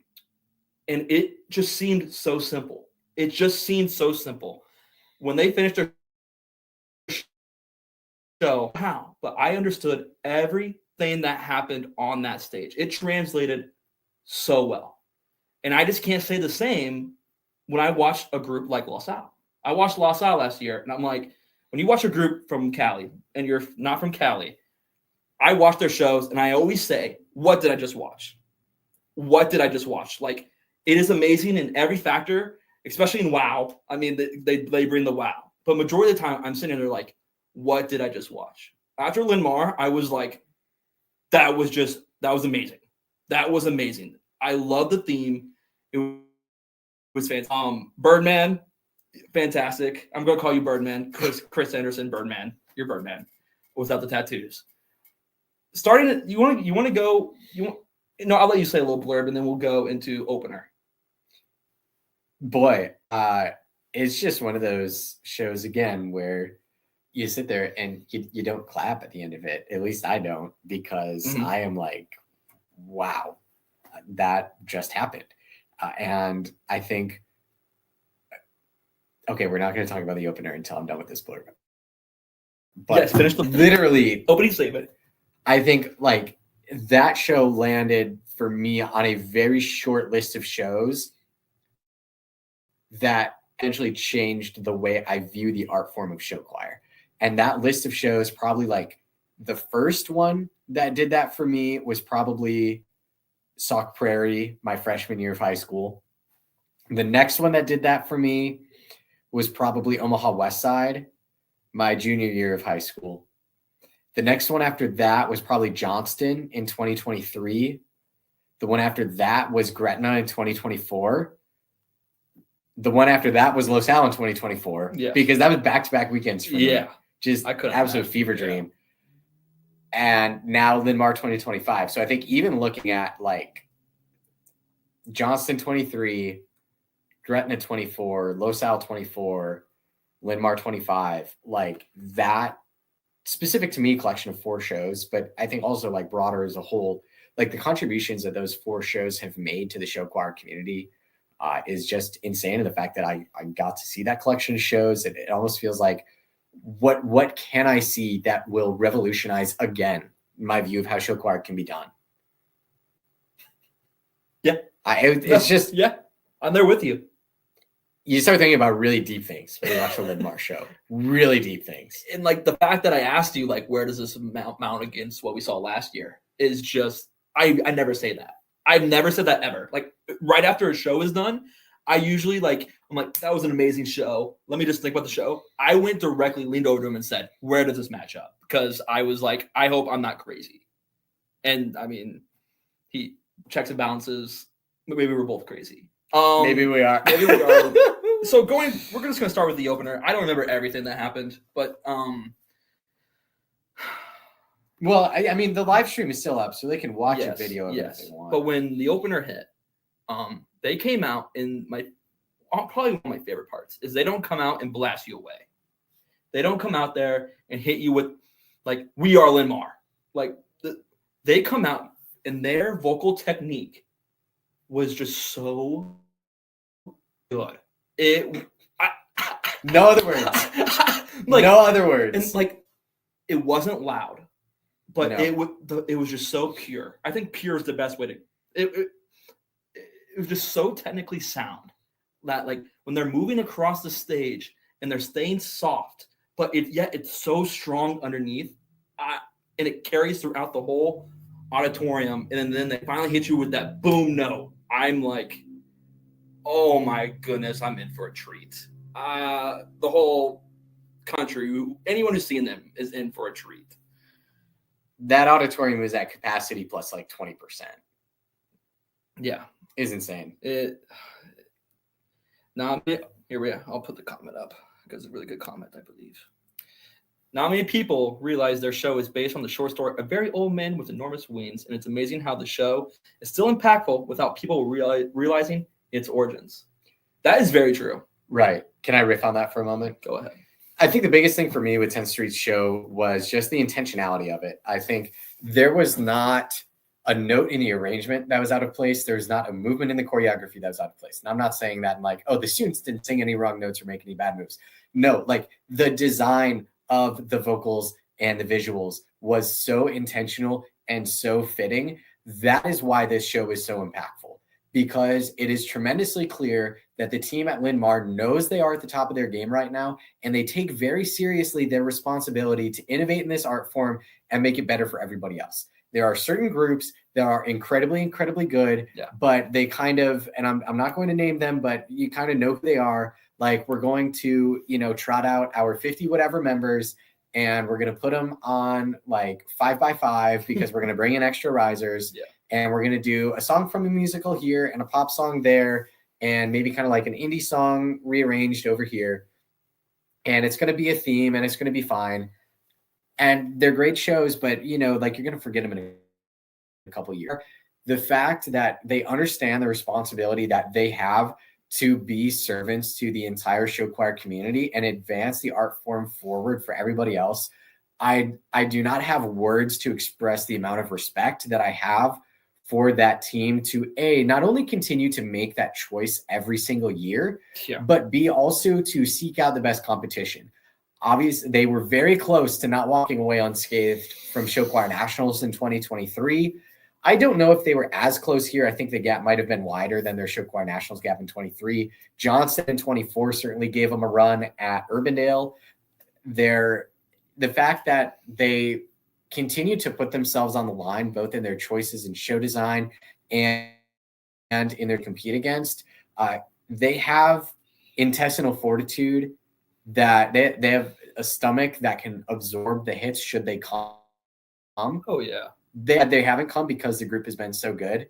it just seemed so simple. It just seemed so simple. When they finished their show, how? But I understood everything that happened on that stage. It translated so well. And I just can't say the same when I watched a group like La Salle. I watched La Salle last year, and I'm like, when you watch a group from Cali and you're not from Cali, I watch their shows, and I always say, what did I just watch? What did I just watch? Like, it is amazing in every factor, especially in WoW. I mean, they bring the WoW. But majority of the time, I'm sitting there like, what did I just watch? After Linmar, I was like, that was amazing. That was amazing. I love the theme. It was fantastic. Birdman, fantastic. I'm going to call you Birdman. Chris Anderson, Birdman. You're Birdman without the tattoos. You want to go? I'll let you say a little blurb, and then we'll go into opener. Boy, it's just one of those shows again where you sit there and you don't clap at the end of it. At least I don't, because I am like, wow, that just happened. And I think, okay, we're not going to talk about the opener until I'm done with this blurb. But yes, finish the literally opening statement. I think like that show landed for me on a very short list of shows that eventually changed the way I view the art form of show choir. And that list of shows, probably like the first one that did that for me was probably Sauk Prairie, my freshman year of high school. The next one that did that for me was probably Omaha West Side, my junior year of high school. The next one after that was probably Johnston in 2023. The one after that was Gretna in 2024. The one after that was Los Al in 2024. Yeah. Because that was back-to-back weekends for me. Yeah. Just absolute fever dream. Yeah. And now Linmar 2025. So I think even looking at like Johnston 23, Gretna 24, Los Al 24, Linmar 25, like that specific to me collection of 4 shows, but I think also like broader as a whole, like the contributions that those 4 shows have made to the show choir community is just insane. And the fact that I got to see that collection of shows, it almost feels like what can I see that will revolutionize again my view of how show choir can be done? Yeah. I'm there with you. You start thinking about really deep things when you watch the Linmar show. Really deep things. And like the fact that I asked you, like, where does this mount against what we saw last year is just, I never say that. I've never said that ever. Like right after a show is done, I usually I'm like, that was an amazing show. Let me just think about the show. I went directly, leaned over to him and said, where does this match up? Because I was like, I hope I'm not crazy. And I mean, he checks and balances. Maybe we're both crazy. Maybe we are. So we're just going to start with the opener. I don't remember everything that happened, but well, I mean, the live stream is still up, so they can watch a video of it if they want. But when the opener hit, they came out in probably one of my favorite parts is they don't come out and blast you away. They don't come out there and hit you with like, we are Linmar. Like they come out and their vocal technique was just so good. No other words. No other words. And like, it wasn't loud, but it was just so pure. I think pure is the best way to. It was just so technically sound that like when they're moving across the stage and they're staying soft, but it's so strong underneath, and it carries throughout the whole auditorium, and then they finally hit you with that boom note. I'm like, oh my goodness, I'm in for a treat. The whole country, anyone who's seen them is in for a treat. That auditorium was at capacity plus like 20%. Yeah. Is insane. Here we are. I'll put the comment up because it's a really good comment, I believe. Not many people realize their show is based on the short story A Very Old Man with Enormous Wings, and it's amazing how the show is still impactful without people realizing its origins. That is very true. Right. Can I riff on that for a moment? Go ahead. I think the biggest thing for me with 10th Street's show was just the intentionality of it. I think there was not a note in the arrangement that was out of place. There's not a movement in the choreography that was out of place. And I'm not saying that like, oh, the students didn't sing any wrong notes or make any bad moves. No, like the design of the vocals and the visuals was so intentional and so fitting. That is why this show is so impactful, because it is tremendously clear that the team at Lynn Mar knows they are at the top of their game right now, and they take very seriously their responsibility to innovate in this art form and make it better for everybody else. There are certain groups that are incredibly, incredibly good, but they kind of, and I'm not going to name them, but you kind of know who they are. Like, we're going to, trot out our 50 whatever members, and we're going to put them on like 5x5 because we're going to bring in extra risers. Yeah. And we're going to do a song from a musical here and a pop song there, and maybe kind of like an indie song rearranged over here. And it's going to be a theme, and it's going to be fine. And they're great shows, but, like, you're going to forget them in a couple of years. The fact that they understand the responsibility that they have to be servants to the entire show choir community and advance the art form forward for everybody else. I do not have words to express the amount of respect that I have for that team to not only continue to make that choice every single year, but B, also to seek out the best competition. Obviously, they were very close to not walking away unscathed from Show Choir Nationals in 2023. I don't know if they were as close here. I think the gap might have been wider than their Show Choir Nationals gap in 23. Johnston in 24 certainly gave them a run at Urbandale. The fact that they continue to put themselves on the line, both in their choices in show design and in their compete against, they have intestinal fortitude, that they have a stomach that can absorb the hits should they come. Oh, yeah. They haven't come because the group has been so good,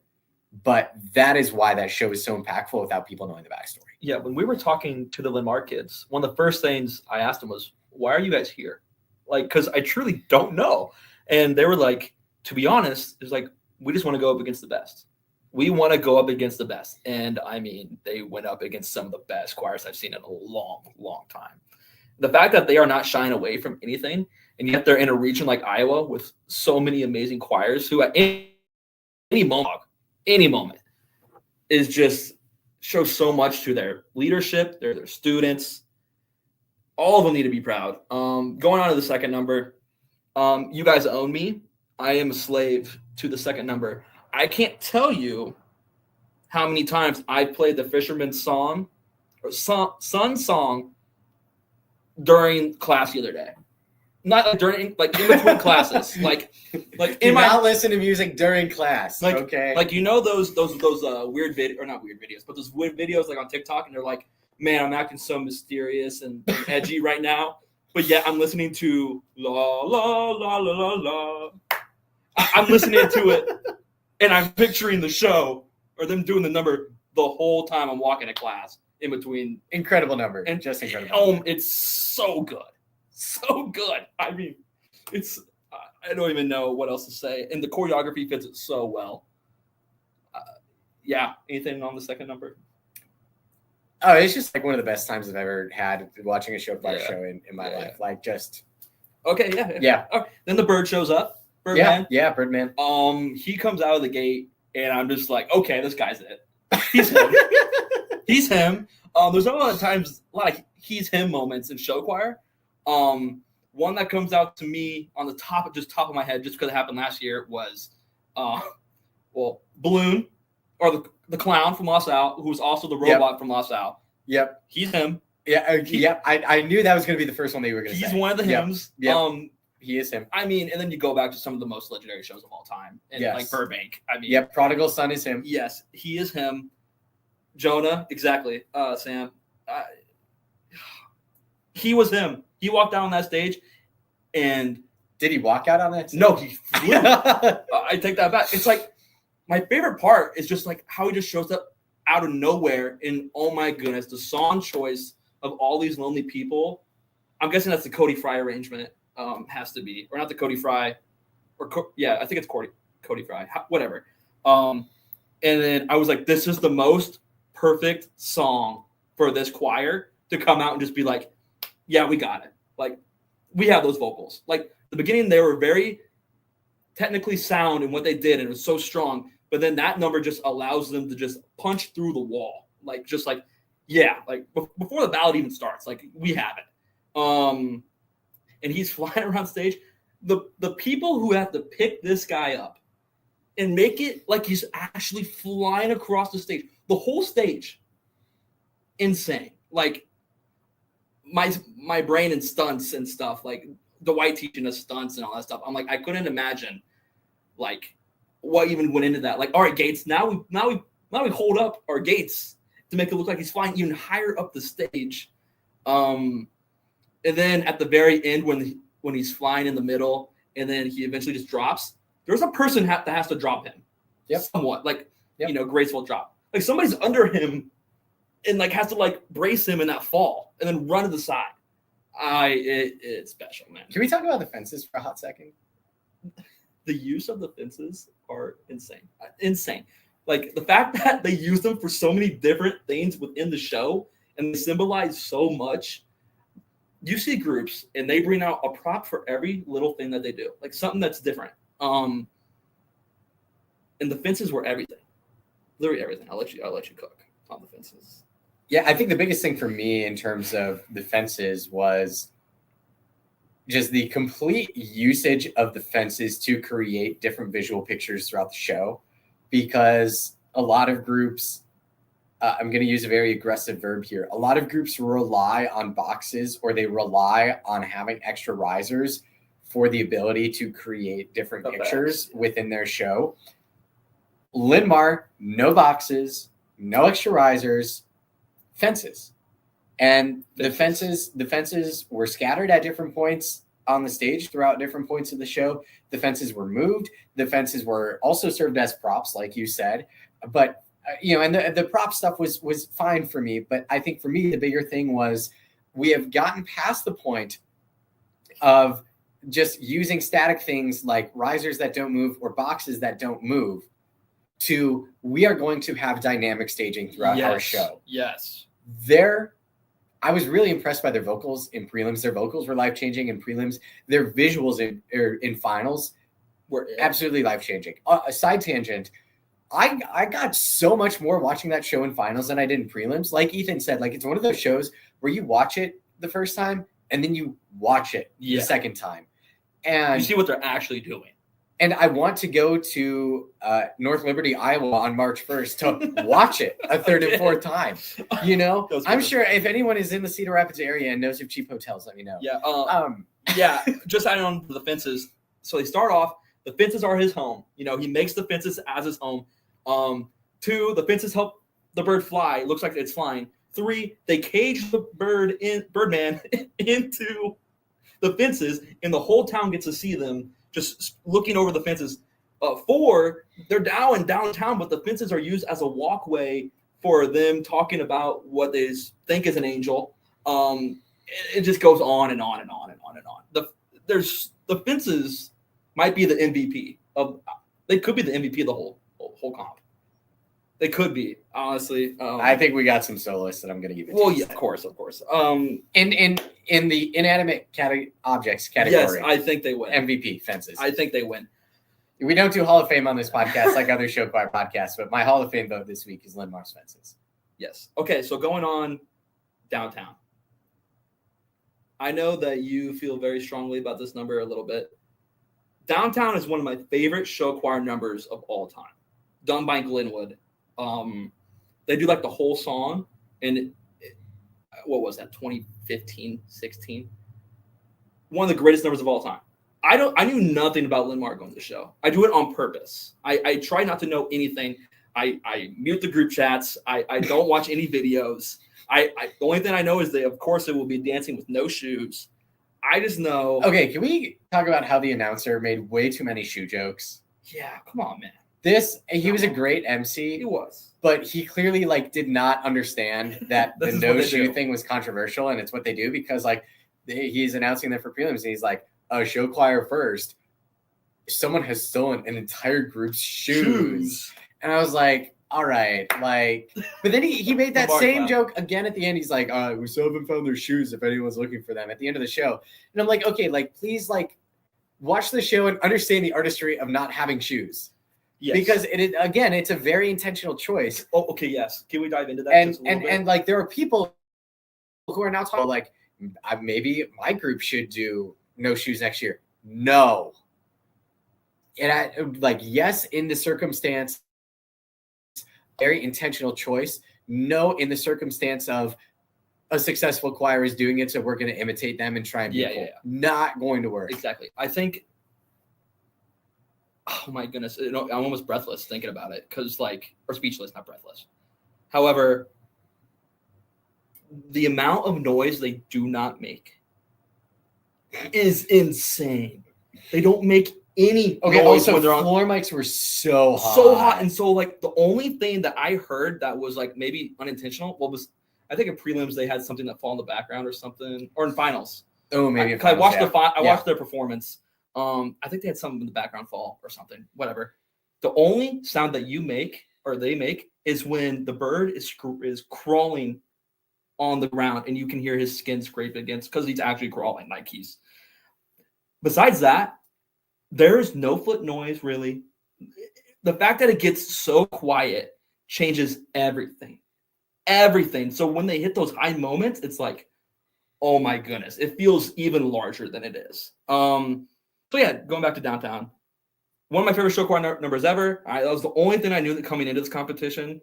but that is why that show is so impactful without people knowing the backstory. Yeah, when we were talking to the Lynn Mar kids, one of the first things I asked them was, why are you guys here? Like, because I truly don't know. And they were like, to be honest, it's like, we just want to go up against the best. We want to go up against the best. And I mean, they went up against some of the best choirs I've seen in a long, long time. The fact that they are not shying away from anything, and yet they're in a region like Iowa with so many amazing choirs who at any moment is just shows so much to their leadership, their students. All of them need to be proud. Going on to the second number, You Guys Own Me. I am a slave to the second number. I can't tell you how many times I played the Fisherman's Song or Sun Song during class the other day. Not like during, like in between classes. Like in my not listen to music during class. Like, okay. Like, those weird or not weird videos, but those weird videos like on TikTok, and they're like, man, I'm acting so mysterious and edgy right now, but yet I'm listening to la la la la la la. I'm listening to it, and I'm picturing the show or them doing the number the whole time I'm walking to class in between. Incredible number, and just incredible. It's so good, so good. I mean, I don't even know what else to say, and the choreography fits it so well. Yeah, anything on the second number? Oh, it's just like one of the best times I've ever had watching a show show in my life. Like, just okay, yeah. Right. Then the bird shows up. Birdman. Yeah, Birdman. He comes out of the gate, and I'm just like, okay, this guy's it. He's him. He's him. There's a lot of times, a lot of he's him moments in show choir. One that comes out to me on the top of my head, just because it happened last year, was, Balloon, or the clown from La Salle, who was also the robot from La Salle. Yep. He's him. Yeah. I knew that was going to be the first one that you were going to say. He's one of the hymns. Yep. He is him. I mean, and then you go back to some of the most legendary shows of all time, and like Burbank. I mean, Prodigal Son is him. Yes, he is him. Jonah, exactly. Sam, He was him. He walked out on that stage, and did he walk out on that stage? No, he flew. I take that back. It's like my favorite part is just like how he just shows up out of nowhere, and oh my goodness, the song choice of All These Lonely People. I'm guessing that's the Cody Fry arrangement. Has to be, or not the Cody Fry, I think it's Cody Fry, whatever. And then I was like, this is the most perfect song for this choir to come out and just be like, yeah, we got it. Like, we have those vocals. Like, the beginning, they were very technically sound in what they did, and it was so strong. But then that number just allows them to just punch through the wall. Like, just like, yeah, like before the ballad even starts, like, we have it. And he's flying around stage. The people who have to pick this guy up and make it like he's actually flying across the stage, the whole stage, insane. Like, my brain in stunts and stuff, like Dwight teaching us stunts and all that stuff. I'm like, I couldn't imagine like what even went into that. Like, all right, Gates, now we hold up our Gates to make it look like he's flying even higher up the stage. And then at the very end, when he's flying in the middle, and then he eventually just drops, there's a person that has to drop him. Yep. Somewhat, like, graceful drop. Like, somebody's under him and like has to like brace him in that fall and then run to the side. It's special, man. Can we talk about the fences for a hot second? The use of the fences are insane. Insane. Like, the fact that they use them for so many different things within the show and they symbolize so much. You see groups and they bring out a prop for every little thing that they do, like something that's different. And the fences were everything, literally everything. I'll let you cook on the fences. Yeah, I think the biggest thing for me in terms of the fences was just the complete usage of the fences to create different visual pictures throughout the show, because a lot of groups, I'm going to use a very aggressive verb here. A lot of groups rely on boxes, or they rely on having extra risers for the ability to create different pictures within their show. Linmar, no boxes, no extra risers, fences. And the fences were scattered at different points on the stage throughout different points of the show. The fences were moved. The fences were also served as props, like you said. But and the prop stuff was fine for me. But I think for me, the bigger thing was we have gotten past the point of just using static things like risers that don't move or boxes that don't move to we are going to have dynamic staging throughout our show. Yes. I was really impressed by their vocals in prelims. Their vocals were life-changing in prelims. Their visuals in finals were absolutely life-changing. A side tangent, I got so much more watching that show in finals than I did in prelims. Like Ethan said, like, it's one of those shows where you watch it the first time and then you watch it the second time. And you see what they're actually doing. And I want to go to North Liberty, Iowa on March 1st to watch it a third and fourth time. I'm sure if anyone is in the Cedar Rapids area and knows of cheap hotels, let me know. Yeah. Just adding on to the fences. So they start off, the fences are his home. He makes the fences as his home. 2, the fences help the bird fly. It looks like it's flying. 3, they cage the Birdman into the fences, and the whole town gets to see them just looking over the fences. 4, they're downtown, but the fences are used as a walkway for them talking about what they think is an angel. It just goes on and on and on and on and on. The fences might be the MVP of. They could be the MVP of the whole comp. They could be, honestly. I think we got some soloists that I'm going to give it to. Well, yeah, of course. In the inanimate objects category, yes, I think they win. MVP, fences. I think they win. We don't do Hall of Fame on this podcast like other show choir podcasts, but my Hall of Fame vote this week is Linmar's fences. Yes. Okay, so going on downtown. I know that you feel very strongly about this number a little bit. Downtown is one of my favorite show choir numbers of all time, done by Glenwood. They do like the whole song, and what was that, 2015, 16? One of the greatest numbers of all time. I knew nothing about Linmar going to the show. I do it on purpose. I try not to know anything. I mute the group chats. I don't watch any videos. The only thing I know is of course, it will be dancing with no shoes. I just know. Okay, can we talk about how the announcer made way too many shoe jokes? Yeah, come on, man. He was a great MC. He was. But he clearly did not understand that the no shoe thing was controversial, and it's what they do because he's announcing that for prelims, and he's like, show choir first. Someone has stolen an entire group's shoes. And I was like, all right, but then he made that same joke again at the end. He's like, we still haven't found their shoes if anyone's looking for them at the end of the show. And I'm like, okay, please watch the show and understand the artistry of not having shoes. Yes. Because it's a very intentional choice. Oh, okay, yes. Can we dive into that and there are people who are now talking maybe my group should do no shoes next year. No. And yes, in the circumstance, very intentional choice. No, in the circumstance of a successful choir is doing it, so we're going to imitate them and try and be cool. Yeah. Not going to work. Exactly. I think. Oh my goodness, I'm almost breathless thinking about it or speechless, not breathless. However, the amount of noise they do not make is insane. They don't make any noise when they're on. Floor mics were so hot. So hot. And so the only thing that I heard that was maybe unintentional, was I think in prelims they had something that fall in the background or something, or in finals. Oh, maybe. I watched their performance. I think they had something in the background fall or something, whatever. The only sound that they make is when the bird is crawling on the ground and you can hear his skin scrape against, because he's actually crawling besides that, there's no foot noise really. The fact that it gets so quiet changes everything. So when they hit those high moments, it's oh my goodness, it feels even larger than it is. So yeah, going back to downtown, one of my favorite show choir numbers ever. That was the only thing I knew that coming into this competition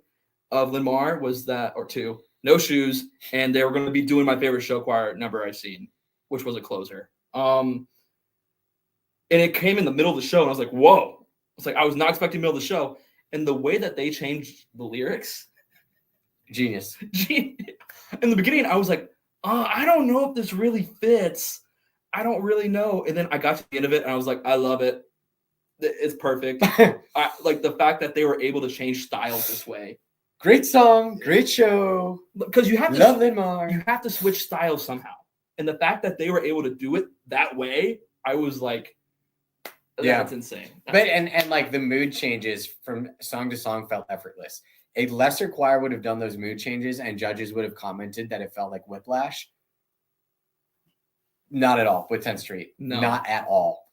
of Lynn Mar was that, or two, no shoes, and they were going to be doing my favorite show choir number I've seen, which was a closer. And it came in the middle of the show, and I was like, whoa. It's I was not expecting the middle of the show. And the way that they changed the lyrics. Genius. In the beginning, I was like, I don't know if this really fits. I don't really know. And then I got to the end of it, and I was like, I love it. It's perfect. The fact that they were able to change styles this way. Great song, great show. Because you have to love Lynn Mar. You have to switch styles somehow. And the fact that they were able to do it that way, I was like, that's insane. But and the mood changes from song to song felt effortless. A lesser choir would have done those mood changes, and judges would have commented that it felt like whiplash. Not at all with 10th Street. No. Not at all.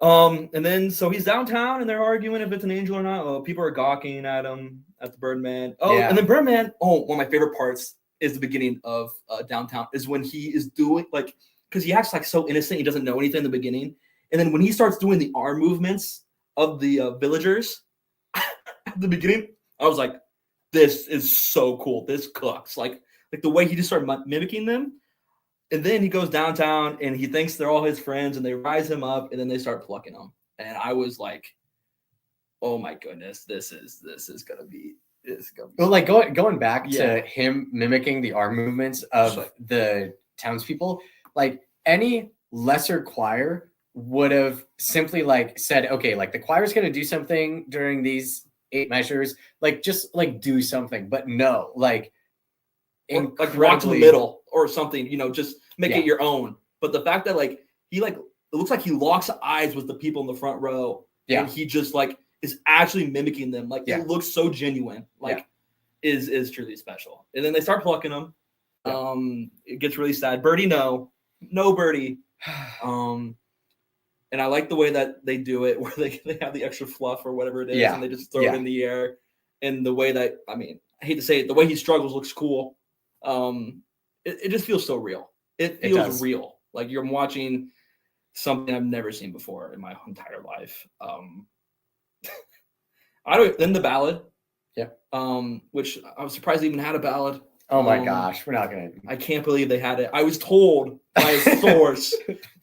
And then so he's downtown, and they're arguing if it's an angel or not. Oh, people are gawking at him at the Birdman. Oh, yeah. And then Birdman. Oh, one of my favorite parts is the beginning of downtown. Is when he is doing because he acts so innocent, he doesn't know anything in the beginning. And then when he starts doing the arm movements of the villagers at the beginning, I was like, this is so cool. This cooks. The way he just started mimicking them. And then he goes downtown and he thinks they're all his friends and they rise him up and then they start plucking him. And I was like, oh my goodness, this is gonna be Well, going back to him mimicking the arm movements of the townspeople, any lesser choir would have simply said, okay, the choir's going to do something during these 8 measures, just do something. But no, rock to the middle or something, just make it your own. But the fact that he it looks like he locks eyes with the people in the front row, and he just is actually mimicking them. It looks so genuine. Is truly special. And then they start plucking him. It gets really sad. Birdie, no birdie. And I like the way that they do it, where they have the extra fluff or whatever it is, and they just throw it in the air. And the way that, I hate to say it, the way he struggles looks cool. It just feels so real. It feels real. You're watching something I've never seen before in my entire life. Then the ballad. Which I was surprised they even had a ballad. Oh my gosh, we're not gonna. I can't believe they had it. I was told by a source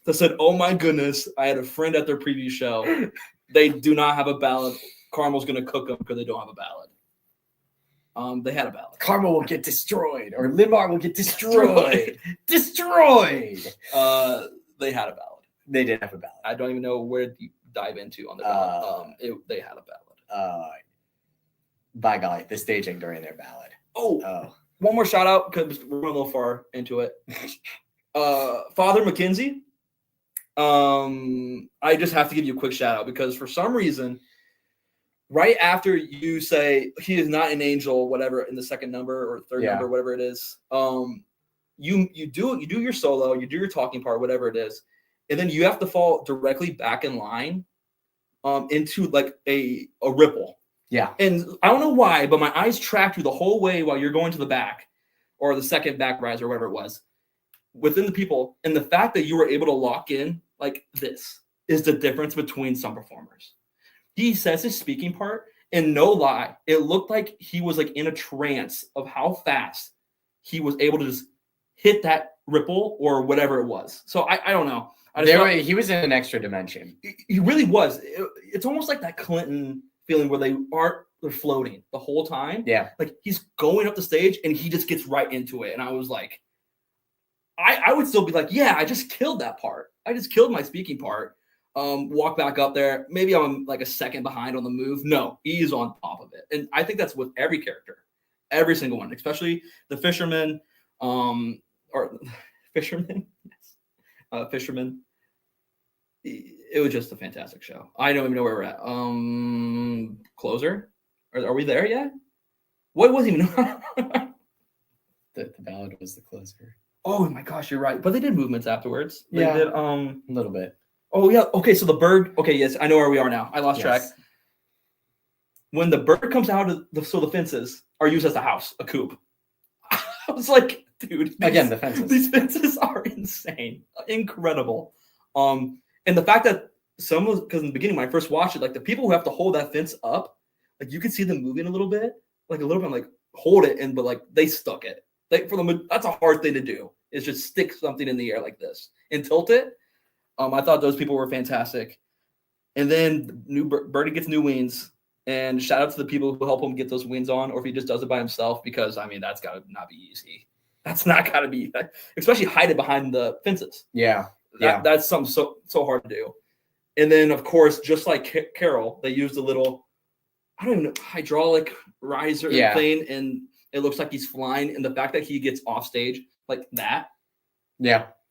that said, "Oh my goodness, I had a friend at their preview show. They do not have a ballad. Carmel's gonna cook them because they don't have a They had a ballad. Karma will get destroyed, or Linmar will get destroyed. Destroyed. They had a ballad. They did have a ballad. I don't even know where to dive into on the ballad. They had a ballad. By golly, the staging during their ballad. Oh. One more shout out because we're going a little far into it. Father McKenzie. I just have to give you a quick shout out because for some reason, right after you say he is not an angel, whatever, in the second number or third number, whatever it is, you do your solo, you do your talking part, whatever it is, and then you have to fall directly back in line into like a ripple. Yeah. And I don't know why, but my eyes tracked you the whole way while you're going to the back or the second back rise or whatever it was within the people. And the fact that you were able to lock in like this is the difference between some performers. He says his speaking part, and no lie, it looked like he was like in a trance of how fast he was able to just hit that ripple or whatever it was. So I don't know. He was in an extra dimension. He really was. It's almost like that Clinton feeling where they're floating the whole time. Yeah. Like he's going up the stage and he just gets right into it. And I was like, I would still be like, yeah, I just killed that part. I just killed my speaking part. Walk back up there. Maybe I'm like a second behind on the move. No, he's on top of it. And I think that's with every character, every single one, especially the fisherman, or fisherman. Yes. Fisherman. It was just a fantastic show. I don't even know where we're at. Closer? Are we there yet? What was even? The ballad was the closer. Oh my gosh, you're right. But they did movements afterwards. They did a little bit. Oh yeah. Okay, so the bird. Okay, yes, I know where we are now. I lost track. When the bird comes out of the fences are used as a house, a coop. I was like, dude. Again, the fences. These fences are insane, incredible. And the fact that because in the beginning when I first watched it, like the people who have to hold that fence up, like you could see them moving a little bit, like hold it, but like they stuck it. Like that's a hard thing to do. Is just stick something in the air like this and tilt it. I thought those people were fantastic. And then Birdie gets new wings, and shout out to the people who help him get those wings on, or if he just does it by himself, because I mean that's gotta not be easy. That's not gotta be, especially hide it behind the fences. Yeah. That's something so hard to do. And then, of course, just like Carol, they used a little, I don't even know, hydraulic riser thing, and it looks like he's flying. And the fact that he gets off stage like that,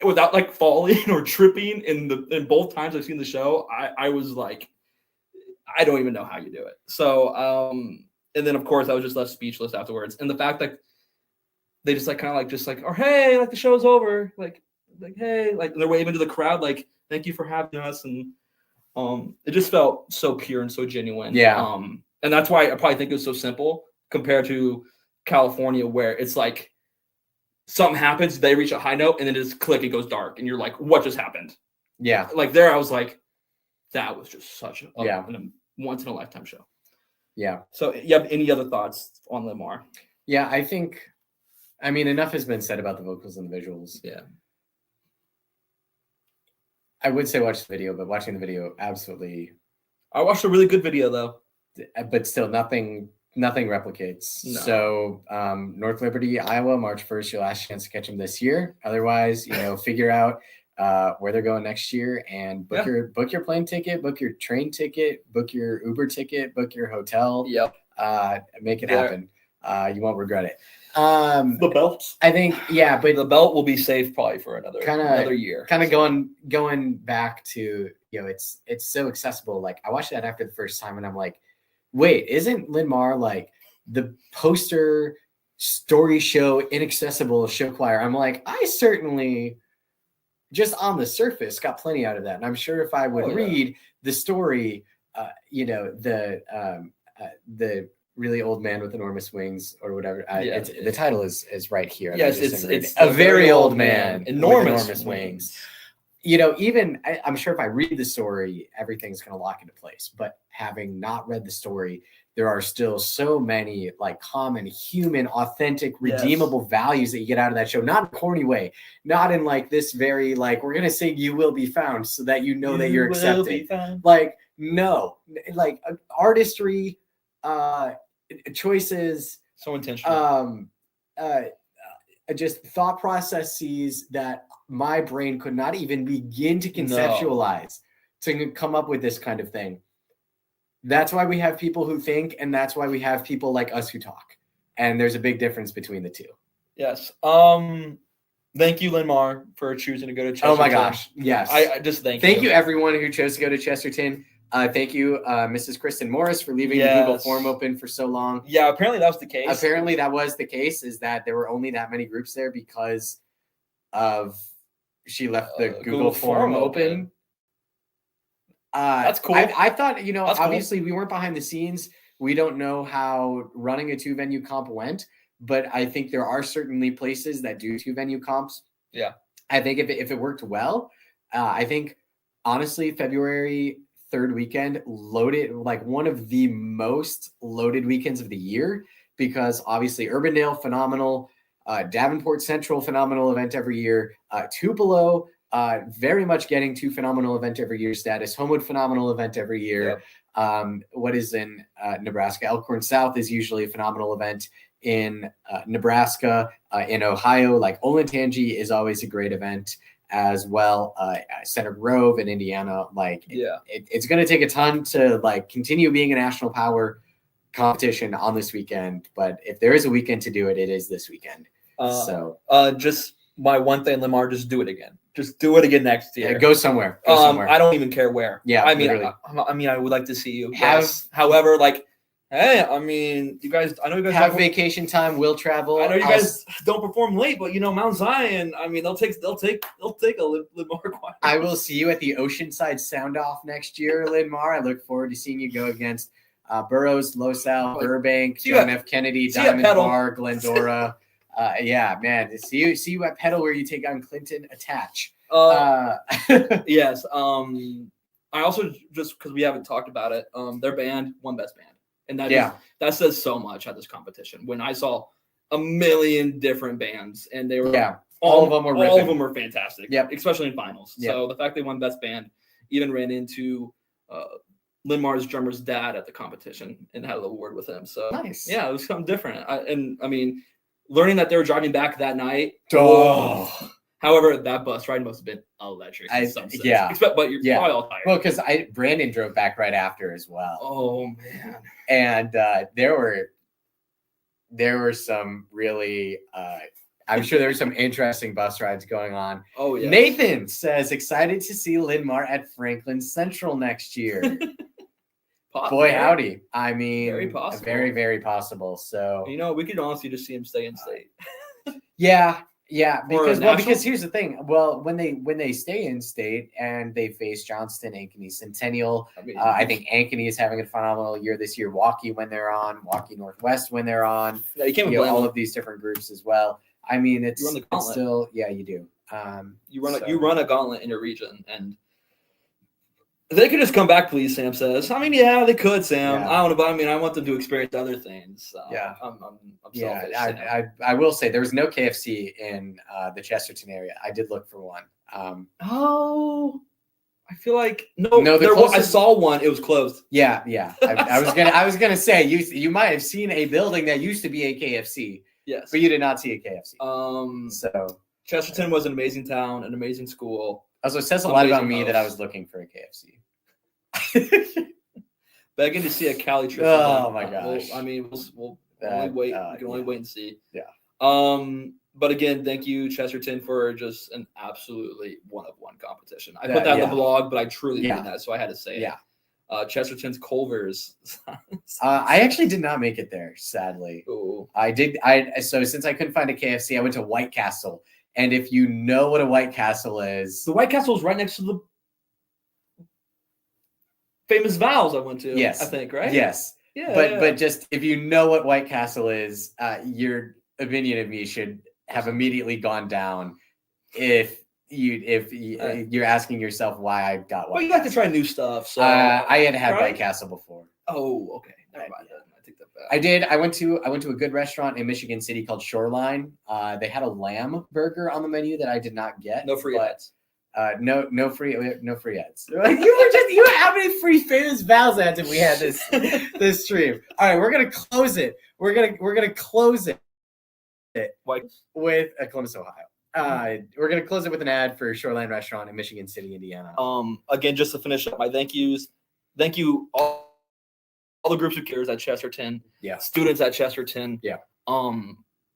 without like falling or tripping, in both times I've seen the show, I was like, I don't even know how you do it. So, and then of course I was just left speechless afterwards. And the fact that they just like kind of or hey, like the show's over, like hey, like they're waving to the crowd, like thank you for having us, and it just felt so pure and so genuine. Yeah. And that's why I probably think it was so simple compared to California, where it's like something happens, they reach a high note, and then it just click, it goes dark, and you're like, what just happened? Yeah. Like there, I was like, that was just such a once in a lifetime show. Yeah. So you have any other thoughts on Lamar? Yeah, I mean, enough has been said about the vocals and the visuals. Yeah. I would say watch the video, but watching the video, absolutely. I watched a really good video though. But still, nothing replicates. No. So North Liberty, Iowa, March 1st, your last chance to catch them this year. Otherwise, figure out where they're going next year and book your plane ticket, book your train ticket, book your Uber ticket, book your hotel. Yep. Make it happen. You won't regret it. The belt, I think, but the belt will be safe probably for another year. Kind of going back to, it's so accessible. Like I watched that after the first time and I'm like, wait, isn't Linmar like the poster story show inaccessible show choir? I'm like, I certainly just on the surface got plenty out of that. And I'm sure if I would read the story, the really old man with enormous wings or whatever. The title is right here. Yes, it's a very old man, enormous wings. Even I'm sure if I read the story, everything's going to lock into place. But having not read the story, there are still so many like common, human, authentic, redeemable values that you get out of that show. Not in a corny way, not in like this very like we're going to say you will be found so that that you're accepted. Like no, like artistry, choices, So intentional. Just thought processes that my brain could not even begin to conceptualize to come up with this kind of thing. That's why we have people who think, and that's why we have people like us who talk. And there's a big difference between the two. Yes. Thank you, Linmar, for choosing to go to Chesterton. Oh my gosh. Yes. I just thank you everyone who chose to go to Chesterton. Thank you, Mrs. Kristen Morris, for leaving the Google form open for so long. Yeah, apparently that was the case. Apparently that was the case, is that there were only that many groups there because of she left the Google form open. That's cool. I thought, obviously we weren't behind the scenes. We don't know how running a 2-venue comp went, but I think there are certainly places that do 2-venue comps. Yeah. I think if it worked well, I think honestly, February 3rd weekend loaded, like one of the most loaded weekends of the year, because obviously Urbandale, phenomenal, Davenport Central, phenomenal event every year, Tupelo, very much getting to phenomenal event every year status, Homewood, phenomenal event every year. Yep. What is in Nebraska? Elkhorn South is usually a phenomenal event in Nebraska. In Ohio, like Olentangy is always a great event as well. Center Grove in Indiana, it's going to take a ton to continue being a national power competition on this weekend. But if there is a weekend to do it, it is this weekend. Just my one thing, Lamar, just do it again. Just do it again next year. Yeah, go somewhere. I don't even care where. Yeah, I mean, I would like to see you. However, hey, I mean, you guys. I know you guys have vacation time. Will travel. I know you guys don't perform late, but Mount Zion. I mean, they'll take a Lamar. I will see you at the Oceanside Sound Off next year, Linmar. I look forward to seeing you go against Burroughs, Losal, Burbank, John F. Kennedy, Diamond Bar, Glendora. Yeah, man. See you at Pedal, where you take on Clinton Attach. Yes. I also, just because we haven't talked about it, their band won Best Band, and that says so much at this competition. When I saw a million different bands, and they were all of them were fantastic. Yep. Especially in finals. Yep. So the fact they won Best Band, even ran into Linmar's drummer's dad at the competition and had an award with him. So nice. Yeah, it was something different. I mean, learning that they were driving back that night. Oh. However, that bus ride must have been electric. Yeah. But you're probably all tired. Well, because Brandon drove back right after as well. Oh man. And there were some really I'm sure there were some interesting bus rides going on. Oh yeah. Nathan says excited to see Linmar at Franklin Central next year. Boy, howdy. I mean, very possible. Very, very possible. So we could honestly just see him stay in state. Yeah, because here's the thing. Well, when they stay in state and they face Johnston, Ankeny, Centennial, I think Ankeny is having a phenomenal year this year. Waukee when they're on, Waukee Northwest when they're on. Yeah, you can't blame all of these different groups as well. I mean, it's still you do. You run a gauntlet in your region, and they could just come back, please. Sam says. I mean, yeah, they could, Sam. Yeah. I don't know, but I mean, I want them to experience other things. So I'm selfish. I will say there was no KFC in the Chesterton area. I did look for one. I feel like no. I saw one. It was closed. Yeah. I was gonna say you might have seen a building that used to be a KFC. Yes, but you did not see a KFC. So Chesterton was an amazing town, an amazing school. Also, it says a lot about me that I was looking for a KFC. Begging to see a Cali trip. Oh my gosh! We'll only wait. We can only wait and see. Yeah. But again, thank you, Chesterton, for just an absolutely one-of-one competition. I put that in the blog, but I truly mean that, so I had to say it. Chesterton's Culver's. I actually did not make it there, sadly. Ooh. So since I couldn't find a KFC, I went to White Castle. And if you know what a White Castle is, the White Castle is right next to the famous Vows I went to. Yes, I think, right? Yes. Yeah. But just if you know what White Castle is, your opinion of me should have immediately gone down. If you're asking yourself why I got White. Well, you like to try new stuff. So I had White Castle before. Oh, okay. Never mind. I take that back. I did. I went to a good restaurant in Michigan City called Shoreline. They had a lamb burger on the menu that I did not get. No free ads. No free ads. Like you were how many free famous Val's ads if we had this stream? All right, we're gonna close it. We're gonna close it with Columbus, Ohio. We're gonna close it with an ad for Shoreline Restaurant in Michigan City, Indiana. Again, just to finish up my thank yous. Thank you all the groups of cares at Chesterton. Yeah. Students at Chesterton. Yeah.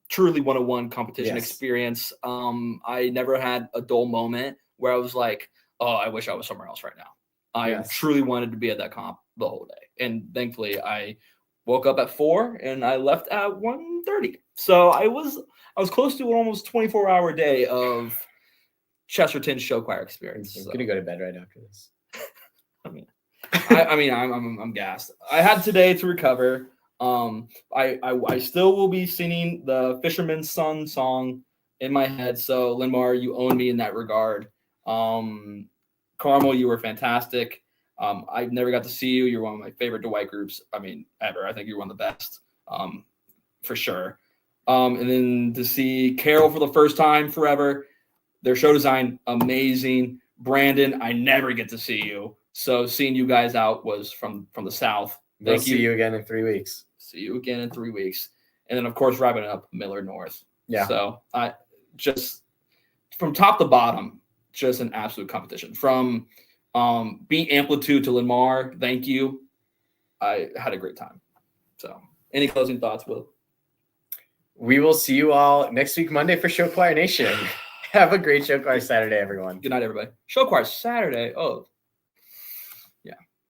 Truly one-on-one competition experience. I never had a dull moment where I was like, oh, I wish I was somewhere else right now. I truly wanted to be at that comp the whole day. And thankfully I woke up at 4 and I left at 1:30. So I was close to an almost 24-hour day of Chesterton show choir experience. I'm gonna go to bed right after this. I'm gassed. I had today to recover. I still will be singing the Fisherman's Son song in my head. So Linmar, you own me in that regard. Carmel, you were fantastic. I've never got to see you. You're one of my favorite Dwight groups. Ever. I think you're one of the best, for sure. And then to see Carol for the first time forever, their show design, amazing. Brandon, I never get to see you. So seeing you guys out was from the South. We'll see you again in 3 weeks. See you again in 3 weeks. And then, of course, wrapping up Miller North. Yeah. So I just from top to bottom, just an absolute competition. From B Amplitude to Linmar, thank you. I had a great time. So any closing thoughts, Will? We will see you all next week, Monday, for Show Choir Nation. Have a great Show Choir Saturday, everyone. Good night, everybody. Show Choir Saturday. Oh.